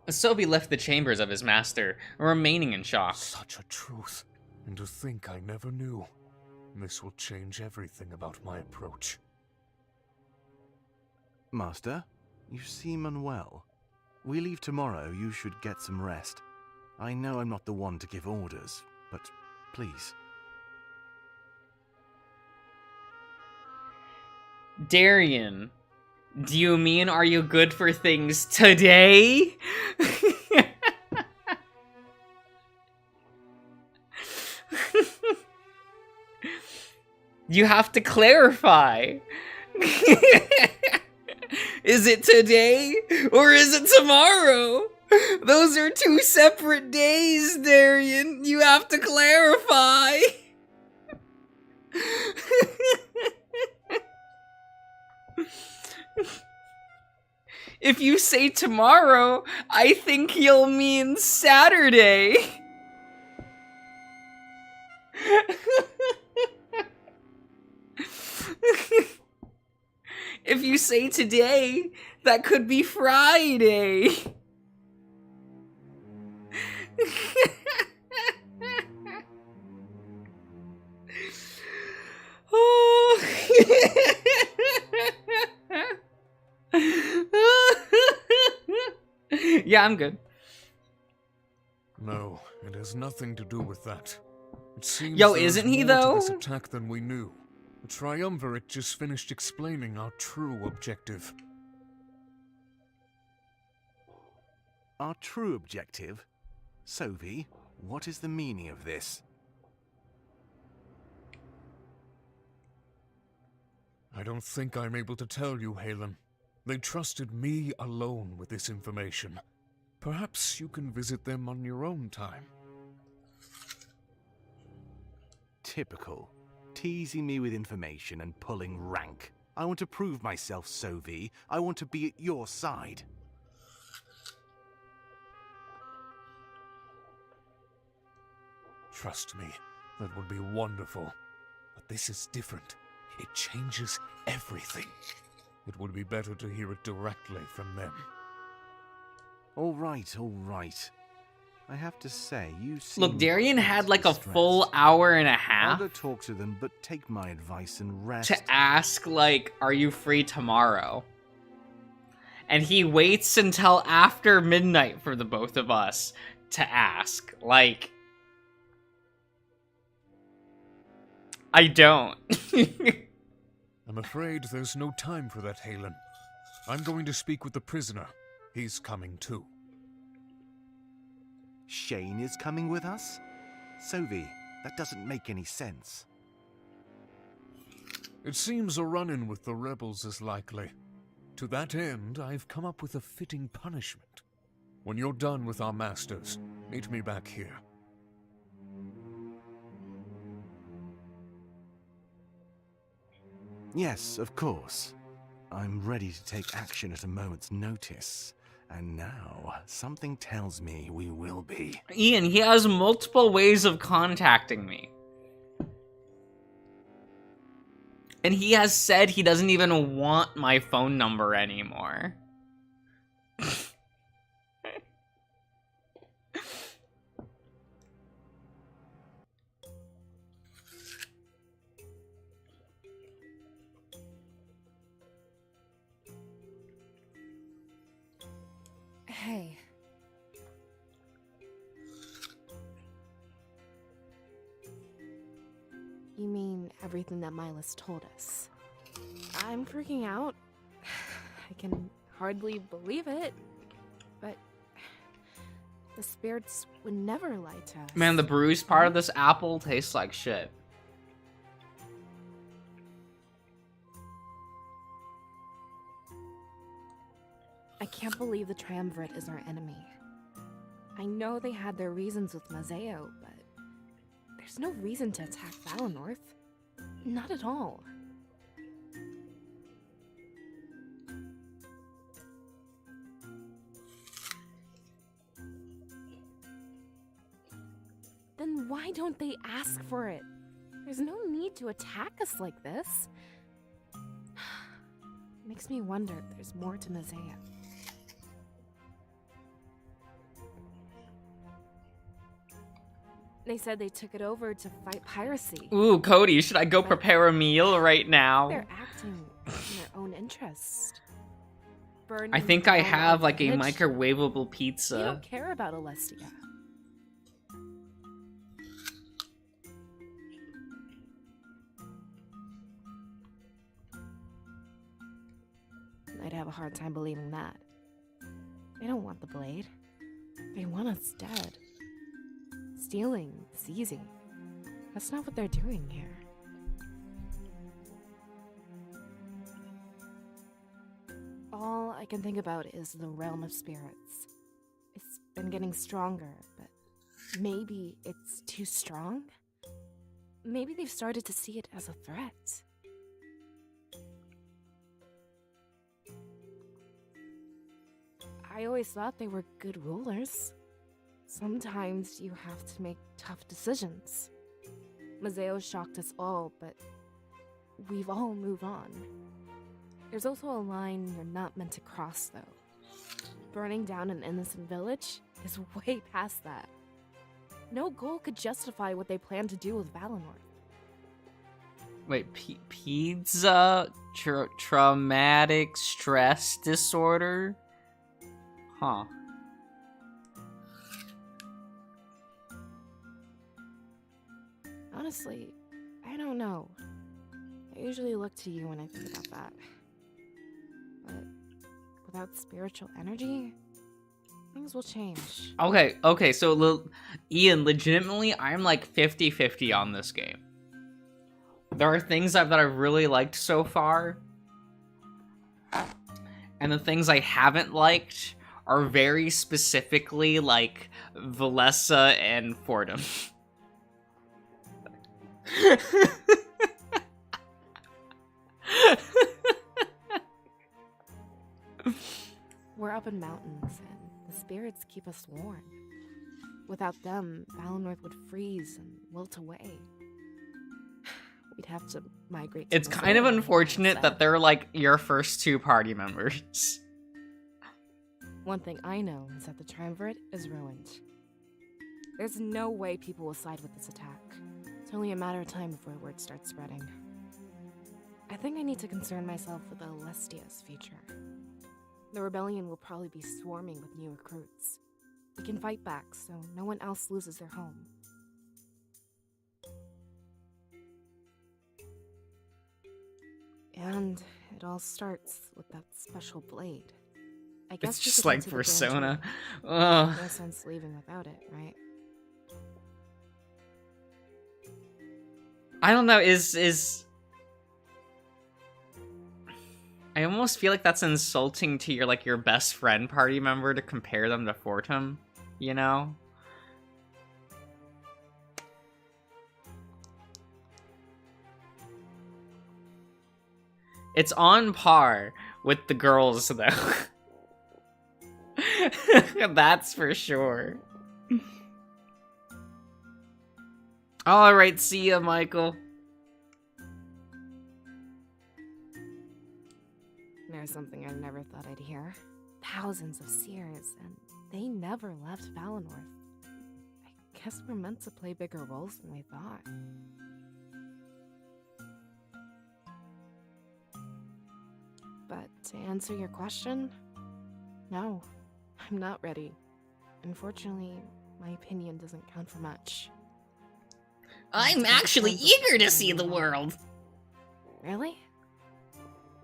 Sophie left the chambers of his master, remaining in shock. Such a truth. And to think I never knew. This will change everything about my approach. Master, you seem unwell. We leave tomorrow. You should get some rest. I know I'm not the one to give orders, but please. Darian, do you mean are you good for things today? You have to clarify. Is it today or is it tomorrow? Those are two separate days, Darian. You have to clarify. If you say tomorrow, I think you'll mean Saturday. If you say today, that could be Friday. Oh. Yeah, I'm good. No, it has nothing to do with that. It seems Yo, there is isn't he, more to though? this attack than we knew. The Triumvirate just finished explaining our true objective. Our true objective? Sophie, what is the meaning of this? I don't think I'm able to tell you, Halen. They trusted me alone with this information. Perhaps you can visit them on your own time. Typical. Teasing me with information and pulling rank. I want to prove myself, Sophie. I want to be at your side. Trust me, that would be wonderful. But this is different. It changes everything. It would be better to hear it directly from them. All right, all right. I have to say, you seem... Look, Darian had like a distressed. full hour and a I'll half go talk to them, but take my advice and rest. to ask, like, are you free tomorrow? And he waits until after midnight for the both of us to ask. Like, I don't. I'm afraid there's no time for that, Halen. I'm going to speak with the prisoner. He's coming too. Shane is coming with us? Sophie, that doesn't make any sense. It seems a run-in with the rebels is likely. To that end, I've come up with a fitting punishment. When you're done with our masters, meet me back here. Yes, of course. I'm ready to take action at a moment's notice. And now, something tells me we will be. Ian, he has multiple ways of contacting me. And he has said he doesn't even want my phone number anymore. Hey. You mean everything that Milas told us? I'm freaking out. I can hardly believe it. But the spirits would never lie to us. Man, the bruised part of this apple tastes like shit. I can't believe the Triumvirate is our enemy. I know they had their reasons with Mazeo, but there's no reason to attack Valinor. Not at all. Then why don't they ask for it? There's no need to attack us like this. Makes me wonder if there's more to Mazeo. They said they took it over to fight piracy. Ooh, Cody, should I go prepare a meal right now? They're acting in their own interest. burning I think I down have our like a village? microwavable We pizza. don't care about Alestia. I'd have a hard time believing that. They don't want the blade. They want us dead. Stealing is easy. That's not what they're doing here. All I can think about is the realm of spirits. It's been getting stronger, but maybe it's too strong? Maybe they've started to see it as a threat. I always thought they were good rulers. Sometimes you have to make tough decisions. Mazeo shocked us all, but we've all moved on. There's also a line you're not meant to cross, though. Burning down an innocent village is way past that. No goal could justify what they plan to do with Valinor. Wait, pizza? Traumatic stress disorder? Huh. Honestly, I don't know. I usually look to you when I think about that. But without spiritual energy, things will change. Okay, so Ian, legitimately, I'm like 50-50 on this game. There are things that I've really liked so far, and the things I haven't liked are very specifically like Valessa and Fordham. We're up in mountains, and the spirits keep us warm. Without them, Valinor would freeze and wilt away. We'd have to migrate to It's kind of Mazeo unfortunate instead. that they're like your first two party members. One thing I know is that the Triumvirate is ruined. There's no way people will side with this attack. It's only a matter of time before word starts spreading. I think I need to concern myself with Alestia's future. The rebellion will probably be swarming with new recruits. We can fight back so no one else loses their home. And it all starts with that special blade. I guess It's we just could like head to the Persona. Grand Ugh. Tree. No sense leaving without it, right? I don't know, is... I almost feel like that's insulting to your best friend party member to compare them to Fortum, you know? It's on par with the girls, though. That's for sure. Alright, see ya, Michael. There's something I never thought I'd hear. Thousands of Seers, and they never left Valinor. I guess we're meant to play bigger roles than we thought. But to answer your question, no, I'm not ready. Unfortunately, my opinion doesn't count for much. I'm actually eager to see the world. Really?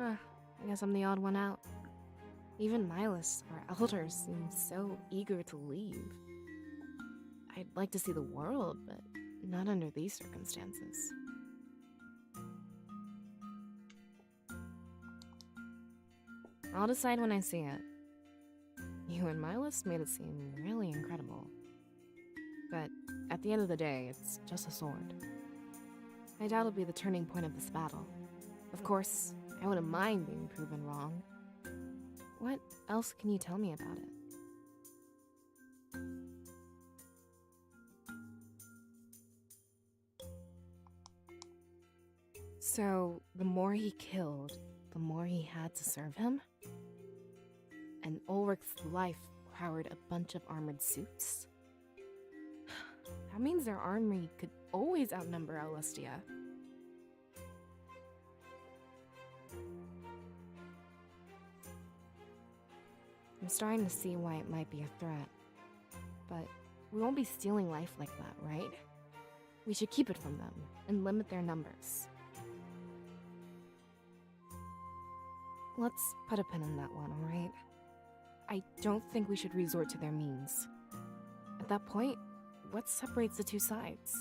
Huh, I guess I'm the odd one out. Even Milas, our elder, seems so eager to leave. I'd like to see the world, but not under these circumstances. I'll decide when I see it. You and Milas made it seem really incredible. But at the end of the day, it's just a sword. I doubt it'll be the turning point of this battle. Of course, I wouldn't mind being proven wrong. What else can you tell me about it? So, the more he killed, the more he had to serve him? And Ulrich's life powered a bunch of armored suits? That means their army could always outnumber Alestia. I'm starting to see why it might be a threat. But we won't be stealing life like that, right? We should keep it from them and limit their numbers. Let's put a pin in that one, alright? I don't think we should resort to their means. At that point, what separates the two sides?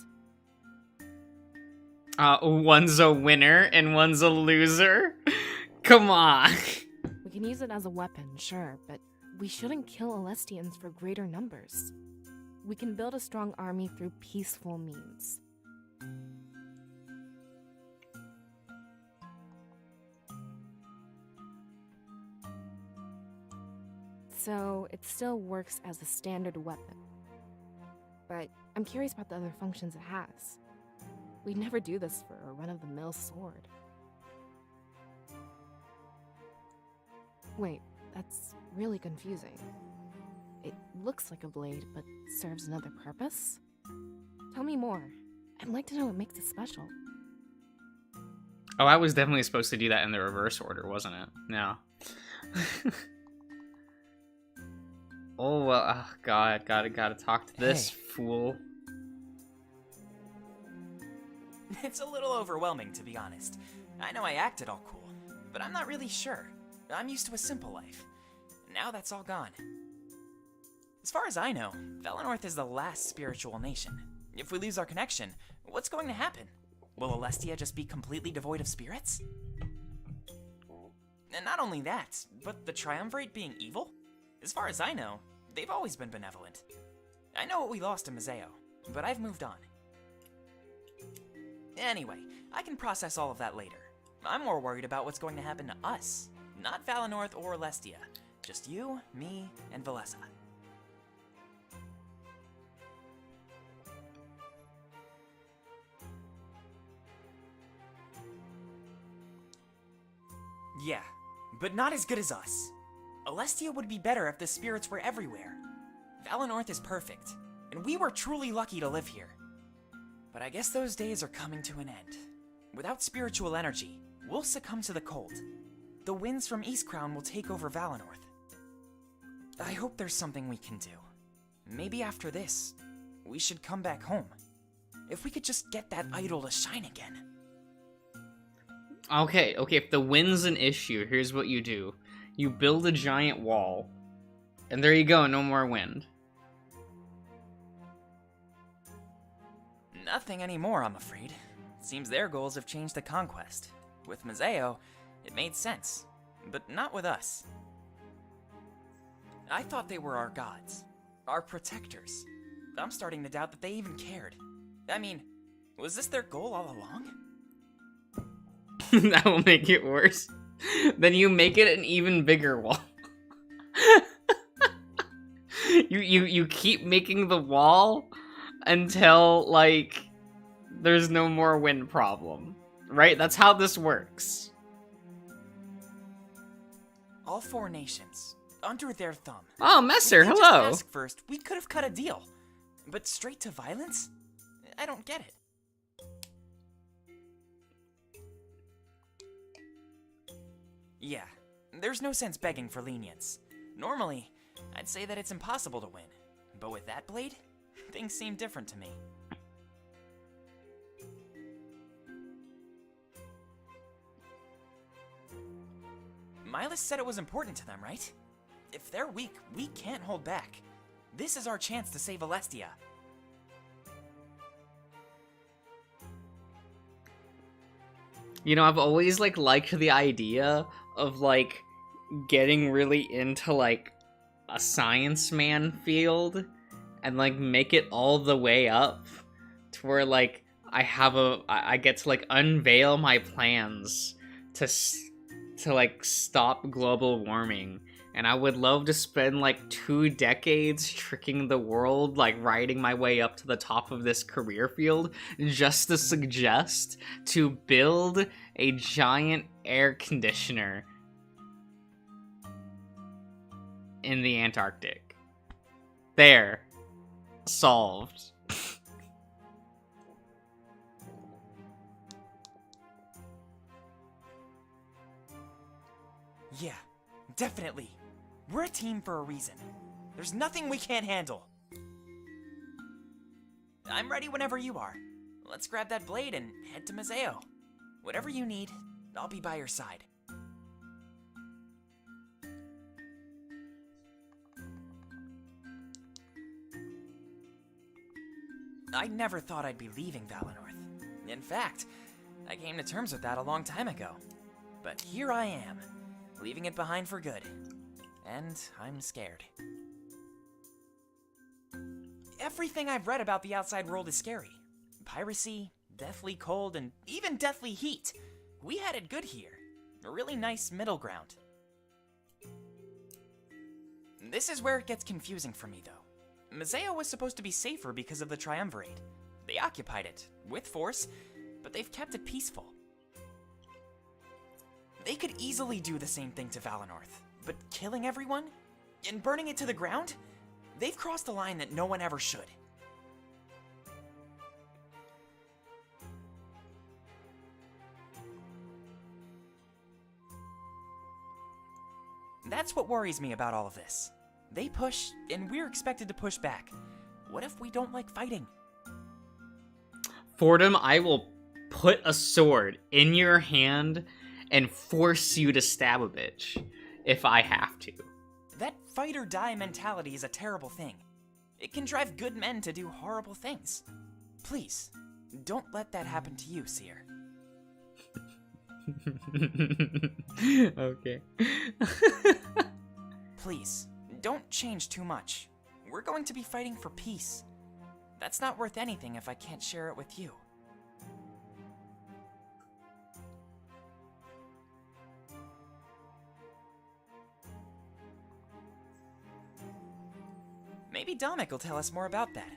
One's a winner and one's a loser? Come on. We can use it as a weapon, sure, but we shouldn't kill Alestians for greater numbers. We can build a strong army through peaceful means. So, it still works as a standard weapon. But I'm curious about the other functions it has. We'd never do this for a run-of-the-mill sword. Wait, that's really confusing. It looks like a blade, but serves another purpose? Tell me more. I'd like to know what makes it special. Oh, I was definitely supposed to do that in the reverse order, wasn't it? No. Oh, well, oh, God, gotta talk to this fool. It's a little overwhelming, to be honest. I know I acted all cool, but I'm not really sure. I'm used to a simple life. Now that's all gone. As far as I know, Valenorth is the last spiritual nation. If we lose our connection, what's going to happen? Will Alestia just be completely devoid of spirits? And not only that, but the Triumvirate being evil? As far as I know, they've always been benevolent. I know what we lost in Mazeo, but I've moved on. Anyway, I can process all of that later. I'm more worried about what's going to happen to us. Not Valenorth or Alestia. Just you, me, and Valessa. Yeah, but not as good as us. Alestia would be better if the spirits were everywhere. Valenorth is perfect, and we were truly lucky to live here. But I guess those days are coming to an end. Without spiritual energy, we'll succumb to the cold. The winds from Eastcrown will take over Valenorth. I hope there's something we can do. Maybe after this, we should come back home. If we could just get that idol to shine again. Okay, if the wind's an issue, here's what you do. You build a giant wall, and there you go, no more wind. Nothing anymore, I'm afraid. Seems their goals have changed to conquest. With Mazeo, it made sense, but not with us. I thought they were our gods, our protectors. I'm starting to doubt that they even cared. I mean, was this their goal all along? That will make it worse. Then you make it an even bigger wall. you keep making the wall until, like, there's no more wind problem. Right? That's how this works. All four nations, under their thumb. Oh, Messer, If they hello. just asked first, we could have cut a deal. But straight to violence? I don't get it. Yeah, there's no sense begging for lenience. Normally, I'd say that it's impossible to win. But with that blade, things seem different to me. Milas said it was important to them, right? If they're weak, we can't hold back. This is our chance to save Alestia. You know, I've always, like, liked the idea of, like, getting really into, like, a science man field and, like, make it all the way up to where, like, I get to, like, unveil my plans to like, stop global warming. And I would love to spend, like, 2 decades tricking the world, like, riding my way up to the top of this career field, just to suggest to build a giant air conditioner in the Antarctic. There. Solved. Yeah, definitely. We're a team for a reason. There's nothing we can't handle. I'm ready whenever you are. Let's grab that blade and head to Mazeo. Whatever you need, I'll be by your side. I never thought I'd be leaving Valinor. In fact, I came to terms with that a long time ago. But here I am, leaving it behind for good. And I'm scared. Everything I've read about the outside world is scary. Piracy, deathly cold, and even deathly heat. We had it good here. A really nice middle ground. This is where it gets confusing for me, though. Mazeo was supposed to be safer because of the Triumvirate. They occupied it, with force, but they've kept it peaceful. They could easily do the same thing to Valinor, but killing everyone? And burning it to the ground? They've crossed a line that no one ever should. That's what worries me about all of this. They push, and we're expected to push back. What if we don't like fighting? Fordham, I will put a sword in your hand and force you to stab a bitch if I have to. That fight or die mentality is a terrible thing. It can drive good men to do horrible things. Please, don't let that happen to you, Seer. Okay. Please, don't change too much. We're going to be fighting for peace. That's not worth anything if I can't share it with you. Maybe Dominic will tell us more about that.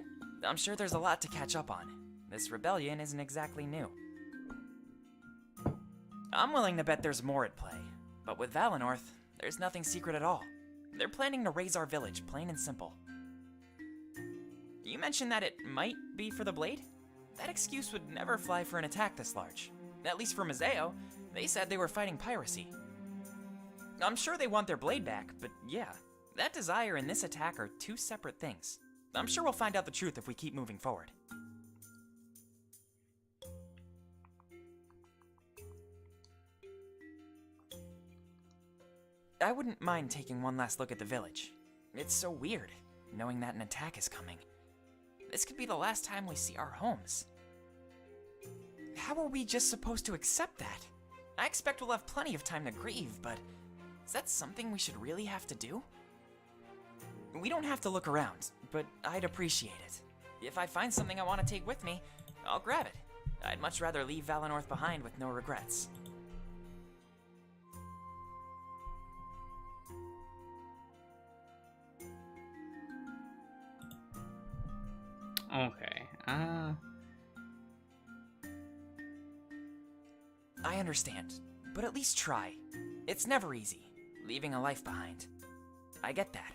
I'm sure there's a lot to catch up on. This rebellion isn't exactly new. I'm willing to bet there's more at play. But with Valinor, there's nothing secret at all. They're planning to raise our village, plain and simple. You mentioned that it might be for the blade? That excuse would never fly for an attack this large. At least for Mazeo, they said they were fighting piracy. I'm sure they want their blade back, but yeah, that desire and this attack are two separate things. I'm sure we'll find out the truth if we keep moving forward. I wouldn't mind taking one last look at the village. It's so weird, knowing that an attack is coming. This could be the last time we see our homes. How are we just supposed to accept that? I expect we'll have plenty of time to grieve, but is that something we should really have to do? We don't have to look around, but I'd appreciate it. If I find something I want to take with me, I'll grab it. I'd much rather leave Valinor behind with no regrets. Okay. I understand, but at least try. It's never easy, leaving a life behind. I get that.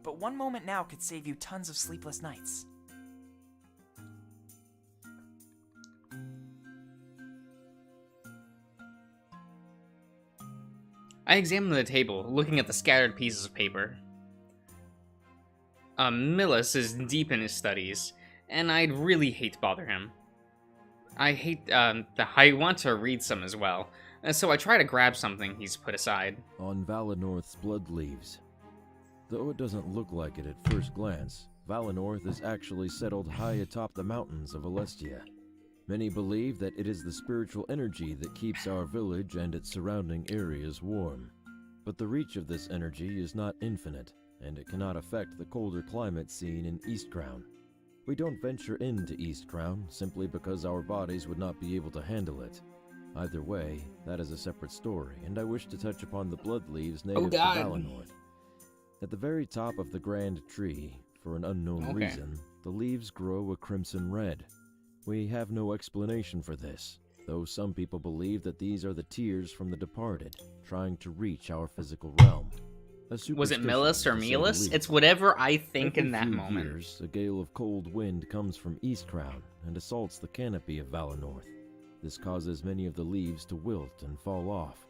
But one moment now could save you tons of sleepless nights. I examined the table, looking at the scattered pieces of paper. Millis is deep in his studies, and I'd really hate to bother him. I want to read some as well, so I try to grab something he's put aside. On Valinorth's blood leaves. Though it doesn't look like it at first glance, Valinorth is actually settled high atop the mountains of Alestia. Many believe that it is the spiritual energy that keeps our village and its surrounding areas warm. But the reach of this energy is not infinite, and it cannot affect the colder climate seen in Eastcrown. We don't venture into Eastcrown simply because our bodies would not be able to handle it. Either way, that is a separate story, and I wish to touch upon the blood leaves native to Valinor. At the very top of the grand tree, for an unknown reason, the leaves grow a crimson red. We have no explanation for this, though some people believe that these are the tears from the departed, trying to reach our physical realm. Was it Millis or Melis? It's whatever I think in that moment. Years, a gale of cold wind comes from Eastcrown and assaults the canopy of Valinor. This causes many of the leaves to wilt and fall off.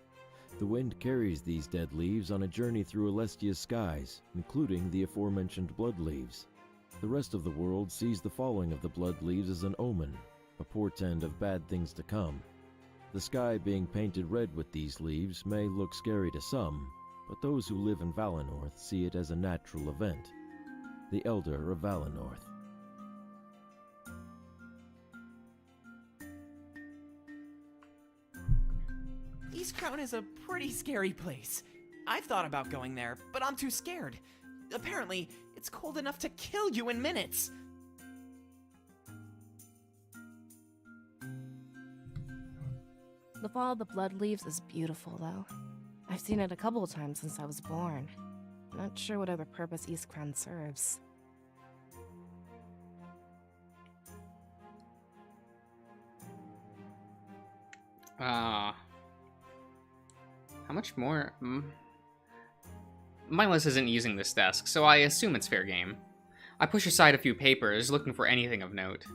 The wind carries these dead leaves on a journey through Alestia's skies, including the aforementioned blood leaves. The rest of the world sees the falling of the blood leaves as an omen, a portent of bad things to come. The sky being painted red with these leaves may look scary to some, but those who live in Valinor see it as a natural event. The Elder of Valinor. Eastcrown is a pretty scary place. I've thought about going there, but I'm too scared. Apparently, it's cold enough to kill you in minutes. The fall of the blood leaves is beautiful, though. I've seen it a couple of times since I was born. Not sure what other purpose Eastcrown serves. How much more? Mindless isn't using this desk, so I assume it's fair game. I push aside a few papers, looking for anything of note.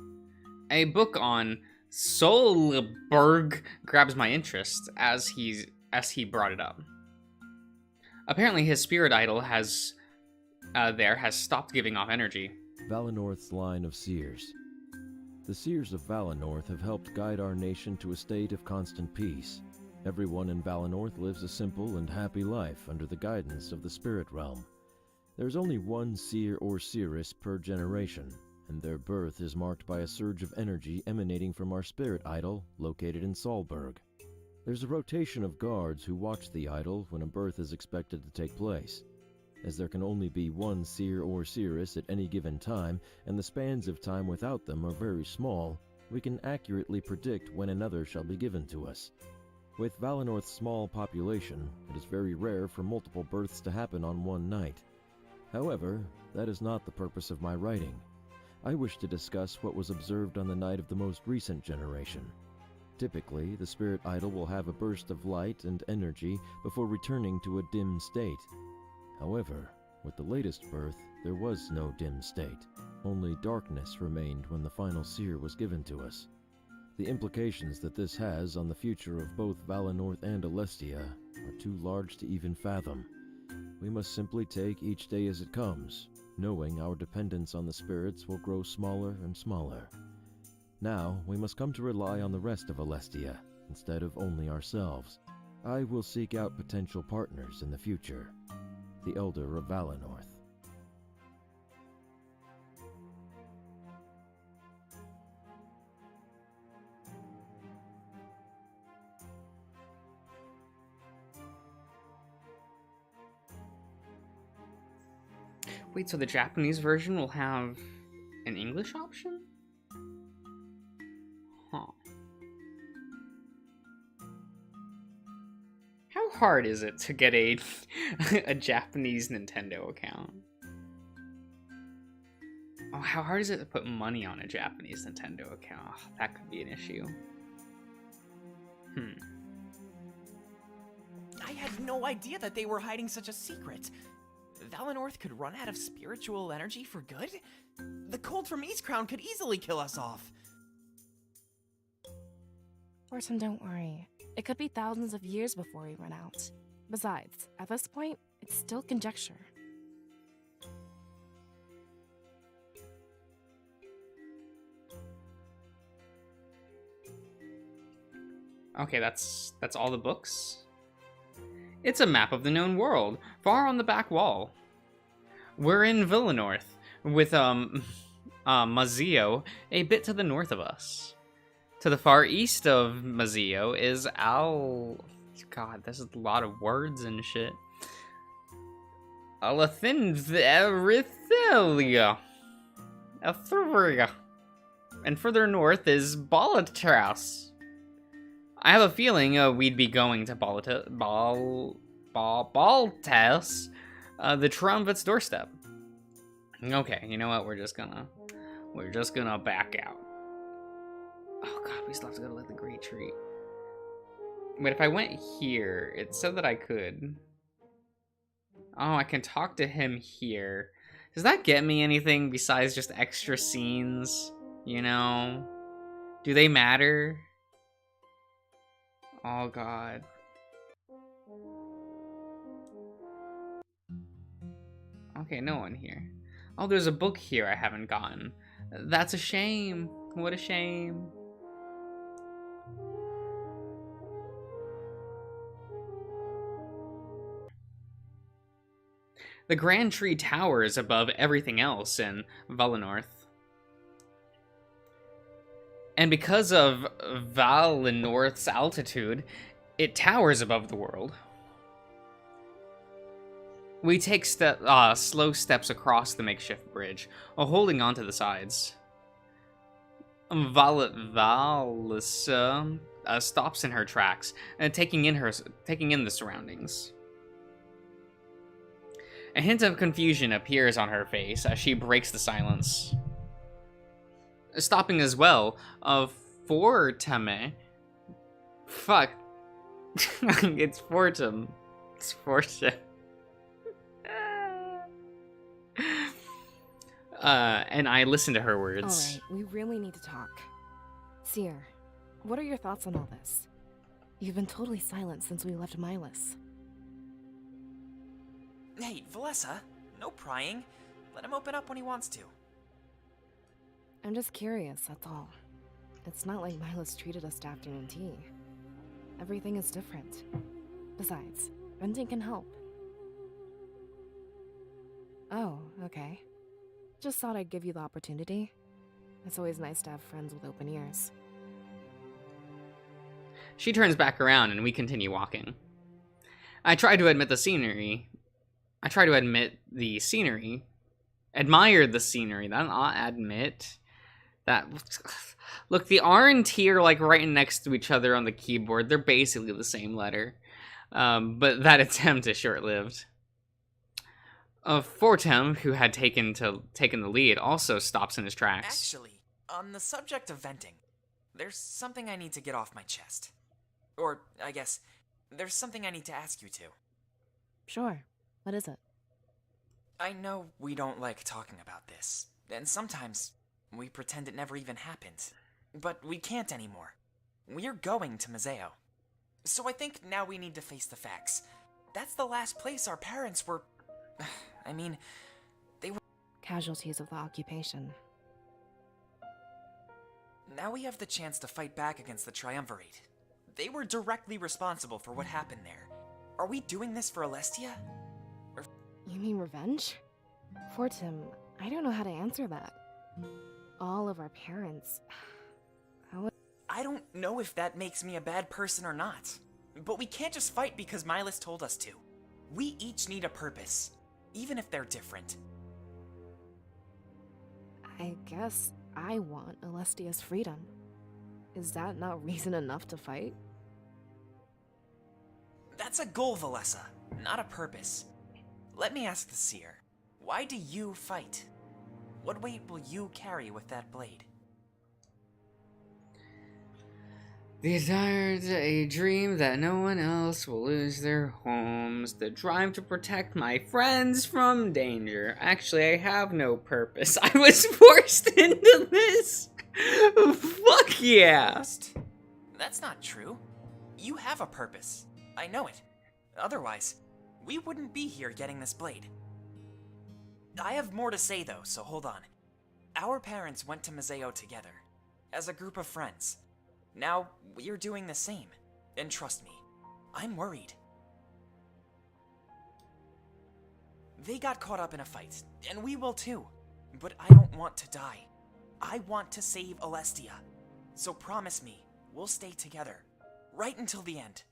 A book on Solberg grabs my interest as he brought it up. Apparently, his spirit idol has stopped giving off energy. Valinorth's line of Seers. The Seers of Valinor have helped guide our nation to a state of constant peace. Everyone in Valinor lives a simple and happy life under the guidance of the spirit realm. There's only one Seer or Seeress per generation, and their birth is marked by a surge of energy emanating from our spirit idol located in Solberg. There's a rotation of guards who watch the idol when a birth is expected to take place. As there can only be one Seer or Seeress at any given time, and the spans of time without them are very small, we can accurately predict when another shall be given to us. With Valinorth's small population, it is very rare for multiple births to happen on one night. However, that is not the purpose of my writing. I wish to discuss what was observed on the night of the most recent generation. Typically, the spirit idol will have a burst of light and energy before returning to a dim state. However, with the latest birth, there was no dim state. Only darkness remained when the final seer was given to us. The implications that this has on the future of both Valinor and Alestia are too large to even fathom. We must simply take each day as it comes, knowing our dependence on the spirits will grow smaller and smaller. Now, we must come to rely on the rest of Alestia, instead of only ourselves. I will seek out potential partners in the future. The Elder of Valinor. Wait, so the Japanese version will have an English option? Huh. How hard is it to get a Japanese Nintendo account? Oh, how hard is it to put money on a Japanese Nintendo account? Oh, that could be an issue. I had no idea that they were hiding such a secret. Valinor could run out of spiritual energy for good? The cold from Eastcrown could easily kill us off. Orson, don't worry. It could be thousands of years before we run out. Besides, at this point, it's still conjecture. Okay, that's all the books? It's a map of the known world, far on the back wall. We're in Valinor, with Mazio a bit to the north of us. To the far east of Mazio is God, this is a lot of words and shit. Erythelia. And further north is Balatraus. I have a feeling we'd be going to Baltas, the Triumvirate's doorstep. Okay, you know what? We're just gonna back out. Oh god, we still have to go to the Great Tree. But if I went here, it said that I could. Oh, I can talk to him here. Does that get me anything besides just extra scenes? You know? Do they matter? Oh god. Okay, no one here. Oh, there's a book here I haven't gotten. That's a shame. What a shame. The Grand Tree towers above everything else in Valenorth. And because of Valenorth's altitude, it towers above the world. We take slow steps across the makeshift bridge, holding onto the sides. Valisa stops in her tracks, taking in the surroundings. A hint of confusion appears on her face as she breaks the silence. Stopping as well, Fortame. Fuck. It's Fortum. It's Fortum. And I listen to her words. Alright, we really need to talk. Seer, what are your thoughts on all this? You've been totally silent since we left Milas. Hey, Valessa, no prying. Let him open up when he wants to. I'm just curious, that's all. It's not like Milas treated us to afternoon tea. Everything is different. Besides, venting can help. Oh, okay. Just thought I'd give you the opportunity. It's always nice to have friends with open ears. She turns back around and we continue walking. I try to admire the scenery. Admire the scenery. Not admit. That. Look, the R and T are like right next to each other on the keyboard. They're basically the same letter. But that attempt is short-lived. Fortem, who had taken the lead, also stops in his tracks. Actually, on the subject of venting, there's something I need to get off my chest. Or, I guess, there's something I need to ask you to. Sure. What is it? I know we don't like talking about this, and sometimes we pretend it never even happened. But we can't anymore. We're going to Mazeo. So I think now we need to face the facts. That's the last place our parents were... I mean, they were... Casualties of the occupation. Now we have the chance to fight back against the Triumvirate. They were directly responsible for what happened there. Are we doing this for Alestia? You mean revenge? Fortem, I don't know how to answer that. All of our parents... I don't know if that makes me a bad person or not. But we can't just fight because Milas told us to. We each need a purpose, even if they're different. I guess I want Alestia's freedom. Is that not reason enough to fight? That's a goal, Valessa, not a purpose. Let me ask the Seer, why do you fight? What weight will you carry with that blade? Desired a dream that no one else will lose their homes. The drive to protect my friends from danger. Actually, I have no purpose. I was forced into this. Fuck yeah. That's not true. You have a purpose. I know it. Otherwise, we wouldn't be here getting this blade. I have more to say though, so hold on. Our parents went to Mazeo together, as a group of friends. Now, we're doing the same. And trust me, I'm worried. They got caught up in a fight, and we will too. But I don't want to die. I want to save Alestia. So promise me, we'll stay together. Right until the end.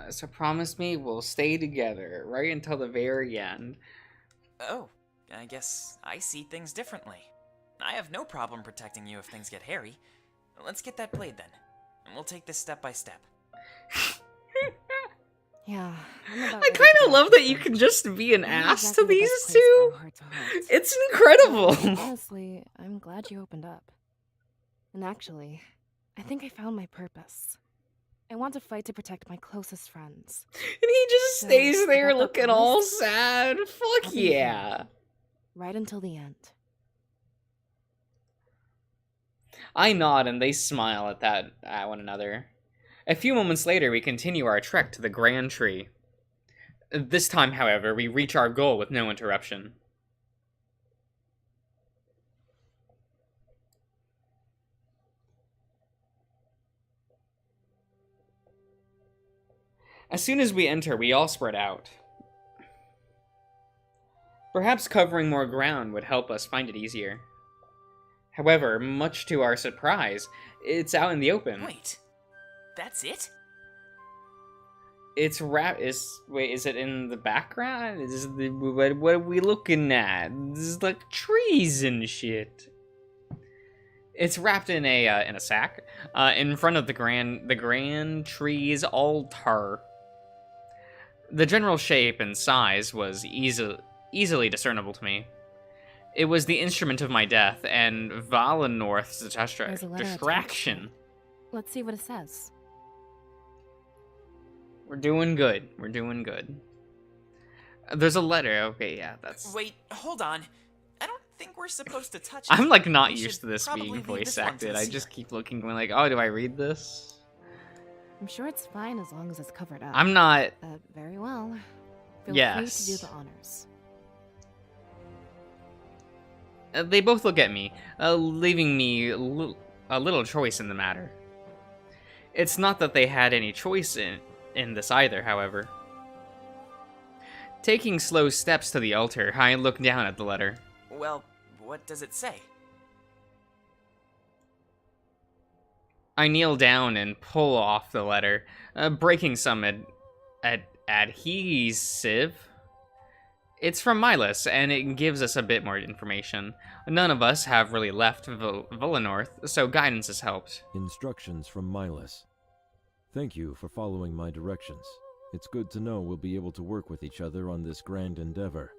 So promise me we'll stay together right until the very end. Oh, I guess I see things differently. I have no problem protecting you if things get hairy. Let's get that blade then, and we'll take this step by step. Yeah. I kind of love that you can just be an ass to these two. It's incredible. Honestly, I'm glad you opened up. And actually, I think I found my purpose. I want to fight to protect my closest friends. And he just stays there looking all sad. Fuck yeah. right until the end. I nod and they smile at one another. A few moments later, we continue our trek to the Grand Tree. This time, however, we reach our goal with no interruption. As soon as we enter, we all spread out. Perhaps covering more ground would help us find it easier. However, much to our surprise, it's out in the open. Wait, that's it? It's wait, is it in the background? What are we looking at? This is like trees and shit. It's wrapped in a sack, in front of the grand tree's altar. The general shape and size was easily discernible to me. It was the instrument of my death and Valenorth's distraction. Let's see what it says. We're doing good. We're doing good. There's a letter. Okay, yeah, that's... Wait, hold on. I don't think we're supposed to touch it. I'm, like, not We used should to this probably being leave voice this one to acted. the I Seer. just keep looking, going like, oh, do I read this? I'm sure it's fine as long as it's covered up. I'm not... Very well. Feel Yes. free to do the honors. They both look at me, leaving me a little choice in the matter. It's not that they had any choice in this either, however. Taking slow steps to the altar, I look down at the letter. Well, what does it say? I kneel down and pull off the letter, breaking some adhesive. It's from Milas, and it gives us a bit more information. None of us have really left Valenorth, so guidance has helped. Instructions from Milas. Thank you for following my directions. It's good to know we'll be able to work with each other on this grand endeavor.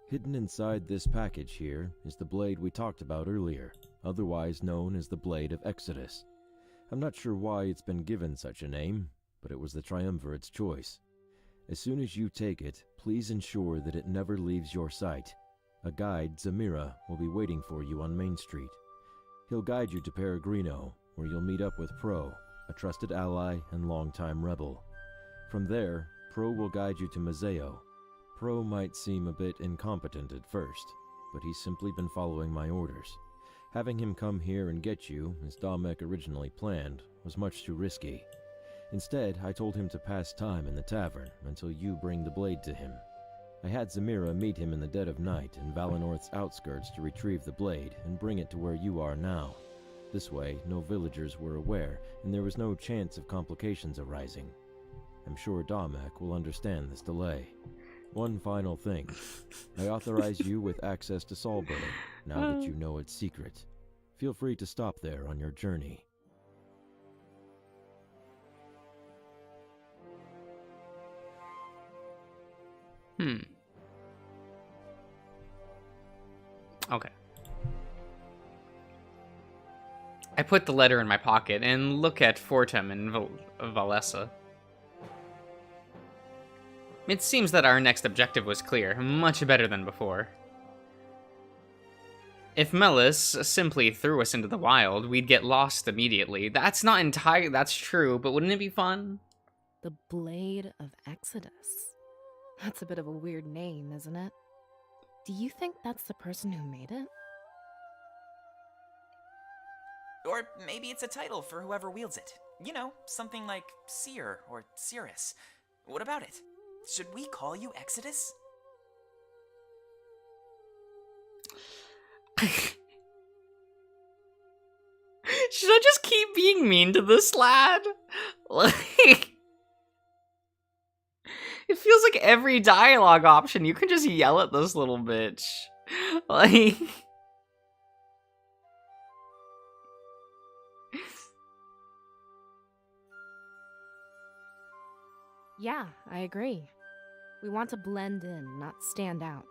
Hidden inside this package here is the blade we talked about earlier, otherwise known as the Blade of Exodus. I'm not sure why it's been given such a name, but it was the Triumvirate's choice. As soon as you take it, please ensure that it never leaves your sight. A guide, Zamira, will be waiting for you on Main Street. He'll guide you to Peregrino, where you'll meet up with Pro, a trusted ally and longtime rebel. From there, Pro will guide you to Mazeo. Pro might seem a bit incompetent at first, but he's simply been following my orders. Having him come here and get you, as Damek originally planned, was much too risky. Instead, I told him to pass time in the tavern until you bring the blade to him. I had Zamira meet him in the dead of night in Valenorth's outskirts to retrieve the blade and bring it to where you are now. This way, no villagers were aware, and there was no chance of complications arising. I'm sure Damek will understand this delay. One final thing. I authorize you with access to Salberg, now that you know its secret. Feel free to stop there on your journey. Okay. I put the letter in my pocket and look at Fortem and Valessa. It seems that our next objective was clear, much better than before. If Melis simply threw us into the wild, we'd get lost immediately. That's not entirely... That's true, but wouldn't it be fun? The Blade of Exodus. That's a bit of a weird name, isn't it? Do you think that's the person who made it? Or maybe it's a title for whoever wields it. You know, something like Seer or Seerus. What about it? Should we call you Exodus? Should I just keep being mean to this lad? Like... It feels like every dialogue option, you can just yell at this little bitch. Like... Yeah, I agree. We want to blend in, not stand out.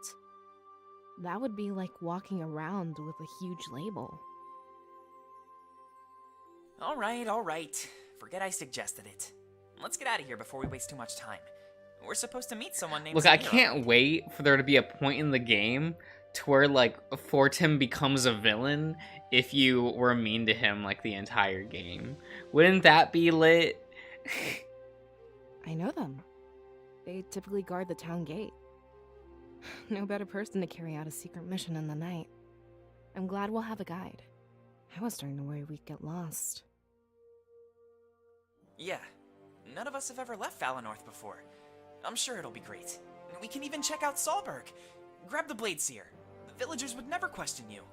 That would be like walking around with a huge label. All right. Forget I suggested it. Let's get out of here before we waste too much time. We're supposed to meet someone named Look, I Zamira. can't wait for there to be a point in the game to where, like, Fortim becomes a villain if you were mean to him, like, the entire game. Wouldn't that be lit? I know them. They typically guard the town gate. No better person to carry out a secret mission in the night. I'm glad we'll have a guide. I was starting to worry we'd get lost. Yeah, none of us have ever left Valinor before. I'm sure it'll be great. We can even check out Salberg. Grab the blade, Seer. The villagers would never question you.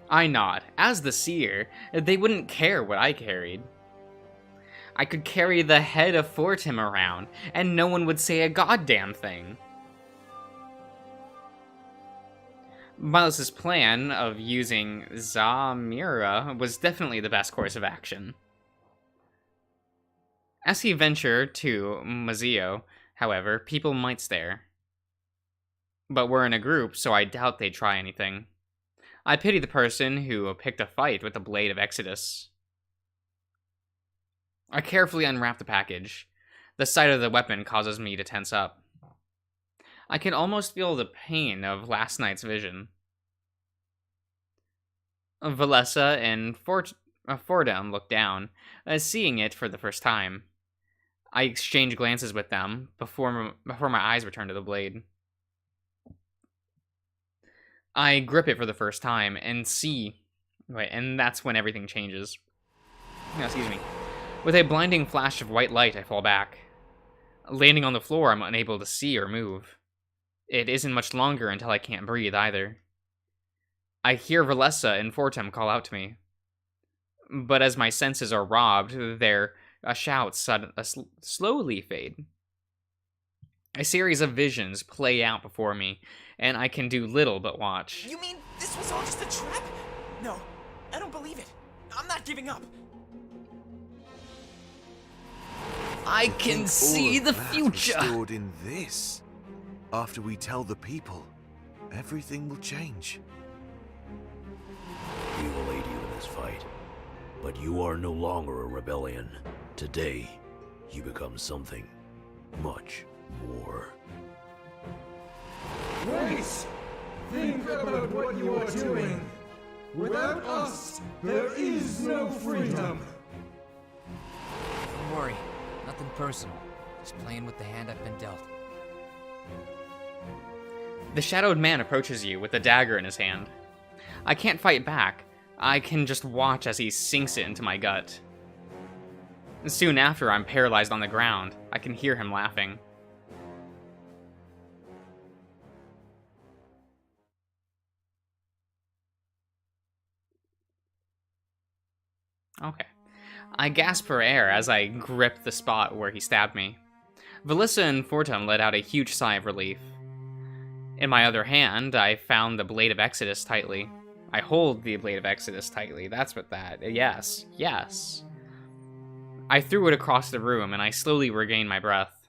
I nod. As the Seer, they wouldn't care what I carried. I could carry the head of Fortim around, and no one would say a goddamn thing. Miles' plan of using Zamira was definitely the best course of action. As he ventured to Mazio, however, people might stare. But we're in a group, so I doubt they'd try anything. I pity the person who picked a fight with the Blade of Exodus. I carefully unwrap the package. The sight of the weapon causes me to tense up. I can almost feel the pain of last night's vision. Valessa and Fordham look down, seeing it for the first time. I exchange glances with them before my eyes return to the blade. I grip it for the first time and and that's when everything changes. Excuse me. With a blinding flash of white light, I fall back. Landing on the floor, I'm unable to see or move. It isn't much longer until I can't breathe either. I hear Valessa and Fortem call out to me. But as my senses are robbed, their shouts slowly fade. A series of visions play out before me, and I can do little but watch. You mean this was all just a trap? No, I don't believe it. I'm not giving up. I can see the future. Stored in this. After we tell the people, everything will change. We will aid you in this fight, but you are no longer a rebellion. Today, you become something much more. Wait! Think about what you are doing. Without us, there is no freedom. Don't worry, nothing personal. Just playing with the hand I've been dealt. The shadowed man approaches you with a dagger in his hand. I can't fight back. I can just watch as he sinks it into my gut. Soon after, I'm paralyzed on the ground. I can hear him laughing. Okay. I gasp for air as I grip the spot where he stabbed me. Valissa and Fortum let out a huge sigh of relief. In my other hand, I found the Blade of Exodus tightly. I hold the Blade of Exodus tightly. That's what that... Yes. Yes. I threw it across the room, and I slowly regained my breath.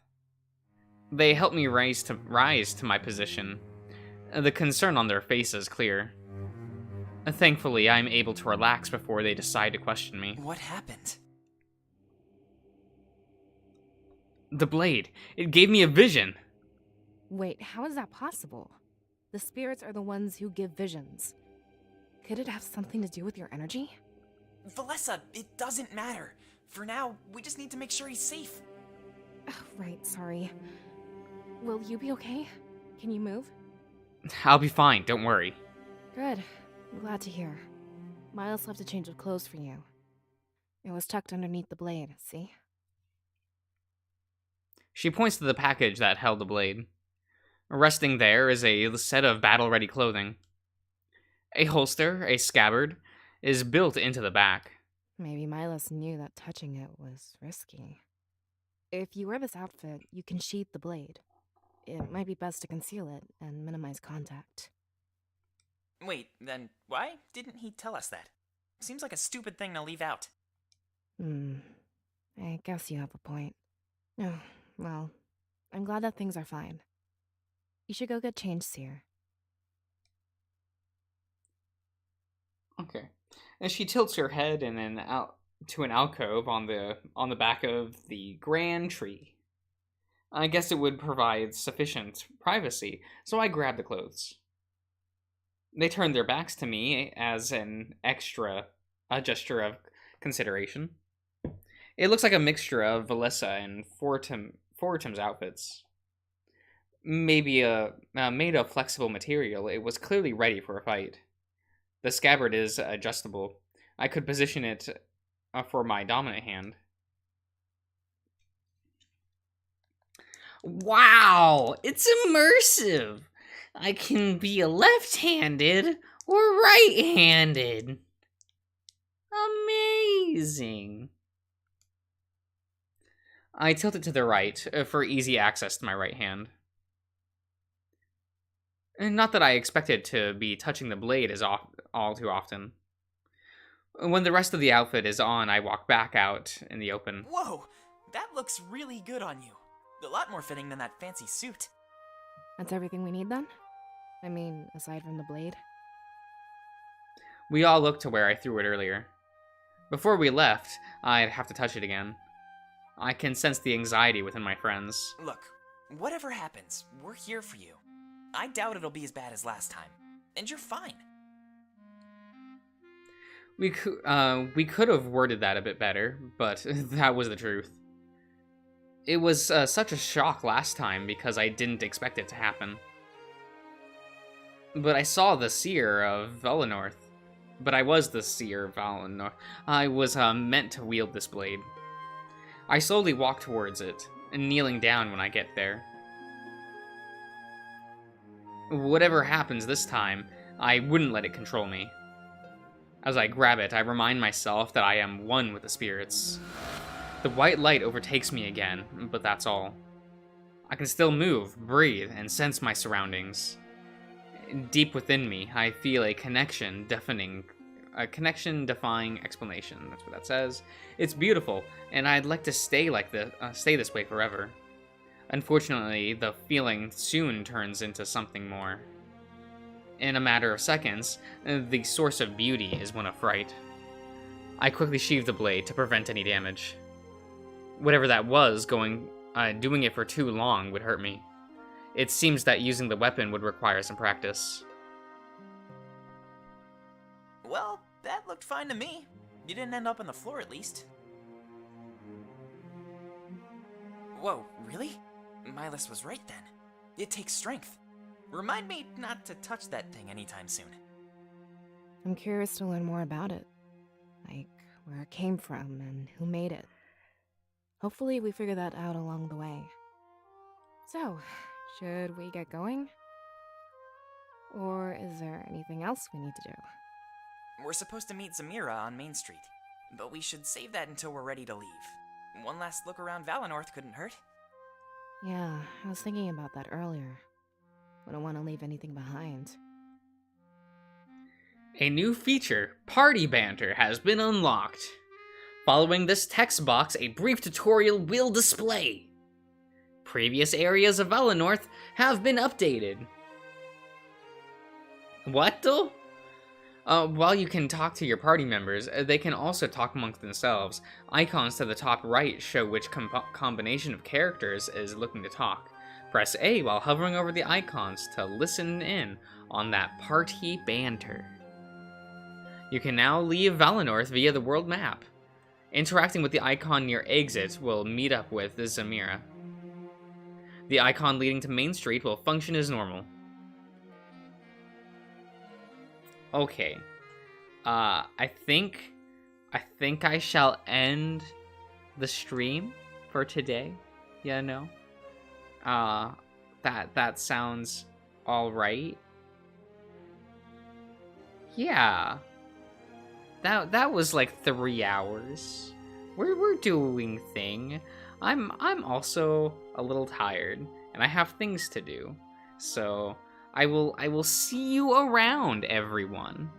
They helped me rise to my position. The concern on their faces clear. Thankfully, I'm able to relax before they decide to question me. What happened? The blade. It gave me a vision. Wait, how is that possible? The spirits are the ones who give visions. Could it have something to do with your energy? Valessa, it doesn't matter. For now, we just need to make sure he's safe. Oh, right, sorry. Will you be okay? Can you move? I'll be fine, don't worry. Good. I'm glad to hear. Miles left a change of clothes for you. It was tucked underneath the blade, see? She points to the package that held the blade. Resting there is a set of battle-ready clothing. A holster, a scabbard, is built into the back. Maybe Milos knew that touching it was risky. If you wear this outfit, you can sheath the blade. It might be best to conceal it and minimize contact. Wait, then why didn't he tell us that? Seems like a stupid thing to leave out. I guess you have a point. Oh, well, I'm glad that things are fine. You should go get changed, Seer. Okay. And she tilts her head and then out to an alcove on the back of the grand tree. I guess it would provide sufficient privacy, so I grabbed the clothes. They turned their backs to me as a gesture of consideration. It looks like a mixture of Valissa and Fortum's outfits. Maybe made of flexible material, it was clearly ready for a fight. The scabbard is adjustable. I could position it for my dominant hand. Wow, it's immersive! I can be left-handed or right-handed. Amazing. I tilt it to the right for easy access to my right hand. Not that I expected to be touching the blade all too often. When the rest of the outfit is on, I walk back out in the open. Whoa, that looks really good on you. A lot more fitting than that fancy suit. That's everything we need then? I mean, aside from the blade? We all looked to where I threw it earlier. Before we left, I'd have to touch it again. I can sense the anxiety within my friends. Look, whatever happens, we're here for you. I doubt it'll be as bad as last time. And you're fine. We could have worded that a bit better, but that was the truth. It was such a shock last time because I didn't expect it to happen. But I saw the Seer of Valenorth. But I was the Seer of Valenorth. I was meant to wield this blade. I slowly walk towards it, kneeling down when I get there. Whatever happens this time, I wouldn't let it control me. As I grab it, I remind myself that I am one with the spirits. The white light overtakes me again, but that's all. I can still move, breathe, and sense my surroundings. Deep within me, I feel a connection-defying explanation. That's what that says. It's beautiful, and I'd like to stay this way forever. Unfortunately, the feeling soon turns into something more. In a matter of seconds, the source of beauty is one of fright. I quickly sheathe the blade to prevent any damage. Whatever that was, doing it for too long would hurt me. It seems that using the weapon would require some practice. Well, that looked fine to me. You didn't end up on the floor, at least. Whoa, really? Milas was right then. It takes strength. Remind me not to touch that thing anytime soon. I'm curious to learn more about it. Like, where it came from and who made it. Hopefully we figure that out along the way. So, should we get going? Or is there anything else we need to do? We're supposed to meet Zamira on Main Street, but we should save that until we're ready to leave. One last look around Valenorth couldn't hurt. Yeah, I was thinking about that earlier. Wouldn't want to leave anything behind. A new feature, Party Banter, has been unlocked. Following this text box, a brief tutorial will display. Previous areas of Valenorth have been updated. What though? While you can talk to your party members, they can also talk amongst themselves. Icons to the top right show which combination of characters is looking to talk. Press A while hovering over the icons to listen in on that party banter. You can now leave Valenorth via the world map. Interacting with the icon near exit will meet up with Zamira. The icon leading to Main Street will function as normal. Okay. I think I shall end the stream for today. Yeah, no. That sounds all right. Yeah. That was like 3 hours. We're doing thing. I'm also a little tired and I have things to do. So I will see you around, everyone.